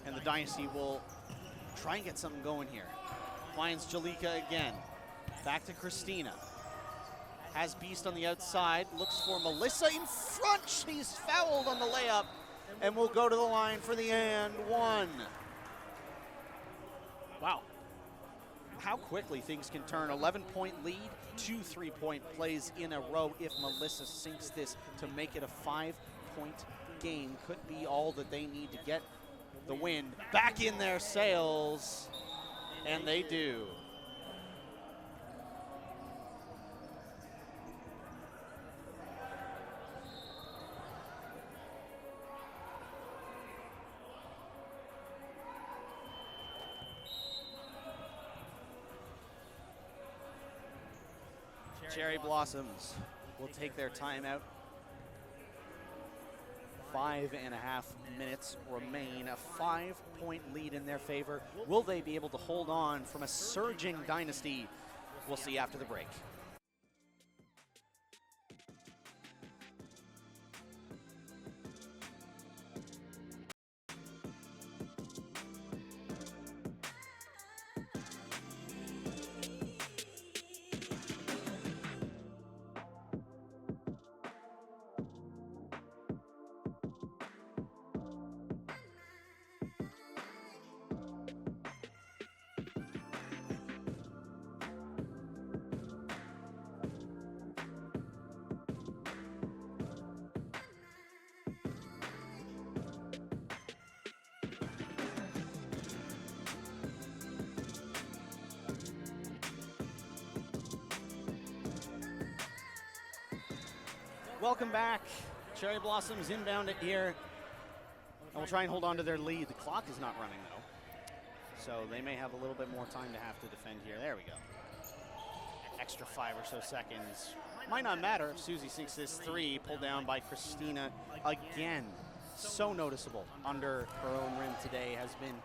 And the Dynasty will try and get something going here. Finds Jalika again. Back to Christina. Has Beast on the outside. Looks for Melissa in front. She's fouled on the layup. And will go to the line for the and one. Wow. How quickly things can turn. 11-point lead. 2 3-point plays in a row if Melissa sinks this to make it a 5-point game. Could be all that they need to get the win back in their sails, and they do. Cherry Blossoms will take their timeout. 5.5 minutes remain, a 5-point lead in their favor. Will they be able to hold on from a surging Dynasty? We'll see after the break. Welcome back. Cherry Blossoms inbound it here. And we'll try and hold on to their lead. The clock is not running, though. So they may have a little bit more time to have to defend here. There we go. Extra 5 or so seconds. Might not matter if Susie sinks this 3, pulled down by Christina again. So noticeable under her own rim today. Has been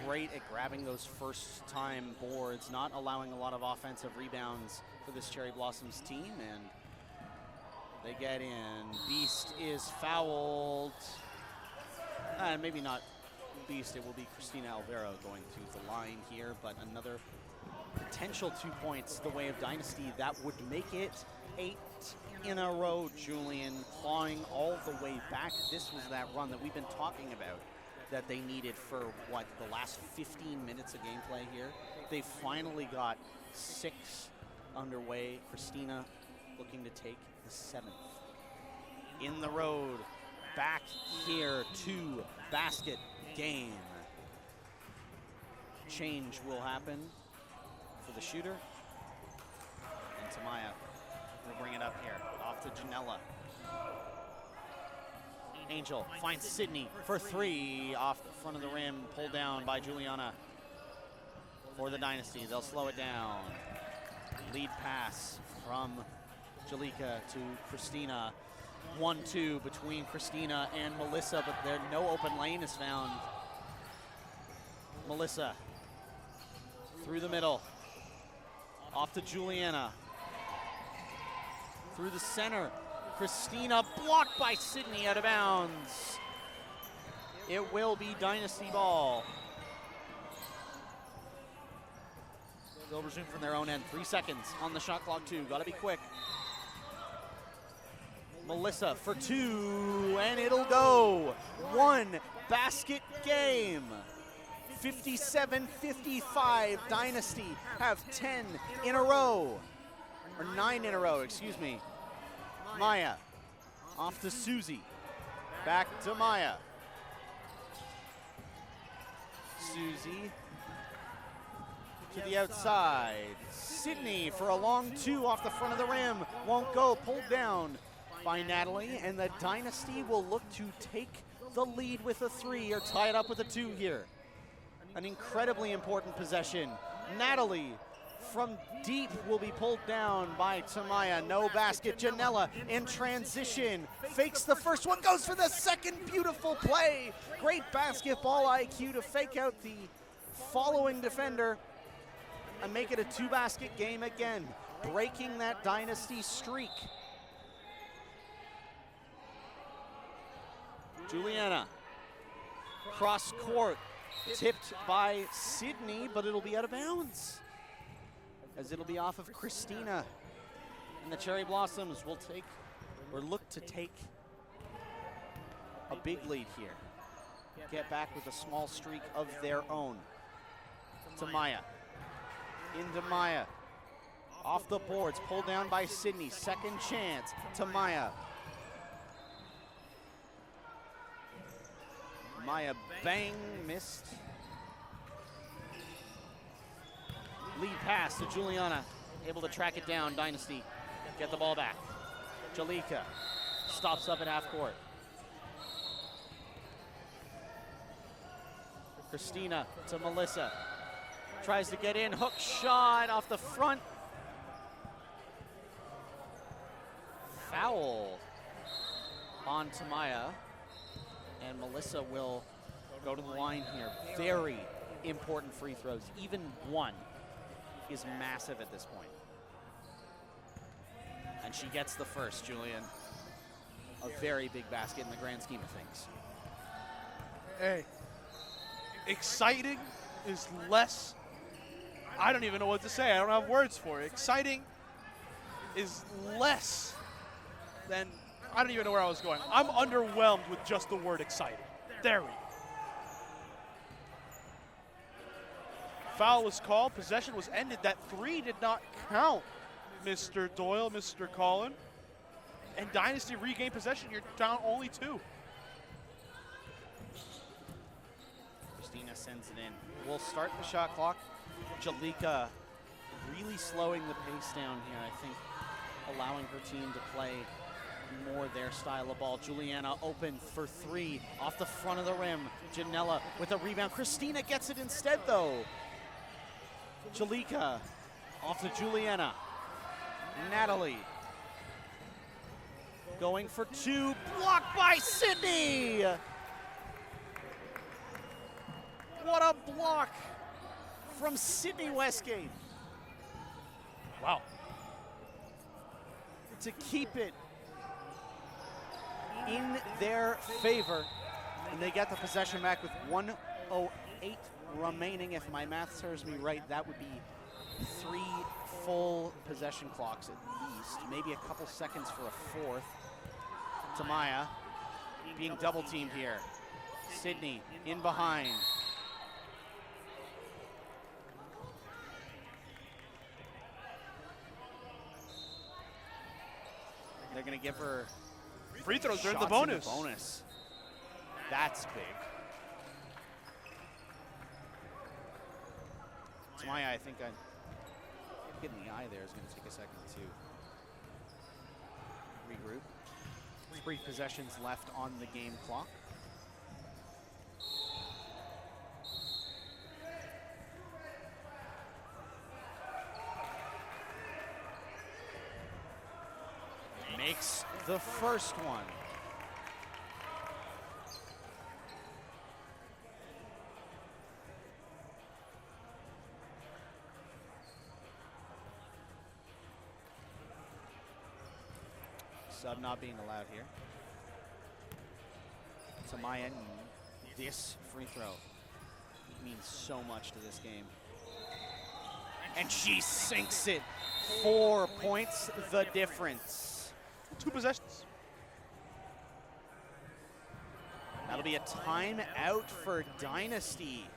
great at grabbing those first-time boards, not allowing a lot of offensive rebounds for this Cherry Blossoms team, and they get in. Beast is fouled. Maybe not Beast, it will be Christina Alvaro going to the line here, but another potential 2 points the way of Dynasty. That would make it 8 in a row. Julian clawing all the way back. This was that run that we've been talking about that they needed for, what, the last 15 minutes of gameplay here. They finally got 6 underway. Christina looking to take the 7th. In the road, back here to basket game. Change will happen for the shooter. And Tamaya will bring it up here, off to Janella. Angel finds Sydney for 3, off the front of the rim, pulled down by Juliana for the Dynasty. They'll slow it down. Lead pass from Jalika to Christina. 1-2 between Christina and Melissa, but there no open lane is found. Melissa through the middle, off to Juliana. Through the center, Christina blocked by Sydney, out of bounds. It will be Dynasty ball. They'll resume from their own end. 3 seconds on the shot clock too. Gotta be quick. Melissa for 2, and it'll go. 1 basket game. 57-55. Dynasty have 10 in a row, or 9 in a row, excuse me. Maya off to Susie. Back to Maya. Susie to the outside. Sydney for a long 2 off the front of the rim. Won't go, pulled down by Natalie, and the Dynasty will look to take the lead with a 3 or tie it up with a 2 here. An incredibly important possession. Natalie from deep will be pulled down by Tamaya. No basket. Janella in transition. Fakes the first one, goes for the second. Beautiful play. Great basketball IQ to fake out the following defender and make it a 2-basket game again, breaking that Dynasty streak. Juliana, cross court, tipped by Sydney, but it'll be out of bounds, as it'll be off of Christina. And the Cherry Blossoms will take, or look to take, a big lead here. Get back with a small streak of their own. To Maya. Into Maya. Off the boards, pulled down by Sydney. Second chance to Maya. Maya bang, missed. Lead pass to Juliana, able to track it down. Dynasty get the ball back. Jalika stops up at half court. Christina to Melissa. Tries to get in, hook shot off the front. Foul on Tamaya. And Melissa will go to the line here. Very important free throws. Even one is massive at this point. And she gets the first, Julian. A very big basket in the grand scheme of things.
Hey, exciting is less, I don't even know what to say. I don't have words for it. Exciting is less than, I don't even know where I was going. I'm underwhelmed with just the word exciting. There we go. Foul was called, possession was ended. That 3 did not count, Mr. Doyle, Mr. Collin. And Dynasty regained possession. You're down only 2.
Christina sends it in. We'll start the shot clock. Jalika really slowing the pace down here, I think, allowing her team to play more their style of ball. Juliana open for 3 off the front of the rim. Janella with a rebound. Christina gets it instead, though. Jalika off to Juliana. Natalie going for 2, blocked by Sydney. What a block from Sydney Westgate.
Wow.
To keep it in their favor. And they get the possession back with 1:08 remaining. If my math serves me right, that would be 3 full possession clocks at least. Maybe a couple seconds for a 4th. Tamaya being double teamed here. Sydney in behind. They're going to give her
Free throws are in the
shots
bonus.
bonus. That's big. Tamaya, I think getting the eye there is going to take a second to regroup. 3 possessions left on the game clock. Makes the first one. Sub not being allowed here. Tamaya, this free throw means so much to this game. And she sinks it. 4 points, the difference.
2 possessions.
That'll be a timeout for Dynasty.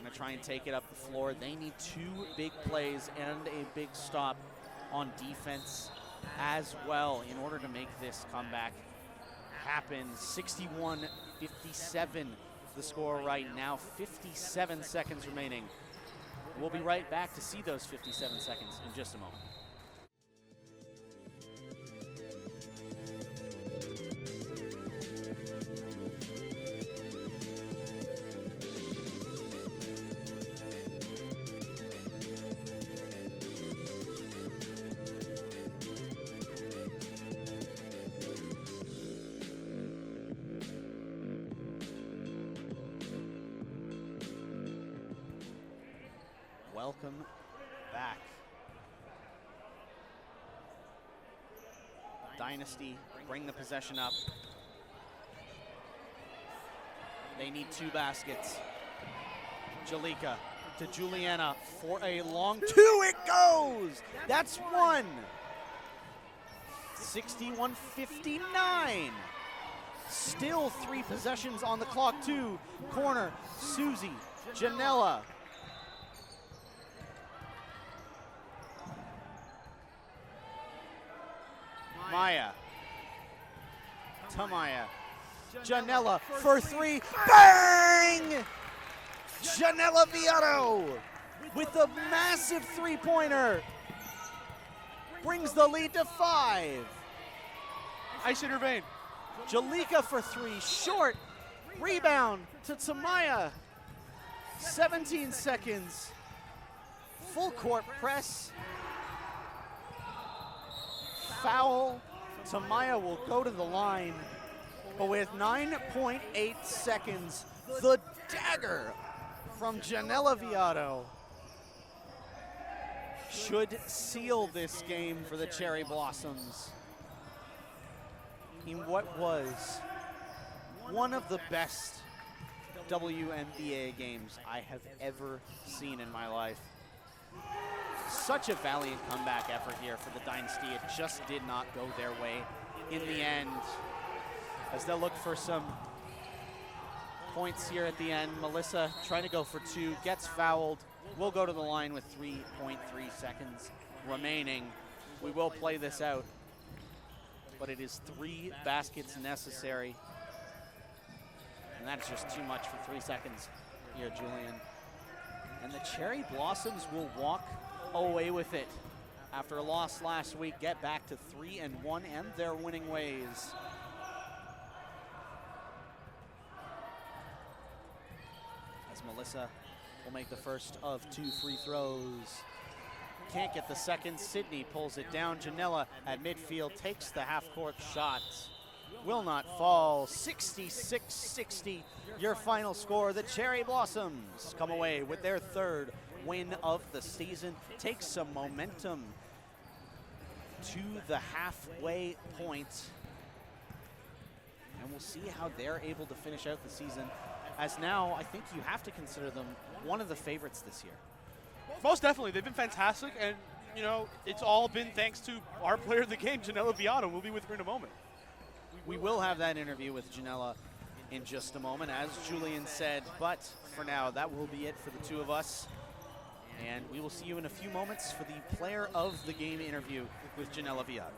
Going to try and take it up the floor. They need 2 big plays and a big stop on defense as well in order to make this comeback happen. 61-57 the score right now. 57 seconds remaining. We'll be right back to see those 57 seconds in just a moment. Welcome back. Dynasty bring the possession up. They need 2 baskets. Jalika to Juliana for a long 2. It goes! That's 1. 61-59. Still 3 possessions on the clock, 2. Corner, Susie, Janella. Maya. Tamaya. Janella for 3. Bang! Janella Viotto with a massive 3-pointer. Brings the lead to 5.
Ice intervene.
Jalika for 3. Short. Rebound to Tamaya. 17 seconds. Full court press. Foul. Tamaya will go to the line, but with 9.8 seconds, the dagger from Janella Viotto should seal this game for the Cherry Blossoms in what was one of the best WMBA games I have ever seen in my life. Such a valiant comeback effort here for the Dynasty. It just did not go their way in the end, as they'll look for some points here at the end. Melissa trying to go for 2, gets fouled. Will go to the line with 3.3 seconds remaining. We will play this out, but it is 3 baskets necessary, and that is just too much for 3 seconds here, Julian. And the Cherry Blossoms will walk away with it after a loss last week, get back to 3-1 and their winning ways. As Melissa will make the first of 2 free throws. Can't get the second. Sydney pulls it down. Janella at midfield takes the half-court shot. Will not fall. 66-60, your final score. The Cherry Blossoms come away with their 3rd win of the season. Take some momentum to the halfway point, and we'll see how they're able to finish out the season, as now I think you have to consider them one of the favorites this year.
Most definitely. They've been fantastic, and, you know, it's all been thanks to our player of the game, Janella Viotto. We'll be with her in a moment.
We will have that interview with Janella in just a moment, as Julian said, but for now, that will be it for the 2 of us. And we will see you in a few moments for the player of the game interview with Janella Viotto.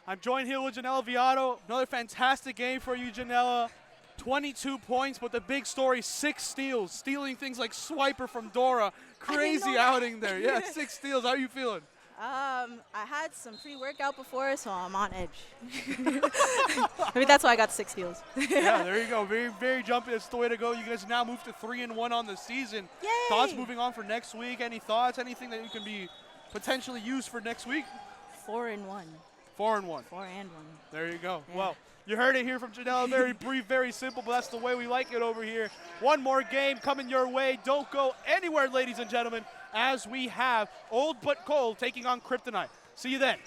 I'm joined here with Janela Viado. Another fantastic game for you, Janela. 22 points, but the big story, 6 steals. Stealing things like Swiper from Dora. Crazy outing there. Yeah, 6 steals. How are you feeling?
I had some pre-workout before, so I'm on edge. Maybe that's why I got 6 steals.
Yeah, there you go. Very, very jumpy. That's the way to go. You guys now move to 3-1 on the season.
Yay!
Thoughts moving on for next week? Any thoughts? Anything that you can be potentially used for next week?
4-1.
4-1.
4-1.
There you go.
Yeah.
Well, you heard it here from Janela. Very brief, very simple, but that's the way we like it over here. One more game coming your way. Don't go anywhere, ladies and gentlemen, as we have Old But Cold taking on Kryptonite. See you then.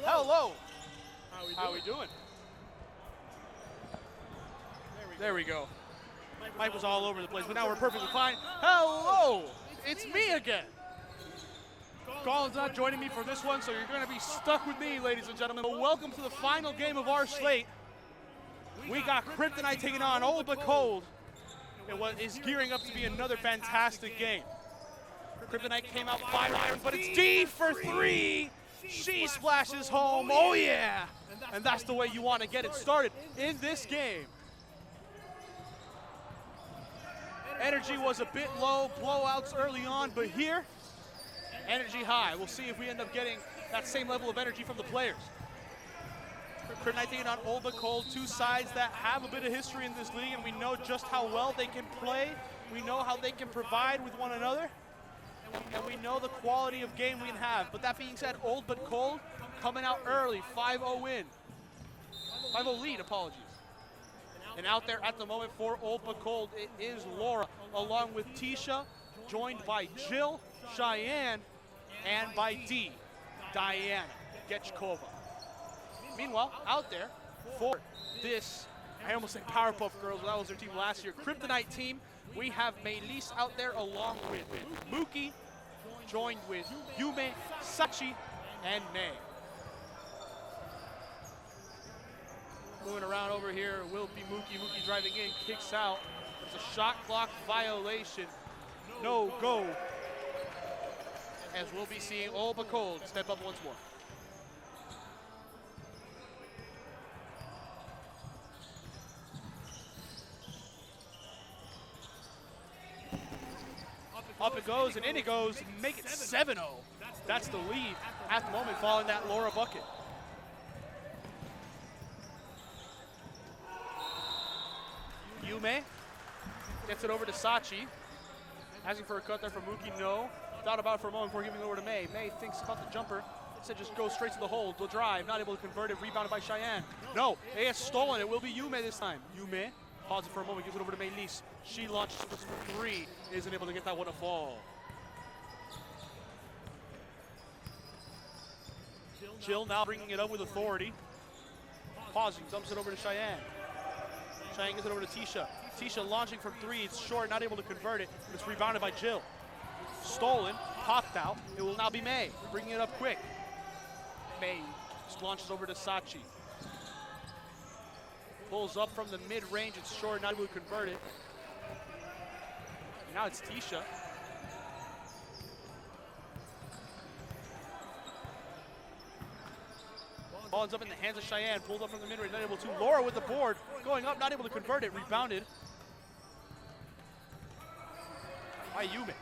Hello. How we doing? There we go. Mike was all over the place, but now we're perfectly fine. Hello! It's me again. Colin's not joining me for this one, so you're going to be stuck with me, ladies and gentlemen. But welcome to the final game of our slate. We got Kryptonite taking on Old But Cold. It is gearing up to be another fantastic game. Kryptonite came out 5 irons, but it's D for 3. She splashes home. Oh, yeah. and that's the way you want to get it started in this game. Energy was a bit low, blowouts early on, but here, energy high. We'll see if we end up getting that same level of energy from the players. Kryptonite taking on Old But Cold, two sides that have a bit of history in this league, and we know just how well they can play. We know how they can provide with one another, and we know the quality of game we can have. But that being said, Old But Cold coming out early, 5-0 win. 5-0 lead, apologies. And out there at the moment for Old But Cold, it is Laura, along with Tisha, joined by Jill, Cheyenne, and by D, Diana Getchkova. Meanwhile, out there for this, I almost said Powerpuff Girls, that was their team last year, Kryptonite team, we have Melis out there along with Mookie, joined with Yume, Sachi, and May. Moving around over here will be Mookie. Mookie driving in, kicks out. There's a shot clock violation. No go. As we'll be seeing Old But Cold step up once more. Up it goes and in it goes. Make it 7-0. That's the lead at the moment, following that Laura bucket. Yume gets it over to Sachi. Asking for a cut there from Mookie, no. Thought about it for a moment before giving it over to May. May thinks about the jumper. Instead just goes straight to the hole. The drive, not able to convert it. Rebounded by Cheyenne. No, May has stolen it. Will be Yume this time. Yume pauses for a moment, gives it over to Melis. She launches for three. Isn't able to get that one to fall. Jill now bringing it up with authority. Pausing, dumps it over to Cheyenne. Cheyenne gets it over to Tisha. Tisha launching from three. It's short, not able to convert it. But it's rebounded by Jill. Stolen, popped out. It will now be May, bringing it up quick. May just launches over to Sachi. Pulls up from the mid-range. It's short, not able to convert it. And now it's Tisha. Ball ends up in the hands of Cheyenne. Pulled up from the mid-range, not able to. Laura with the board. Going up, not able to convert it. Rebounded by Yume.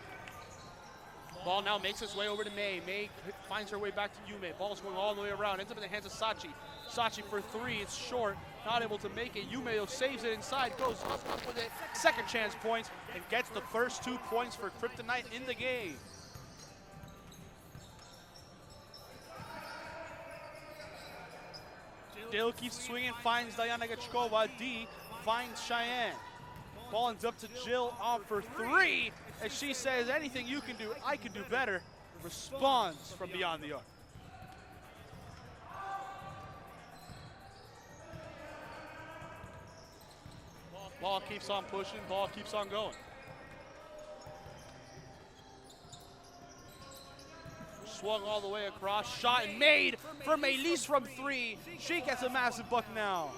Ball now makes its way over to May. May finds her way back to Yume. Ball's going all the way around. Ends up in the hands of Sachi. Sachi for three. It's short. Not able to make it. Yume saves it inside. Goes up with it. Second chance points. And gets the first 2 points for Kryptonite in the game. Jill keeps swinging. Finds Diana Getchkova. D finds Cheyenne. Ball ends up to Jill off for three. As she says, anything you can do, I can do better. Responds from beyond the arc. Ball keeps on pushing, ball keeps on going. Swung all the way across, shot and made for Melis from three. She gets a massive buck now.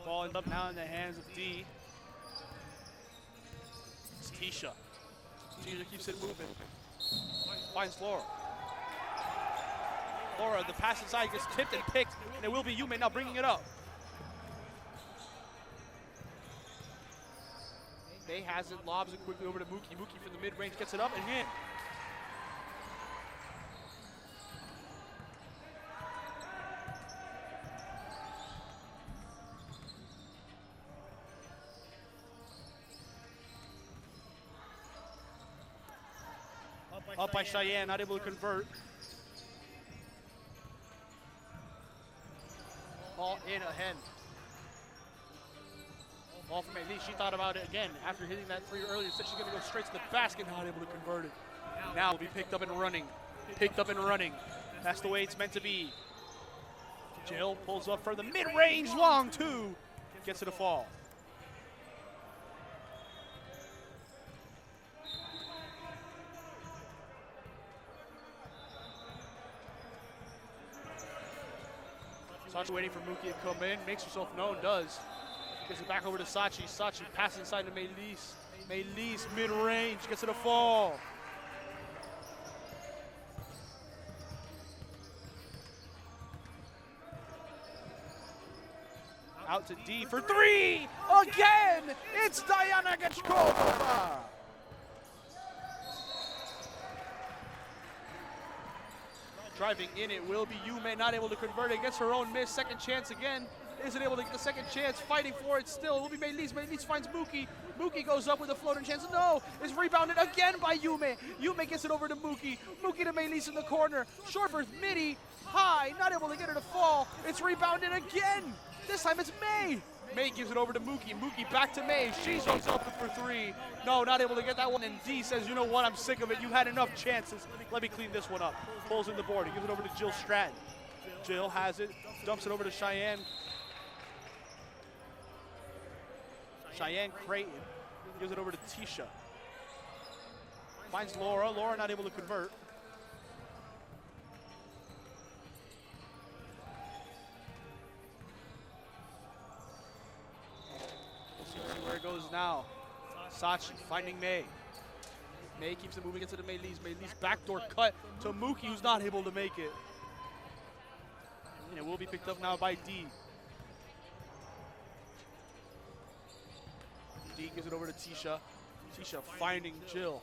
Ball ends up now in the hands of D. It's Tisha. Tisha keeps it moving. Finds Laura. Laura, the pass inside gets tipped and picked, and it will be Yume now bringing it up. May has it, lobs it quickly over to Mookie. Mookie from the mid-range gets it up and in. Up by Cheyenne, not able to convert. Ball in ahead. Ball from Melis. She thought about it again after hitting that three earlier. Said she's going to go straight to the basket, not able to convert it. Now will be picked up and running. Picked up and running. That's the way it's meant to be. Jill pulls up for the mid-range long two. Gets it to fall. Sachi waiting for Mookie to come in, makes herself known, does. Gets it back over to Sachi. Sachi passes inside to Melis. Melise mid-range, gets it a fall. Out to D for three! Again! It's Diana Gachkova! Driving in, it will be Yume, not able to convert it. Gets her own miss, second chance again. Isn't able to get the second chance, fighting for it still. It will be Melise. Melise finds Mookie. Mookie goes up with a floating chance. No, it's rebounded again by Yume. Yume gets it over to Mookie. Mookie to Melise in the corner. Short for midi, high, not able to get her to fall. It's rebounded again. This time it's May. May gives it over to Mookie. Mookie back to May. She goes up for three. No, not able to get that one. And D says, you know what, I'm sick of it. You had enough chances. Let me clean this one up. Pulls in the board. He gives it over to Jill Stratton. Jill has it. Dumps it over to Cheyenne. Cheyenne Creighton gives it over to Tisha. Finds Laura. Laura not able to convert. We'll see where it goes now. Sachi finding May. May keeps it moving into the Melise. Melise backdoor cut to Mookie, who's not able to make it. And it will be picked up now by D. D gives it over to Tisha. Tisha finding Jill.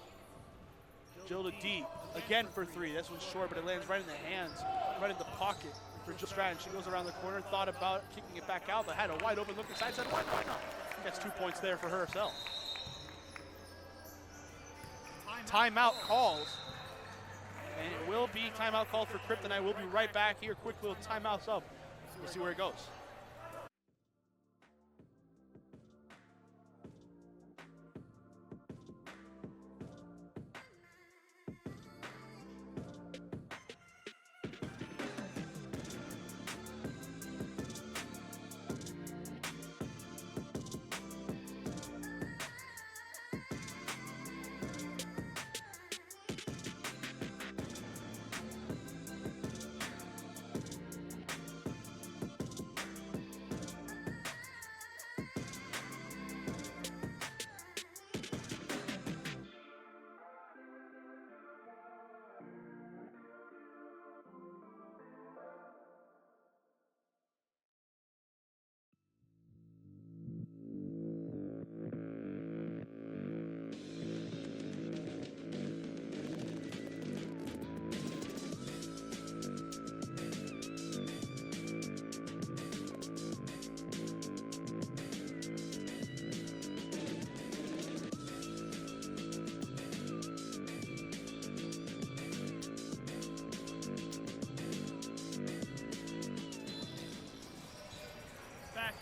Jill to D. Again for three. This one's short, but it lands right in the hands, right in the pocket for Jill Stratton. She goes around the corner, thought about kicking it back out, but had a wide open look inside, said, why not? Gets 2 points there for herself. Timeout calls. And it will be timeout called for Kryptonite. We'll be right back here. Quick little timeouts up. We'll see where it goes.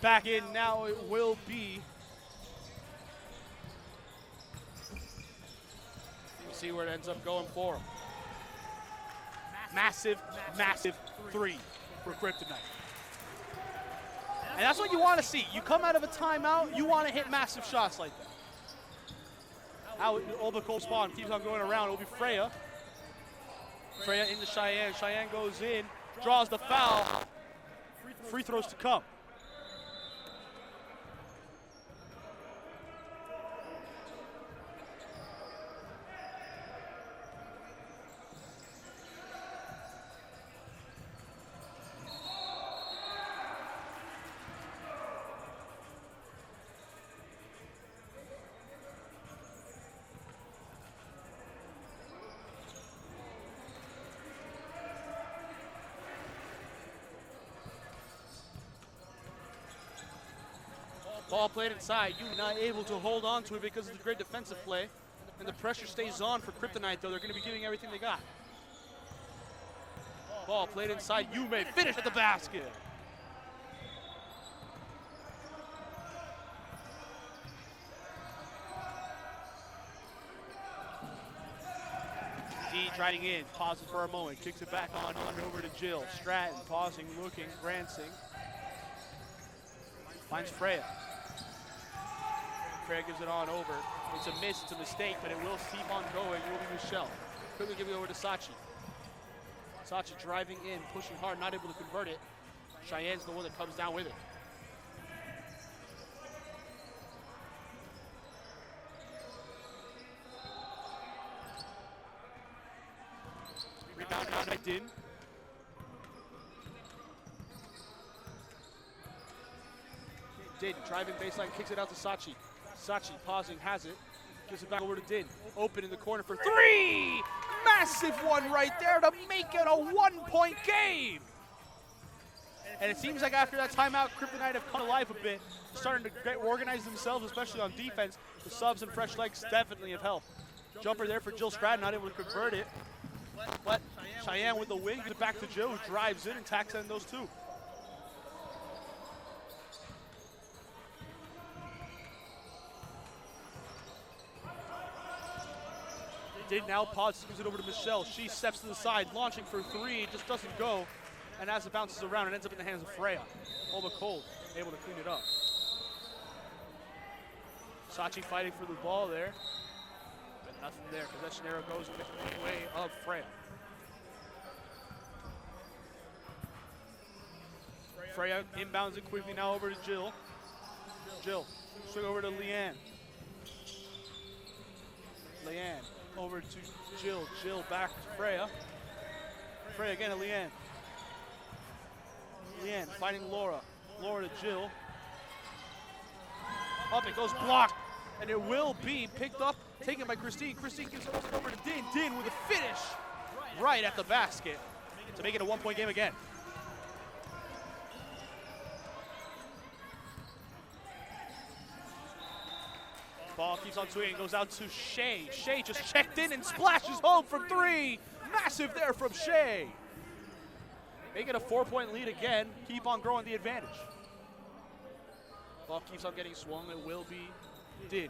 Back in now, it will be. We'll see where it ends up going for him. Massive, massive three for Kryptonite. And that's what you want to see. You come out of a timeout, you want to hit massive shots like that. How Obacole spawn keeps on going around. It will be Freya. Freya into Cheyenne. Cheyenne goes in, draws the foul. Free throws to come. Ball played inside. You not able to hold on to it because of the great defensive play. And the pressure stays on for Kryptonite, though. They're going to be giving everything they got. Ball played inside. You may finish at the basket. D driving in, pauses for a moment, kicks it back on over to Jill. Stratton pausing, looking, glancing. Finds Freya. Freya gives it on over. It's a miss, it's a mistake, but it will keep on going. It will be Michelle. Quickly give it over to Sachi. Sachi driving in, pushing hard, not able to convert it. Cheyenne's the one that comes down with it. by Din. Din driving baseline, kicks it out to Sachi. Sachi pausing, has it. Gives it back over to Din. Open in the corner for three! Massive one right there to make it a 1-point game! And it seems like after that timeout, Kryptonite have come alive a bit, starting to organize themselves, especially on defense. The subs and fresh legs definitely have helped. Jumper there for Jill Stratton, not able to convert it. But Cheyenne with the wing, gives it back to Jill, who drives in and tacks in those two. Did now pause, gives it over to Michelle. She steps to the side, launching for three, just doesn't go. And as it bounces around, it ends up in the hands of Freya. Olba Cold, able to clean it up. Sachi fighting for the ball there. But nothing there. Possession arrow goes in the way of Freya. Freya inbounds it quickly now over to Jill. Jill, swing over to Leanne. Leanne over to Jill. Jill back to Freya. Freya again to Leanne. Leanne fighting Laura. Laura to Jill. Up it goes, blocked. And it will be picked up, taken by Christine. Christine gives it over to Din. Din with a finish right at the basket to make it a 1-point game again. Ball keeps on swinging, goes out to Shea. Shea just checked in and splashes home from three. Massive there from Shea. Make it a 4-point lead again. Keep on growing the advantage. Ball keeps on getting swung. It will be Din.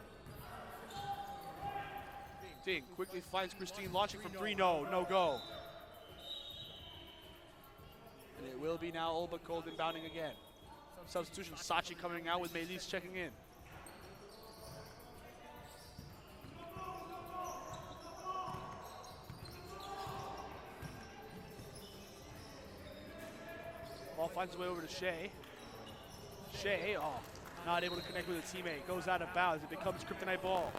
Din quickly finds Christine launching from three. No go. And it will be now Olba Cold inbounding again. Substitution, Sachi coming out with Melis checking in. Ball finds its way over to Shea. Shea, not able to connect with a teammate. Goes out of bounds. It becomes Kryptonite ball.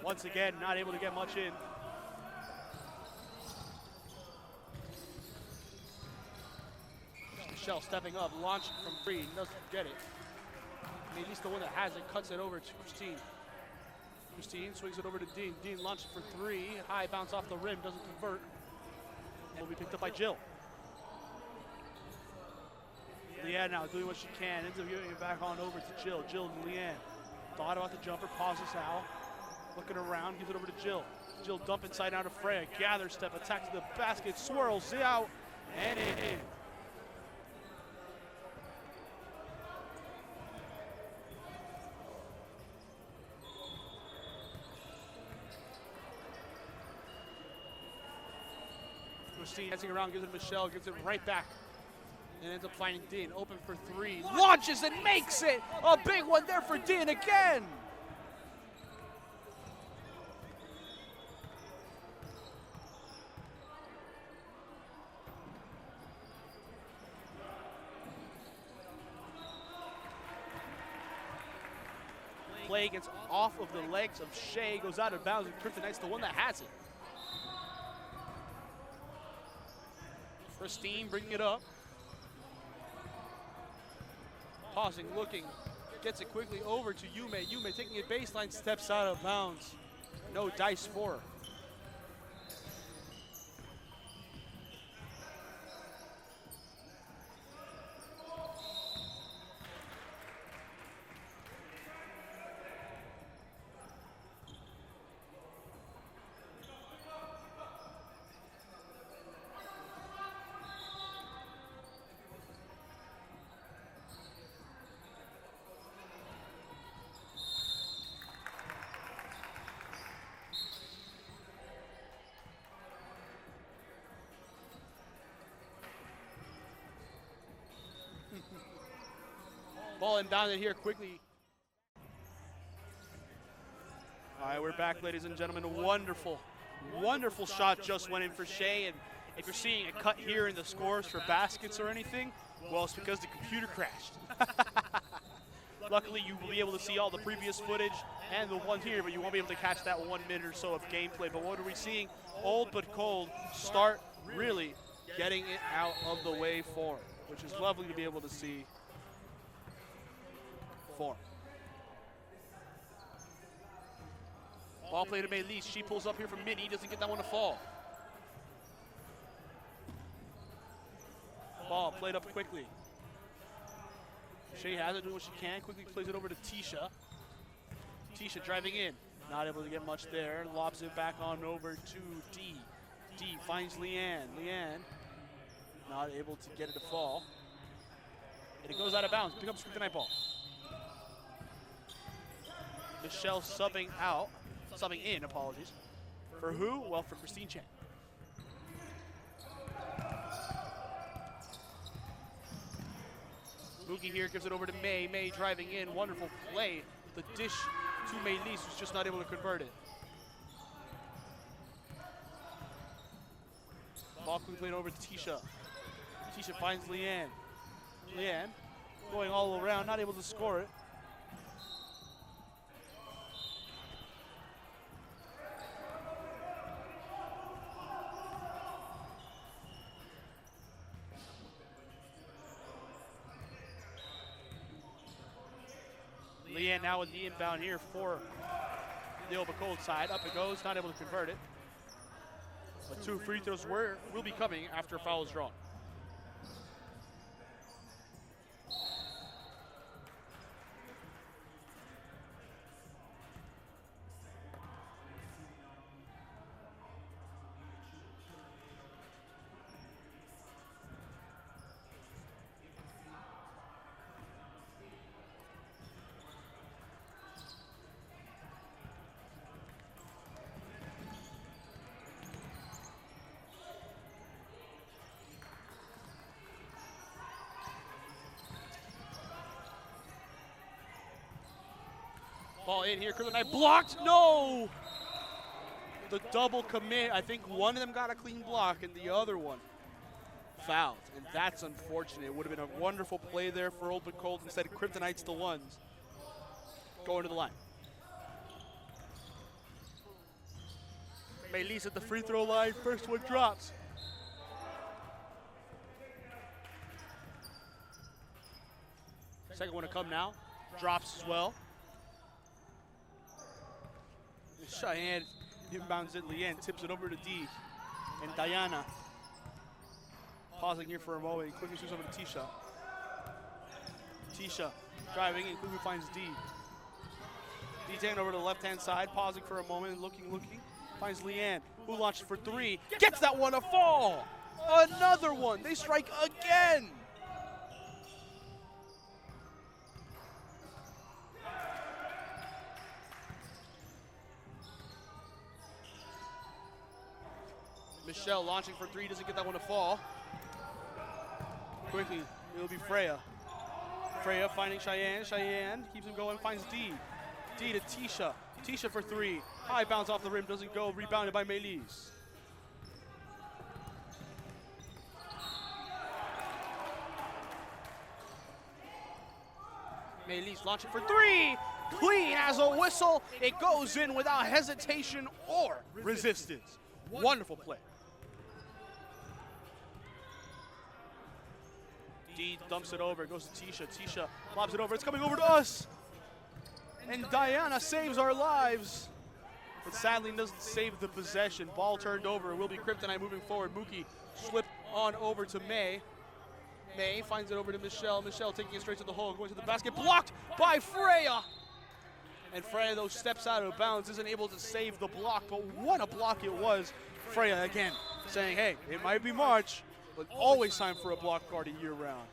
Once again, not able to get much in. Michelle stepping up, launching from three, doesn't get it. Melis the one that has it, cuts it over to Christine. Christine swings it over to Dean. Dean launches for three, high bounce off the rim, doesn't convert. And will be picked up by Jill. Leanne now doing what she can, ends up giving it back on over to Jill. Jill and Leanne. Thought about the jumper, pauses now. Looking around, gives it over to Jill. Jill dump inside out of Freya. Gather step, attack to the basket, swirls out, and in. Christine dancing around, gives it to Michelle, gives it right back. And ends up finding Dean, open for three. Launches and makes it! A big one there for Dean again! Play gets off of the legs of Shea, goes out of bounds, and Kryptonite's the one that has it. Christine bringing it up. Pausing, looking, gets it quickly over to Yume. Yume taking it baseline, steps out of bounds. No dice for her. Ball inbounded here quickly. All right, we're back, ladies and gentlemen. A wonderful, wonderful shot just went in for Shea. And if you're seeing a cut here in the scores for baskets or anything, well, it's because the computer crashed. Luckily, you will be able to see all the previous footage and the ones here, but you won't be able to catch that 1 minute or so of gameplay. But what are we seeing? Old but cold start really getting it out of the way for him, which is lovely to be able to see for him. Ball play to Megacity. She pulls up here from Minnie, doesn't get that one to fall. Ball played up quickly. Shea has it, doing what she can. Quickly plays it over to Tisha. Tisha driving in. Not able to get much there. Lobs it back on over to D. D finds Leanne. Leanne not able to get it to fall. And it goes out of bounds. Pick up Kryptonite ball. Michelle subbing out. Subbing in, apologies. For who? Well, for Christine Chan. Mookie here gives it over to May. May driving in. Wonderful play. The dish to Megacity, who's just not able to convert it. Ball quickly played over to Tisha. Tisha finds Leanne. Leanne going all around, not able to score it. Leanne now with the inbound here for the Old but Cold side. Up it goes, not able to convert it. But 2 free throws will be coming after a foul is drawn. Ball in here, Kryptonite blocked, no! The double commit, I think one of them got a clean block and the other one fouled, and that's unfortunate. It would have been a wonderful play there for Old but Cold. Instead, Kryptonite's the ones going to the line. Megacity at the free throw line, first one drops. Second one to come now, drops as well. Cheyenne inbounds it. Leanne tips it over to D. And Diana pausing here for a moment. Quickly switches over to Tisha. Tisha driving and quickly finds D. D taking over to the left-hand side, pausing for a moment, looking. Finds Leanne, who launches for 3. Gets that one to fall. Another one. They strike again. Michelle launching for 3, doesn't get that one to fall. Quickly, it'll be Freya. Freya finding Cheyenne. Cheyenne keeps him going, finds D. D to Tisha. Tisha for 3. High bounce off the rim, doesn't go. Rebounded by Megacity. Megacity launching for 3. Clean as a whistle. It goes in without hesitation or resistance. Wonderful play. D dumps it over, it goes to Tisha. Tisha lobs it over, it's coming over to us. And Diana saves our lives. But sadly doesn't save the possession. Ball turned over, it will be Kryptonite moving forward. Mookie slip on over to May. May finds it over to Michelle. Michelle taking it straight to the hole, going to the basket, blocked by Freya. And Freya, though, steps out of bounds, isn't able to save the block, but what a block it was. Freya, again, saying, hey, it might be March, but always time for a block party year-round.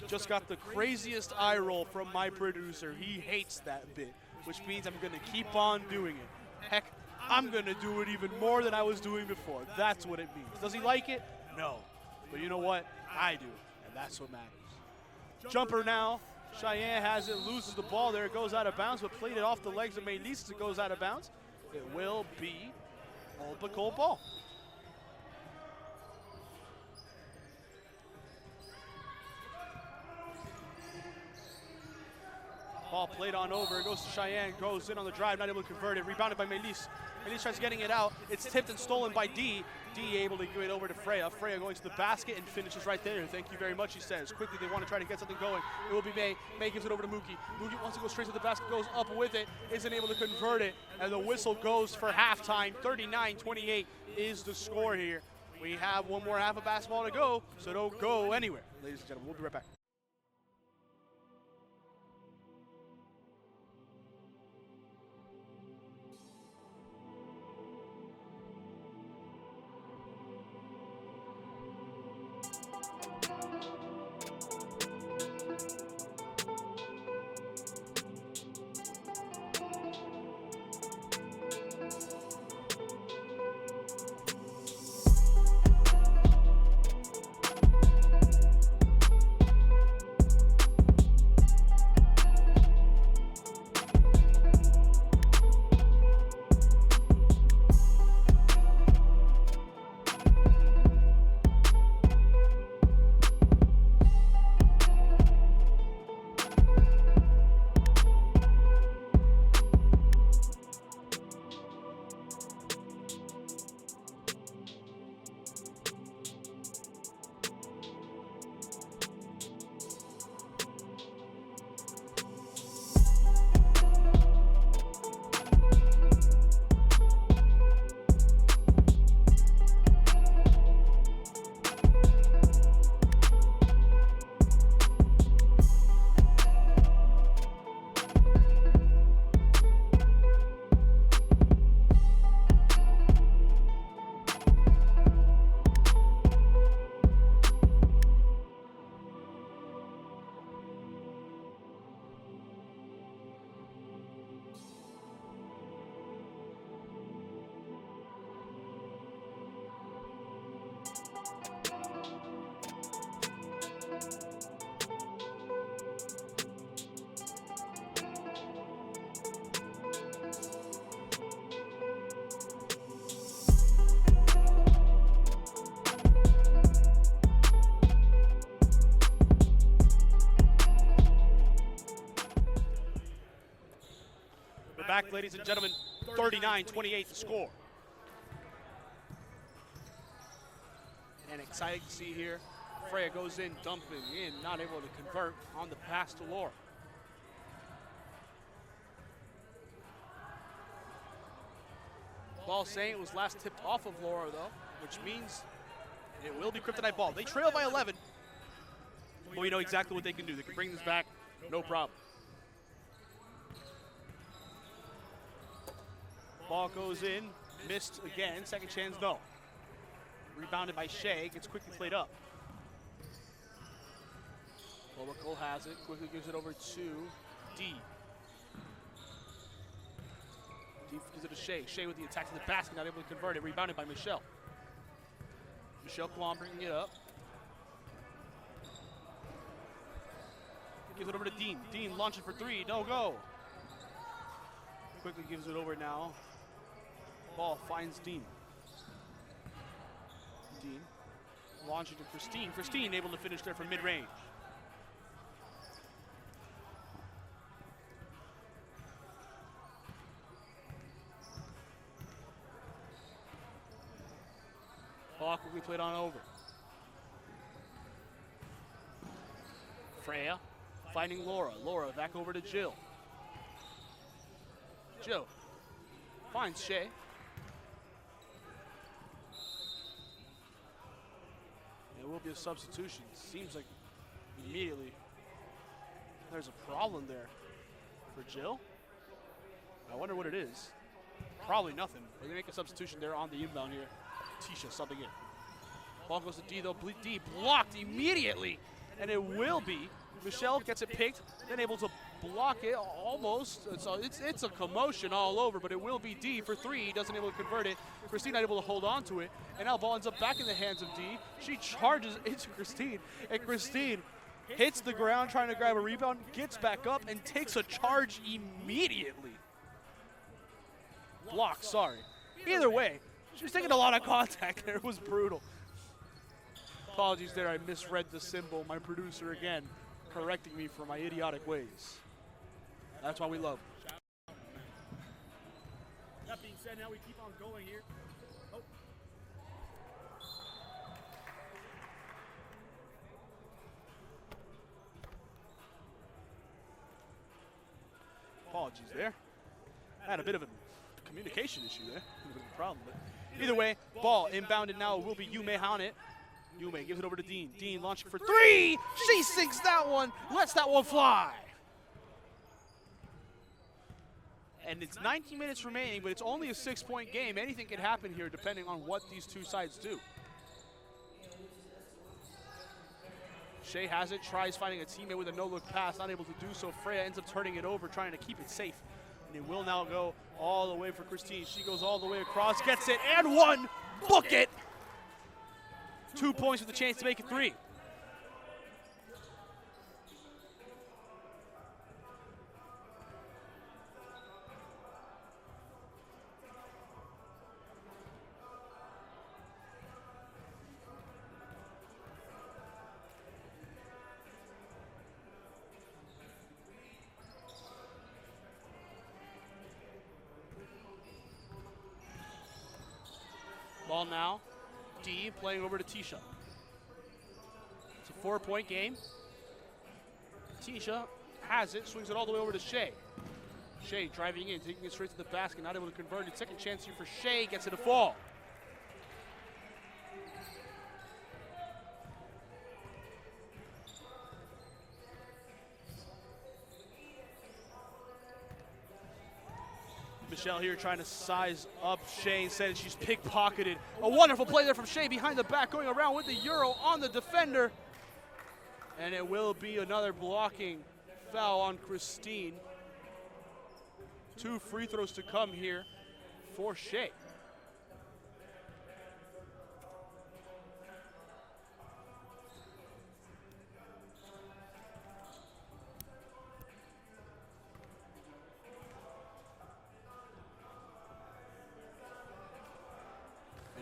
Just got the craziest eye roll from my producer. He hates that bit, which means I'm going to keep on doing it. Heck, I'm going to do it even more than I was doing before. That's what it means. Does he like it? No. But you know what? I do, and that's what matters. Jumper now. Cheyenne has it, loses the ball there. It goes out of bounds, but played it off the legs of Megacity as it goes out of bounds. It will be all but cold ball. Ball played on over. It goes to Cheyenne. Goes in on the drive. Not able to convert it. Rebounded by Megacity. Megacity tries getting it out. It's tipped and stolen by D. D able to give it over to Freya. Freya going to the basket and finishes right there. Thank you very much, he says. Quickly, they want to try to get something going. It will be May. May gives it over to Mookie. Mookie wants to go straight to the basket. Goes up with it. Isn't able to convert it. And the whistle goes for halftime. 39-28 is the score here. We have one more half of basketball to go, so don't go anywhere. Ladies and gentlemen, we'll be right back. Back, ladies and gentlemen, 39-28 the score. And exciting to see here. Freya goes in, dumping in, not able to convert on the pass to Laura. Ball saying it was last tipped off of Laura, though, which means it will be Kryptonite ball. They trail by 11, but we know exactly what they can do. They can bring this back, no problem. Ball goes in, missed again, second chance, no. Rebounded by Shea, gets quickly played up. Cole has it, quickly gives it over to D. D gives it to Shea. Shea with the attack to the basket, not able to convert it, rebounded by Michelle. Michelle Kwan bringing it up. Gives it over to Dean. Dean launching for three, no go. Quickly gives it over now. Ball finds Dean. Dean launching to Christine. Christine able to finish there from mid-range. Ball quickly played on over. Freya finding Laura. Laura back over to Jill. Jill finds Shea. There will be a substitution. Seems like immediately there's a problem there for Jill. I wonder what it is. Probably nothing. They make a substitution there on the inbound here. Tisha subbing in. Ball goes to D though. D blocked immediately, and it will be. Michelle gets it picked, then able to block it almost. It's a commotion all over, but it will be D for three. Doesn't able to convert it. Christine not able to hold on to it, and now ball ends up back in the hands of D. She charges into Christine, and Christine hits the ground trying to grab a rebound, gets back up, and takes a charge immediately. Block, sorry. Either way, she was taking a lot of contact there. It was brutal. Apologies there, I misread the symbol. My producer, again, correcting me for my idiotic ways. That's why we love her.
That being said, now we keep on going here. Oh.
Apologies there. I had a bit of a communication issue there. A bit of a problem, but either way, ball inbounded now will be Yume on it. Yume gives it over to Dean. Dean launching for three. She sinks that one. Lets that one fly. And it's 19 minutes remaining, but it's only a 6-point game. Anything can happen here depending on what these two sides do. Shea has it, tries finding a teammate with a no-look pass, not able to do so. Freya ends up turning it over, trying to keep it safe. And it will now go all the way for Christine. She goes all the way across, gets it, and one. Book it. 2 points with a chance to make it 3. Ball now, D playing over to Tisha. It's a 4-point game. Tisha has it, swings it all the way over to Shea. Shea driving in, taking it straight to the basket, not able to convert it. Second chance here for Shea, gets it to fall. Michelle here trying to size up Shea, instead she's pickpocketed. A wonderful play there from Shea behind the back, going around with the Euro on the defender. And it will be another blocking foul on Christine. 2 free throws to come here for Shea.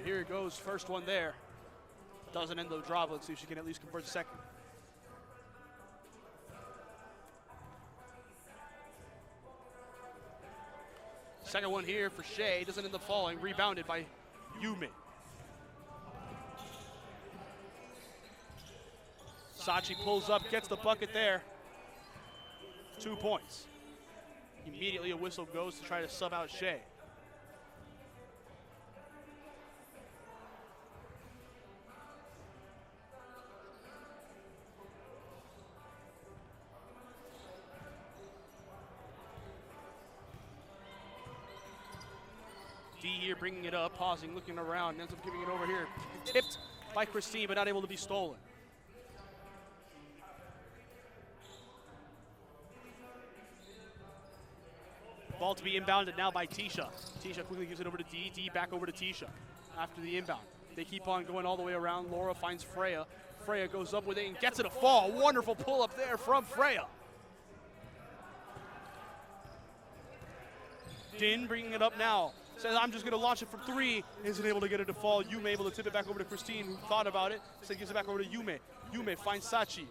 Here it goes, first one there. Doesn't end the drop. Let's see if she can at least convert the second. Second one here for Shea, doesn't end up falling, rebounded by Yume. Sachi pulls up, gets the bucket there. 2 points. Immediately a whistle goes to try to sub out Shea. D here bringing it up, pausing, looking around, ends up giving it over here. Tipped by Christine, but not able to be stolen. Ball to be inbounded now by Tisha. Tisha quickly gives it over to D. D back over to Tisha after the inbound. They keep on going all the way around. Laura finds Freya. Freya goes up with it and gets it a fall. Wonderful pull up there from Freya. Din bringing it up now. Says, I'm just going to launch it from 3. Isn't able to get it to fall. Yume able to tip it back over to Christine, who thought about it. So gives it back over to Yume. Yume finds Sachi.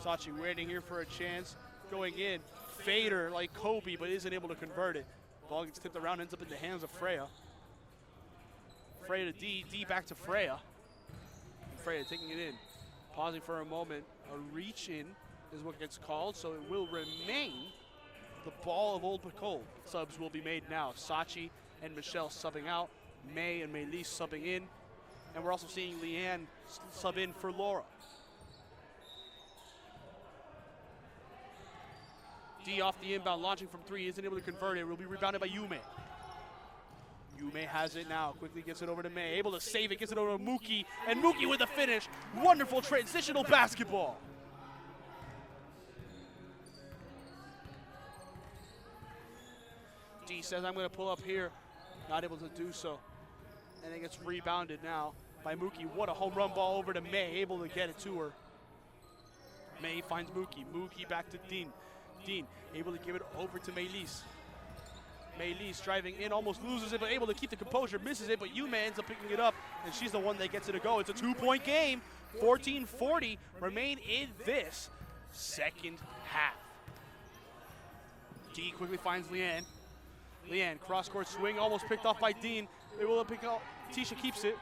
Sachi waiting here for a chance. Going in. Fader like Kobe, but isn't able to convert it. Ball gets tipped around, ends up in the hands of Freya. Freya to D. D back to Freya. Freya taking it in. Pausing for a moment. A reach in is what gets called, so it will remain the ball of Old Pacole. Subs will be made now. Sachi and Michelle subbing out. May and Maylise subbing in. And we're also seeing Leanne sub in for Laura. D off the inbound, launching from 3, isn't able to convert it. Will be rebounded by Yume. Yume has it now, quickly gets it over to May. Able to save it, gets it over to Mookie. And Mookie with a finish. Wonderful transitional basketball. D says, I'm going to pull up here. Not able to do so. And it gets rebounded now by Mookie. What a home run ball over to May. Able to get it to her. May finds Mookie. Mookie back to Dean. Dean able to give it over to Melis. Melis driving in, almost loses it, but able to keep the composure, misses it, but Yume ends up picking it up, and she's the one that gets it to go. It's a 2-point game. 14-40 remain in this second half. D quickly finds Leanne. Leanne, cross-court swing, almost picked off by Dean. They will pick up. Tisha keeps it.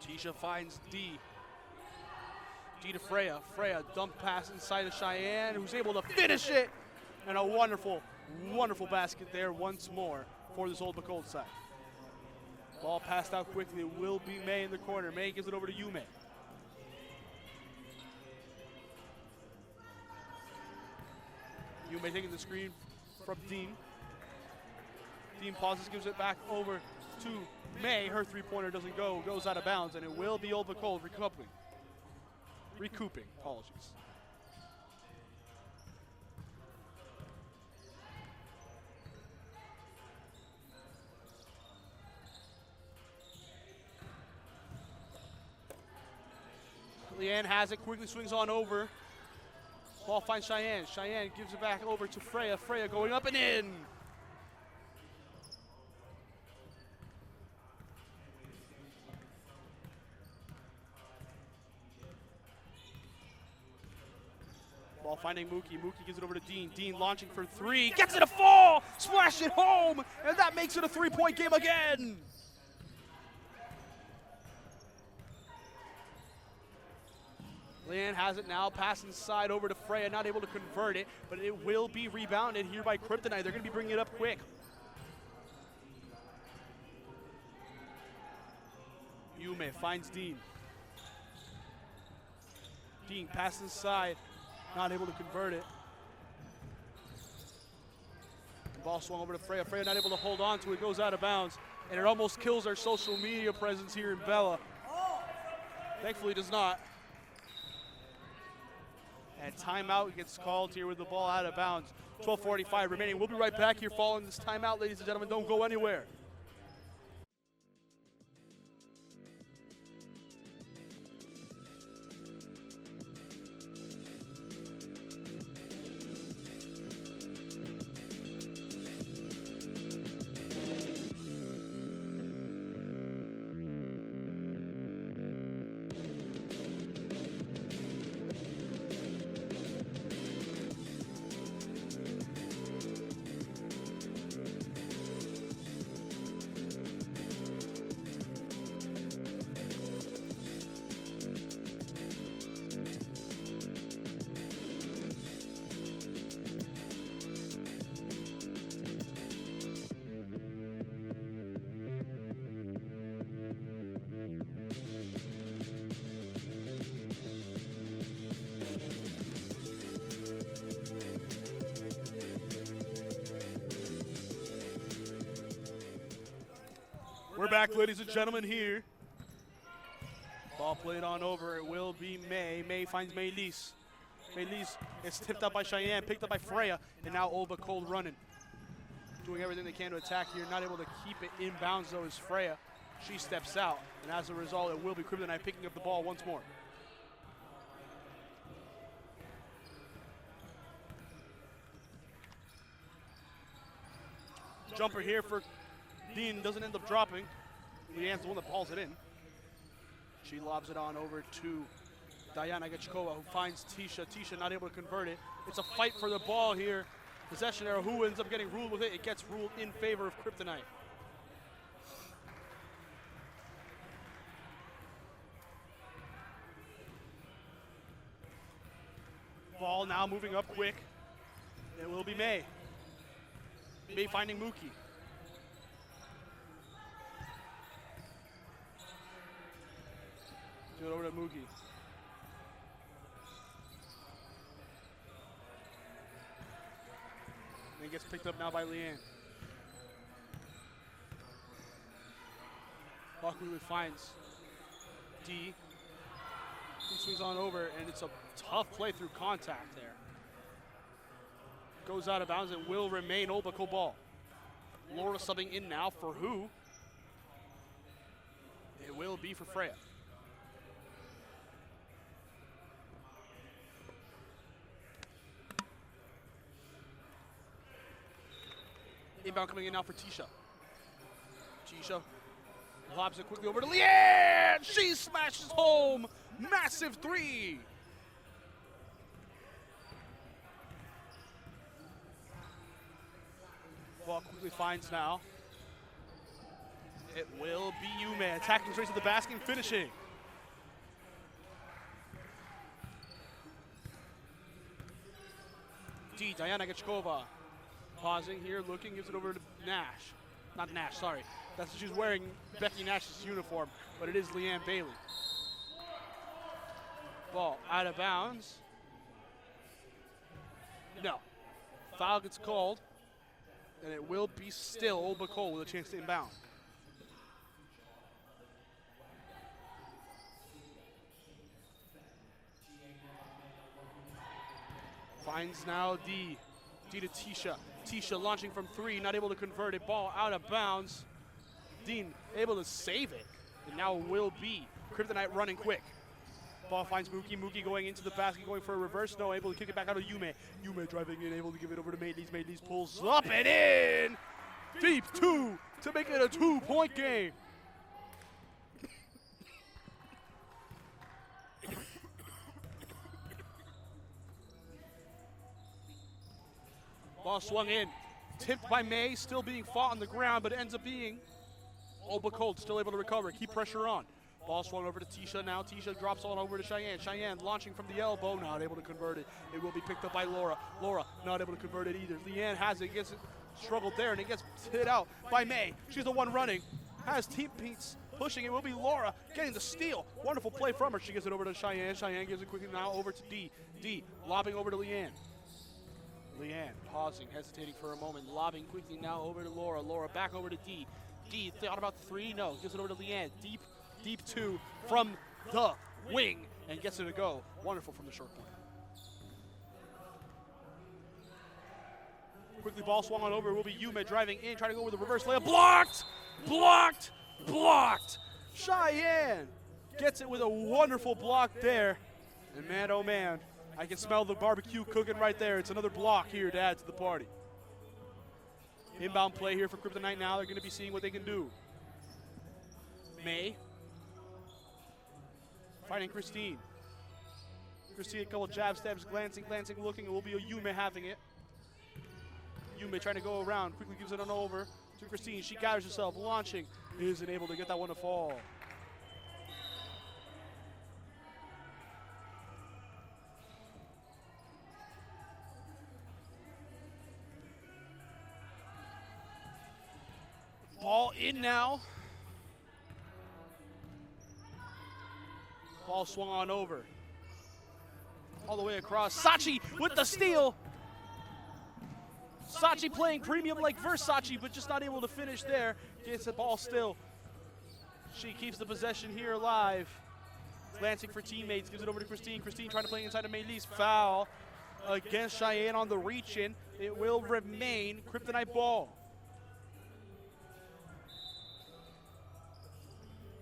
Tisha finds D. D to Freya. Freya, dump pass inside of Cheyenne, who's able to finish it. And a wonderful, wonderful basket there once more for this Old McCold side. Ball passed out quickly. It will be May in the corner. May gives it over to Yume. Yume taking the screen from Dean. Dean pauses, gives it back over to May. Her three-pointer doesn't go, goes out of bounds, and it will be Old McCold recouping, apologies. Leanne has it, quickly swings on over. Ball finds Cheyenne. Cheyenne gives it back over to Freya. Freya going up and in. Ball finding Mookie. Mookie gives it over to Dean. Dean launching for three. Gets it to fall. Splash it home. And that makes it a three-point game again. Leanne has it now, pass inside over to Freya, not able to convert it, but it will be rebounded here by Kryptonite. They're going to be bringing it up quick. Yume finds Dean. Dean passes inside, not able to convert it. The ball swung over to Freya. Freya not able to hold on to it, goes out of bounds, and it almost kills our social media presence here in Bella. Thankfully, it does not. And timeout gets called here with the ball out of bounds. 12:45 remaining. We'll be right back here following this timeout, ladies and gentlemen. Don't go anywhere. We're back, ladies and gentlemen, here. Ball played on over. It will be May. May finds Melis. Melis is tipped up by Cheyenne, picked up by Freya, and now Old McCold running. Doing everything they can to attack here. Not able to keep it in bounds, though, is Freya. She steps out, and as a result, it will be Kryptonite picking up the ball once more. Jumper here for Dean, doesn't end up dropping. Leanne's the one that pulls it in. She lobs it on over to Diana Gachkova, who finds Tisha. Tisha not able to convert it. It's a fight for the ball here. Possession error. Who ends up getting ruled with it? It gets ruled in favor of Kryptonite. Ball now moving up quick. It will be May. May finding Mookie. Do it over to Mookie. And gets picked up now by Leanne. Ball quickly finds D. He swings on over, and it's a tough play through contact there. Goes out of bounds and will remain Old McCold ball. Laura subbing in now for who? It will be for Freya. Inbound coming in now for Tisha. Tisha lobs it quickly over to Leanne. She smashes home. Massive three. Ball quickly finds now. It will be Yume attacking straight to the basket and finishing. Diana Gachkova. Pausing here, looking, gives it over to Nash. Not Nash, sorry. She's wearing Becky Nash's uniform, but it is Leanne Bailey. Ball out of bounds. No. Foul gets called, and it will be still Bacol with a chance to inbound. Finds now D. D to Tisha. Tisha launching from three, not able to convert it. Ball out of bounds. Dean able to save it. And now will be Kryptonite running quick. Ball finds Mookie. Mookie going into the basket, going for a reverse. No, able to kick it back out to Yume. Yume driving in, able to give it over to Maidleys. Maidleys pulls up and in. Deep two to make it a 2-point game. Ball swung in, tipped by May, still being fought on the ground, but it ends up being Oba Cold, still able to recover, keep pressure on. Ball swung over to Tisha now. Tisha drops on over to Cheyenne. Cheyenne launching from the elbow, not able to convert it. It will be picked up by Laura. Laura not able to convert it either. Leanne has it, gets it, struggled there, and it gets hit out by May. She's the one running, has teammates pushing. It will be Laura getting the steal. Wonderful play from her. She gives it over to Cheyenne. Cheyenne gives it quickly now over to D. D lobbing over to Leanne. Leanne pausing, hesitating for a moment, lobbing quickly now over to Laura. Laura back over to D. D thought about the three, no, gives it over to Leanne. Deep two from the wing and gets it to go. Wonderful from the short corner. Quickly ball swung on over, it will be Yume driving in, trying to go with a reverse layup. Blocked! Blocked! Blocked! Cheyenne gets it with a wonderful block there. And man, oh man, I can smell the barbecue cooking right there. It's another block here to add to the party. Inbound play here for Kryptonite now. They're going to be seeing what they can do. May. Finding Christine. Christine, a couple jab stabs, glancing, looking. It will be a Yume having it. Yume trying to go around. Quickly gives it on over to Christine. She gathers herself, launching. Isn't able to get that one to fall. Ball in now. Ball swung on over. All the way across. Sachi with the steal. Sachi playing premium like Versace, but just not able to finish there. Gets the ball still. She keeps the possession here alive. Glancing for teammates. Gives it over to Christine. Christine trying to play inside of Maylie's. Foul against Cheyenne on the reach-in. It will remain Kryptonite ball.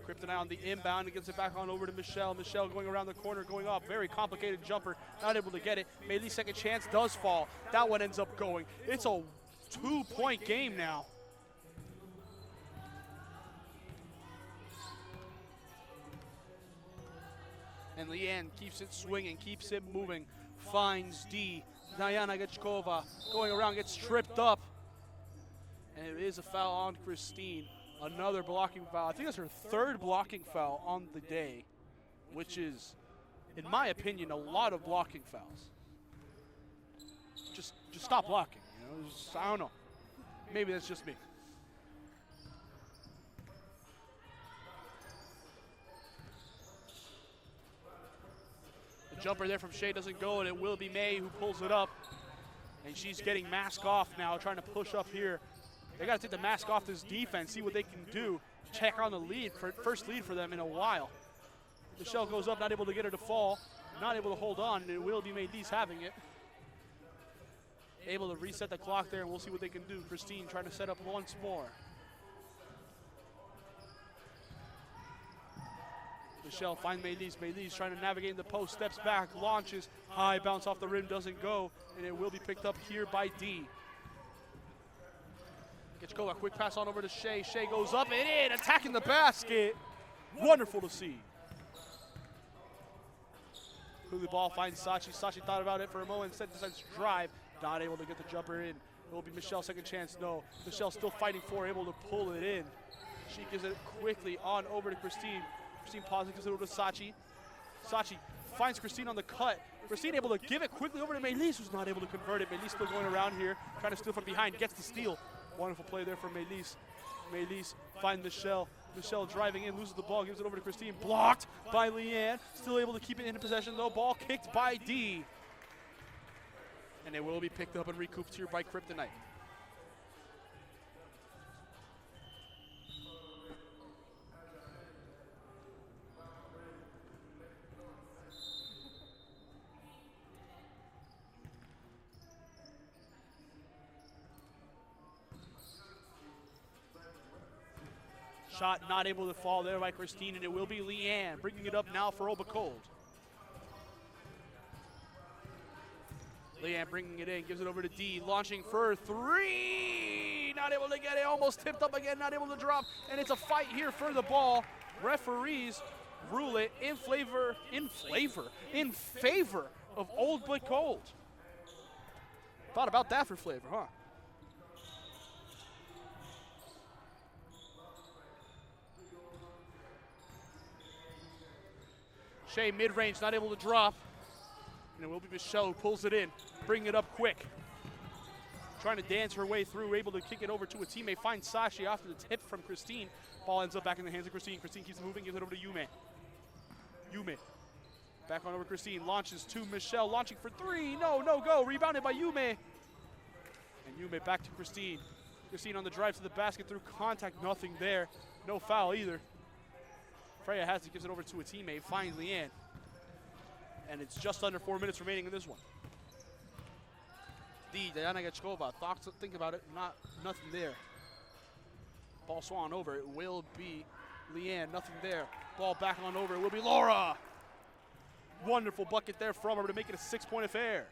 Kryptonite on the inbound and gets it back on over to Michelle. Michelle going around the corner, going up. Very complicated jumper, not able to get it. Maylie's second chance does fall. That one ends up going. It's a 2-point game now. And Leanne keeps it swinging, keeps it moving. Finds D. Diana Gachkova going around, gets tripped up. And it is a foul on Christine. Another blocking foul. I think that's her third blocking foul on the day, which is, in my opinion, a lot of blocking fouls. Just stop blocking. You know, I don't know. Maybe that's just me. The jumper there from Shea doesn't go, and it will be May who pulls it up. And she's getting mask off now, trying to push up here. They got to take the mask off this defense, see what they can do. Check on the lead, first lead for them in a while. Michelle goes up, not able to get her to fall, not able to hold on, and it will be Maydis having it. Able to reset the clock there, and we'll see what they can do. Christine trying to set up once more. Michelle finds Maydis. Maydis trying to navigate in the post, steps back, launches, high bounce off the rim, doesn't go, and it will be picked up here by D. Gachkova, quick pass on over to Shea. Shea goes up and in, attacking the basket. Wonderful to see. Quickly ball finds Sachi. Sachi thought about it for a moment, instead decides to drive. Not able to get the jumper in. It will be Michelle's second chance. No, Michelle still fighting for, able to pull it in. She gives it quickly on over to Christine. Christine pauses, gives it over to Sachi. Sachi finds Christine on the cut. Christine able to give it quickly over to Melis, who's not able to convert it. Melis still going around here, trying to steal from behind, gets the steal. Wonderful play there from Melis. Melis finds Michelle. Michelle driving in, loses the ball, gives it over to Christine. Blocked by Leanne. Still able to keep it in possession though. Ball kicked by D. And it will be picked up and recouped here by Kryptonite. Shot not able to fall there by Christine, and it will be Leanne bringing it up now for Obercold. Leanne bringing it in, gives it over to D, launching for three. Not able to get it, almost tipped up again, not able to drop, and it's a fight here for the ball. Referees rule it in favor of Old But Gold. Thought about that for flavor, huh? Shea mid-range, not able to drop. And it will be Michelle who pulls it in, bringing it up quick. Trying to dance her way through, able to kick it over to a teammate. Finds Sashi after the tip from Christine. Ball ends up back in the hands of Christine. Christine keeps moving, gives it over to Yume. Yume. Back on over Christine, launches to Michelle, launching for three. No, go. Rebounded by Yume. And Yume back to Christine. Christine on the drive to the basket through contact, nothing there. No foul either. Freya has it, gives it over to a teammate, finds Leanne. And it's just under 4 minutes remaining in this one. Diana Gachkova, think about it, nothing there. Ball swung over, it will be Leanne, nothing there. Ball back on over, it will be Laura. Wonderful bucket there from her to make it a 6-point affair.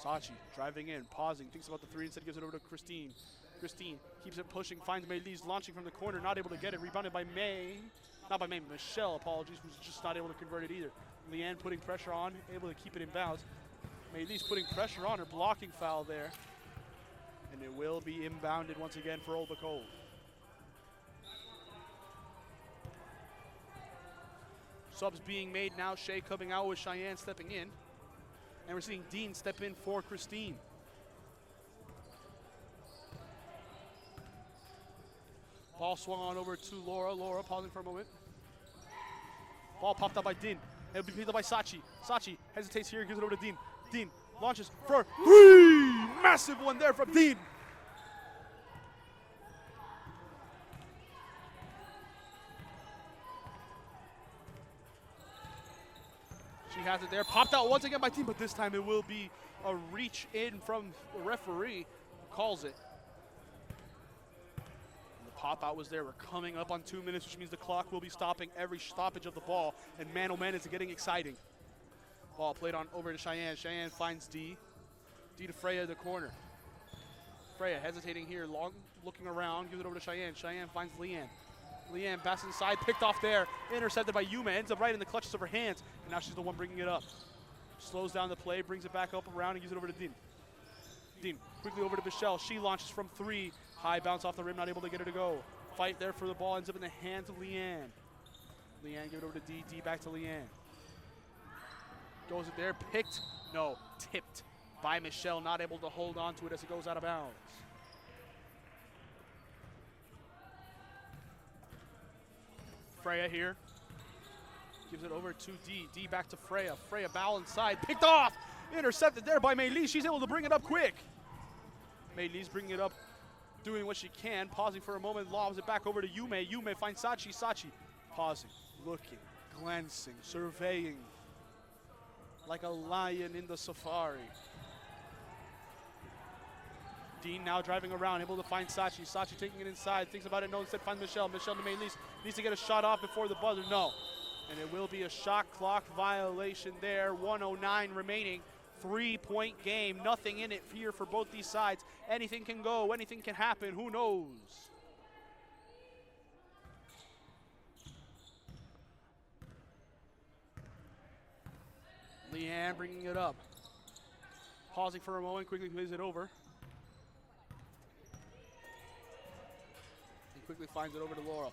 Sachi driving in, pausing, thinks about the three, instead gives it over to Christine. Christine keeps it pushing, finds Melis, launching from the corner, not able to get it, rebounded by Michelle, apologies, who's just not able to convert it either. Leanne putting pressure on, able to keep it in bounds. Melis putting pressure on her, blocking foul there. And it will be inbounded once again for Old Cold. Subs being made now, Shea coming out with Cheyenne stepping in. And we're seeing Dean step in for Christine. Ball swung on over to Laura. Laura pausing for a moment. Ball popped up by Dean. It'll be picked up by Sachi. Sachi hesitates here, gives it over to Dean. Dean launches for three! Massive one there from Dean. She has it there, popped out once again by Dean, but this time it will be a reach in from the referee who calls it. Pop out was there. We're coming up on 2 minutes, which means the clock will be stopping every stoppage of the ball. And man-oh-man, it's getting exciting. Ball played on over to Cheyenne. Cheyenne finds D. D to Freya in the corner. Freya hesitating here, looking around, gives it over to Cheyenne. Cheyenne finds Leanne. Leanne passes inside, picked off there, intercepted by Yuma, ends up right in the clutches of her hands. And now she's the one bringing it up. Slows down the play, brings it back up around, and gives it over to Dean. Dean quickly over to Michelle. She launches from three. High bounce off the rim, not able to get her to go. Fight there for the ball, ends up in the hands of Leanne. Leanne give it over to D. D back to Leanne. Goes it there, picked, no, tipped by Michelle, not able to hold on to it as it goes out of bounds. Freya here. Gives it over to D. D back to Freya. Freya bow inside, picked off. Intercepted there by Meili. She's able to bring it up quick. Meili's bringing it up, doing what she can, pausing for a moment, lobs it back over to Yume. Yume finds Sachi. Sachi pausing, looking, glancing, surveying, like a lion in the safari. Dean now driving around, able to find Sachi. Sachi taking it inside, thinks about it, no, instead finds Michelle. Michelle to Melis, needs to get a shot off before the buzzer. No. And it will be a shot clock violation there. 1:09 remaining. 3-point game. Nothing in it here for both these sides. Anything can go. Anything can happen. Who knows? Leanne bringing it up. Pausing for a moment. Quickly plays it over. And quickly finds it over to Laura.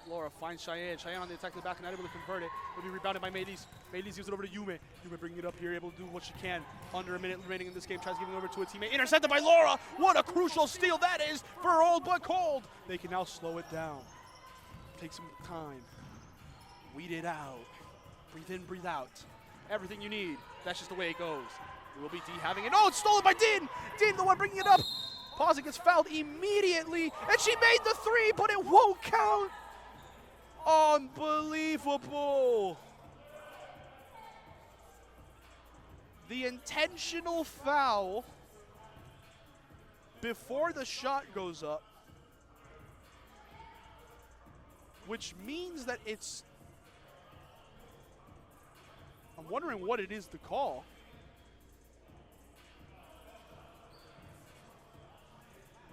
Laura finds Cheyenne. Cheyenne on the attack to the back, not able to convert it. Will be rebounded by Maylis. Maylis gives it over to Yume. Yume bringing it up here, able to do what she can. Under a minute remaining in this game, tries giving it over to a teammate. Intercepted by Laura. What a crucial steal that is for Old But Cold. They can now slow it down. Take some time. Weed it out. Breathe in, breathe out. Everything you need. That's just the way it goes. It will be D having it. Oh, it's stolen by Din. Din, the one bringing it up. Pausing, gets fouled immediately. And she made the three, but it won't count. Unbelievable. The intentional foul before the shot goes up, which means that it's, I'm wondering what it is to call.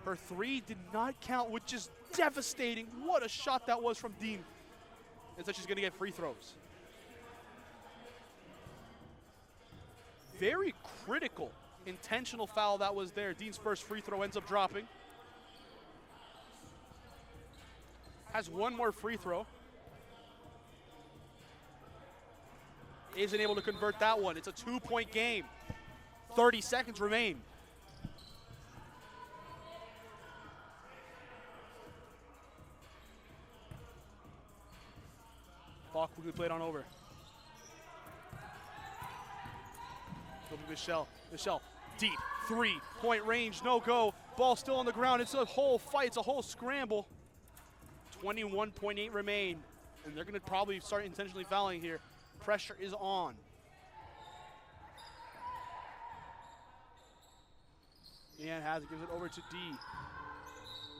Her three did not count, which is devastating. What a shot that was from Dean. And so she's going to get free throws. Very critical, intentional foul that was there. Dean's first free throw ends up dropping. Has one more free throw. Isn't able to convert that one. It's a 2-point game. 30 seconds remain. Ball quickly played on over. It'll be Michelle. Michelle, deep, 3-point range, no go. Ball still on the ground. It's a whole fight. It's a whole scramble. 21.8 remain. And they're going to probably start intentionally fouling here. Pressure is on. Leanne has it, gives it over to D.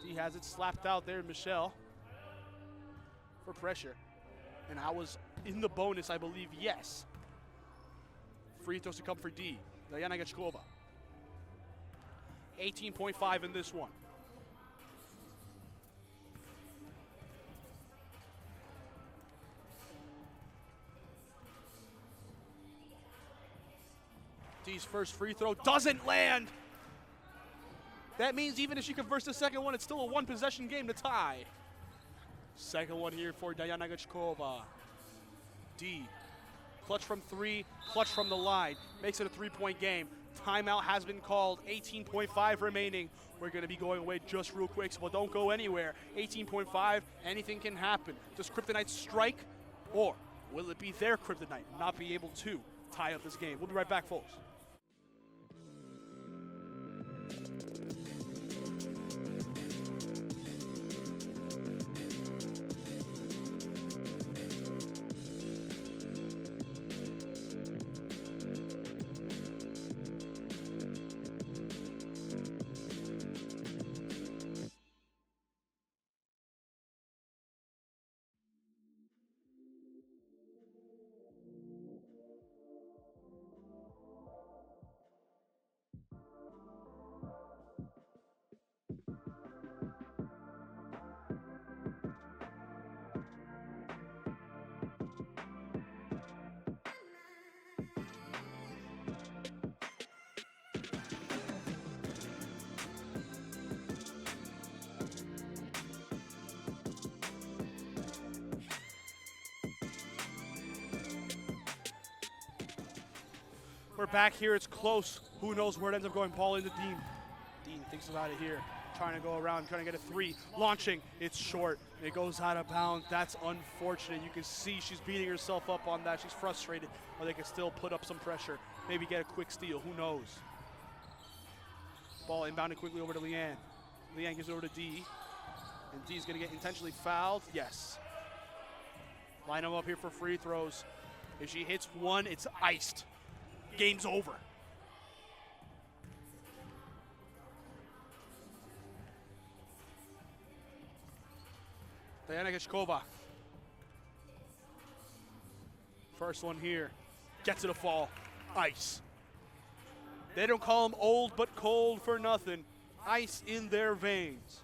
D has it slapped out there, Michelle, for pressure. And I was in the bonus, I believe, yes. Free throws to come for D. Diana Gachkova. 18.5 in this one. D's first free throw doesn't land. That means even if she converts the second one, it's still a one-possession game to tie. Second one here for Diana Gachkova. D, clutch from three, clutch from the line. Makes it a 3-point game. Timeout has been called, 18.5 remaining. We're gonna be going away just real quick, so don't go anywhere. 18.5, anything can happen. Does Kryptonite strike, or will it be their Kryptonite not be able to tie up this game? We'll be right back, folks. We're back here, it's close. Who knows where it ends up going? Ball into Dean. Dean thinks about it here. Trying to go around, trying to get a three. Launching, it's short. It goes out of bounds. That's unfortunate. You can see she's beating herself up on that. She's frustrated, but they can still put up some pressure. Maybe get a quick steal, who knows? Ball inbounded quickly over to Leanne. Leanne gives it over to D. And D's gonna get intentionally fouled, yes. Line them up here for free throws. If she hits one, it's iced. Game's over. Diana Gachkova. First one here. Gets it a fall. Ice. They don't call them old but cold for nothing. Ice in their veins.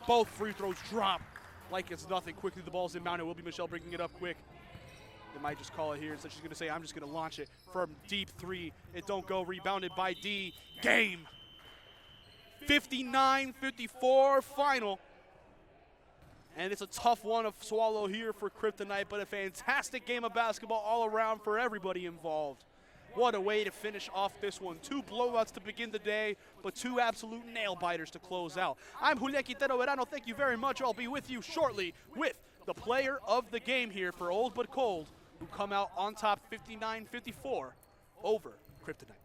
Both free throws drop like it's nothing. Quickly, the ball's inbound. It will be Michelle bringing it up quick. They might just call it here. So she's going to say, I'm just going to launch it from deep three. It don't go. Rebounded by D. Game. 59-54 final. And it's a tough one to swallow here for Kryptonite, but a fantastic game of basketball all around for everybody involved. What a way to finish off this one. 2 blowouts to begin the day, but 2 absolute nail-biters to close out. I'm Julian Quintero Verano. Thank you very much. I'll be with you shortly with the player of the game here for Old But Cold, who come out on top 59-54 over Kryptonite.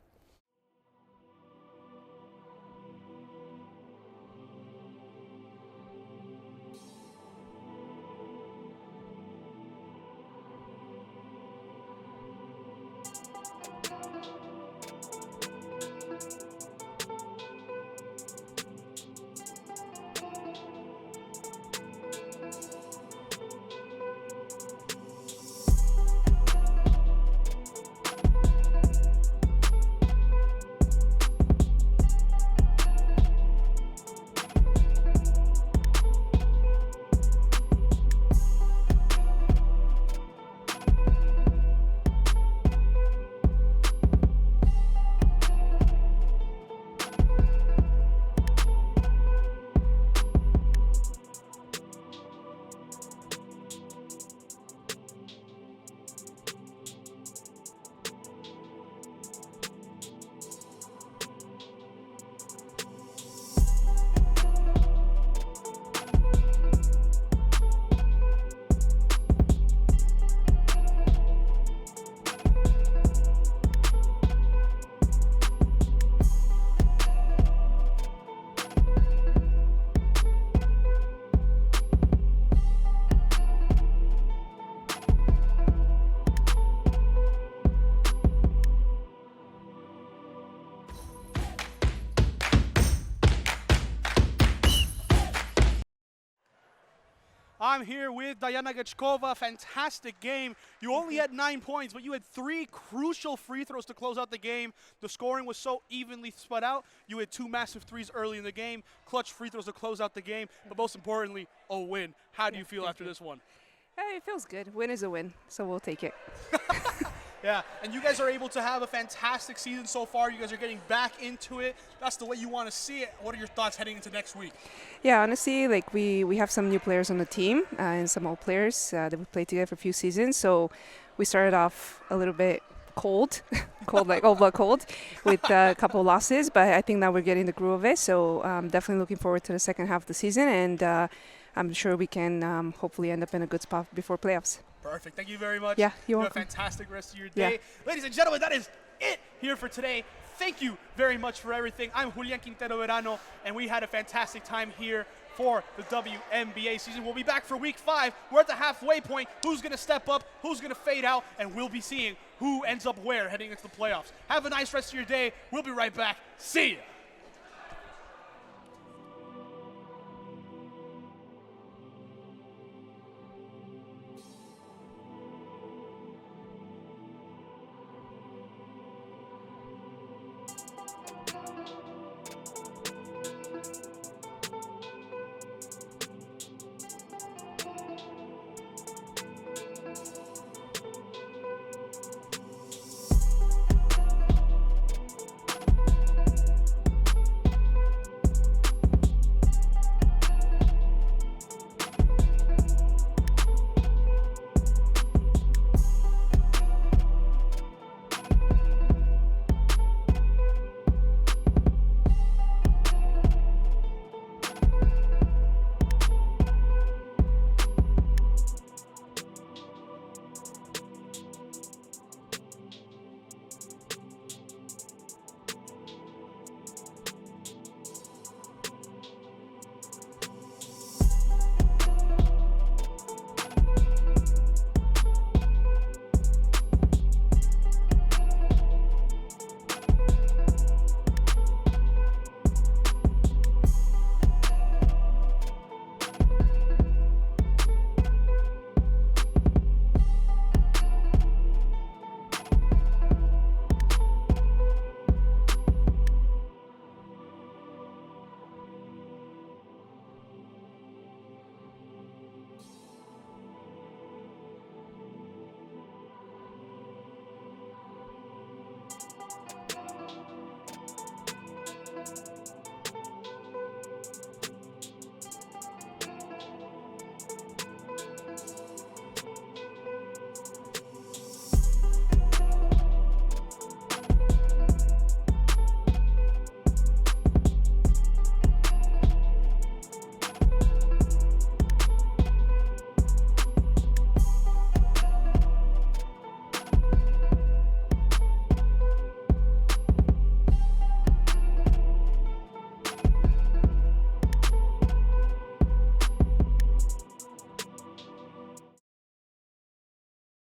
I'm here with Diana Gachkova. Fantastic game. You only had 9 points, but you had 3 crucial free throws to close out the game. The scoring was so evenly spread out. You had 2 massive threes early in the game, clutch free throws to close out the game, but most importantly, a win. How do you feel after this one?
It feels good. Win is a win, so we'll take it.
Yeah, and you guys are able to have a fantastic season so far. You guys are getting back into it. That's the way you want to see it. What are your thoughts heading into next week?
Yeah, honestly, like we have some new players on the team and some old players that we played together for a few seasons. So we started off a little bit cold, like old but cold, with a couple losses. But I think now we're getting the groove of it. So definitely looking forward to the second half of the season, and I'm sure we can hopefully end up in a good spot before playoffs.
Perfect. Thank you very much.
Yeah,
You
you're
have a
welcome.
fantastic rest of your day.
Yeah.
Ladies and gentlemen, that is it here for today. Thank you very much for everything. I'm Julian Quintero Verano, and we had a fantastic time here for the WMBA season. We'll be back for week 5. We're at the halfway point. Who's going to step up? Who's going to fade out? And we'll be seeing who ends up where heading into the playoffs. Have a nice rest of your day. We'll be right back. See ya.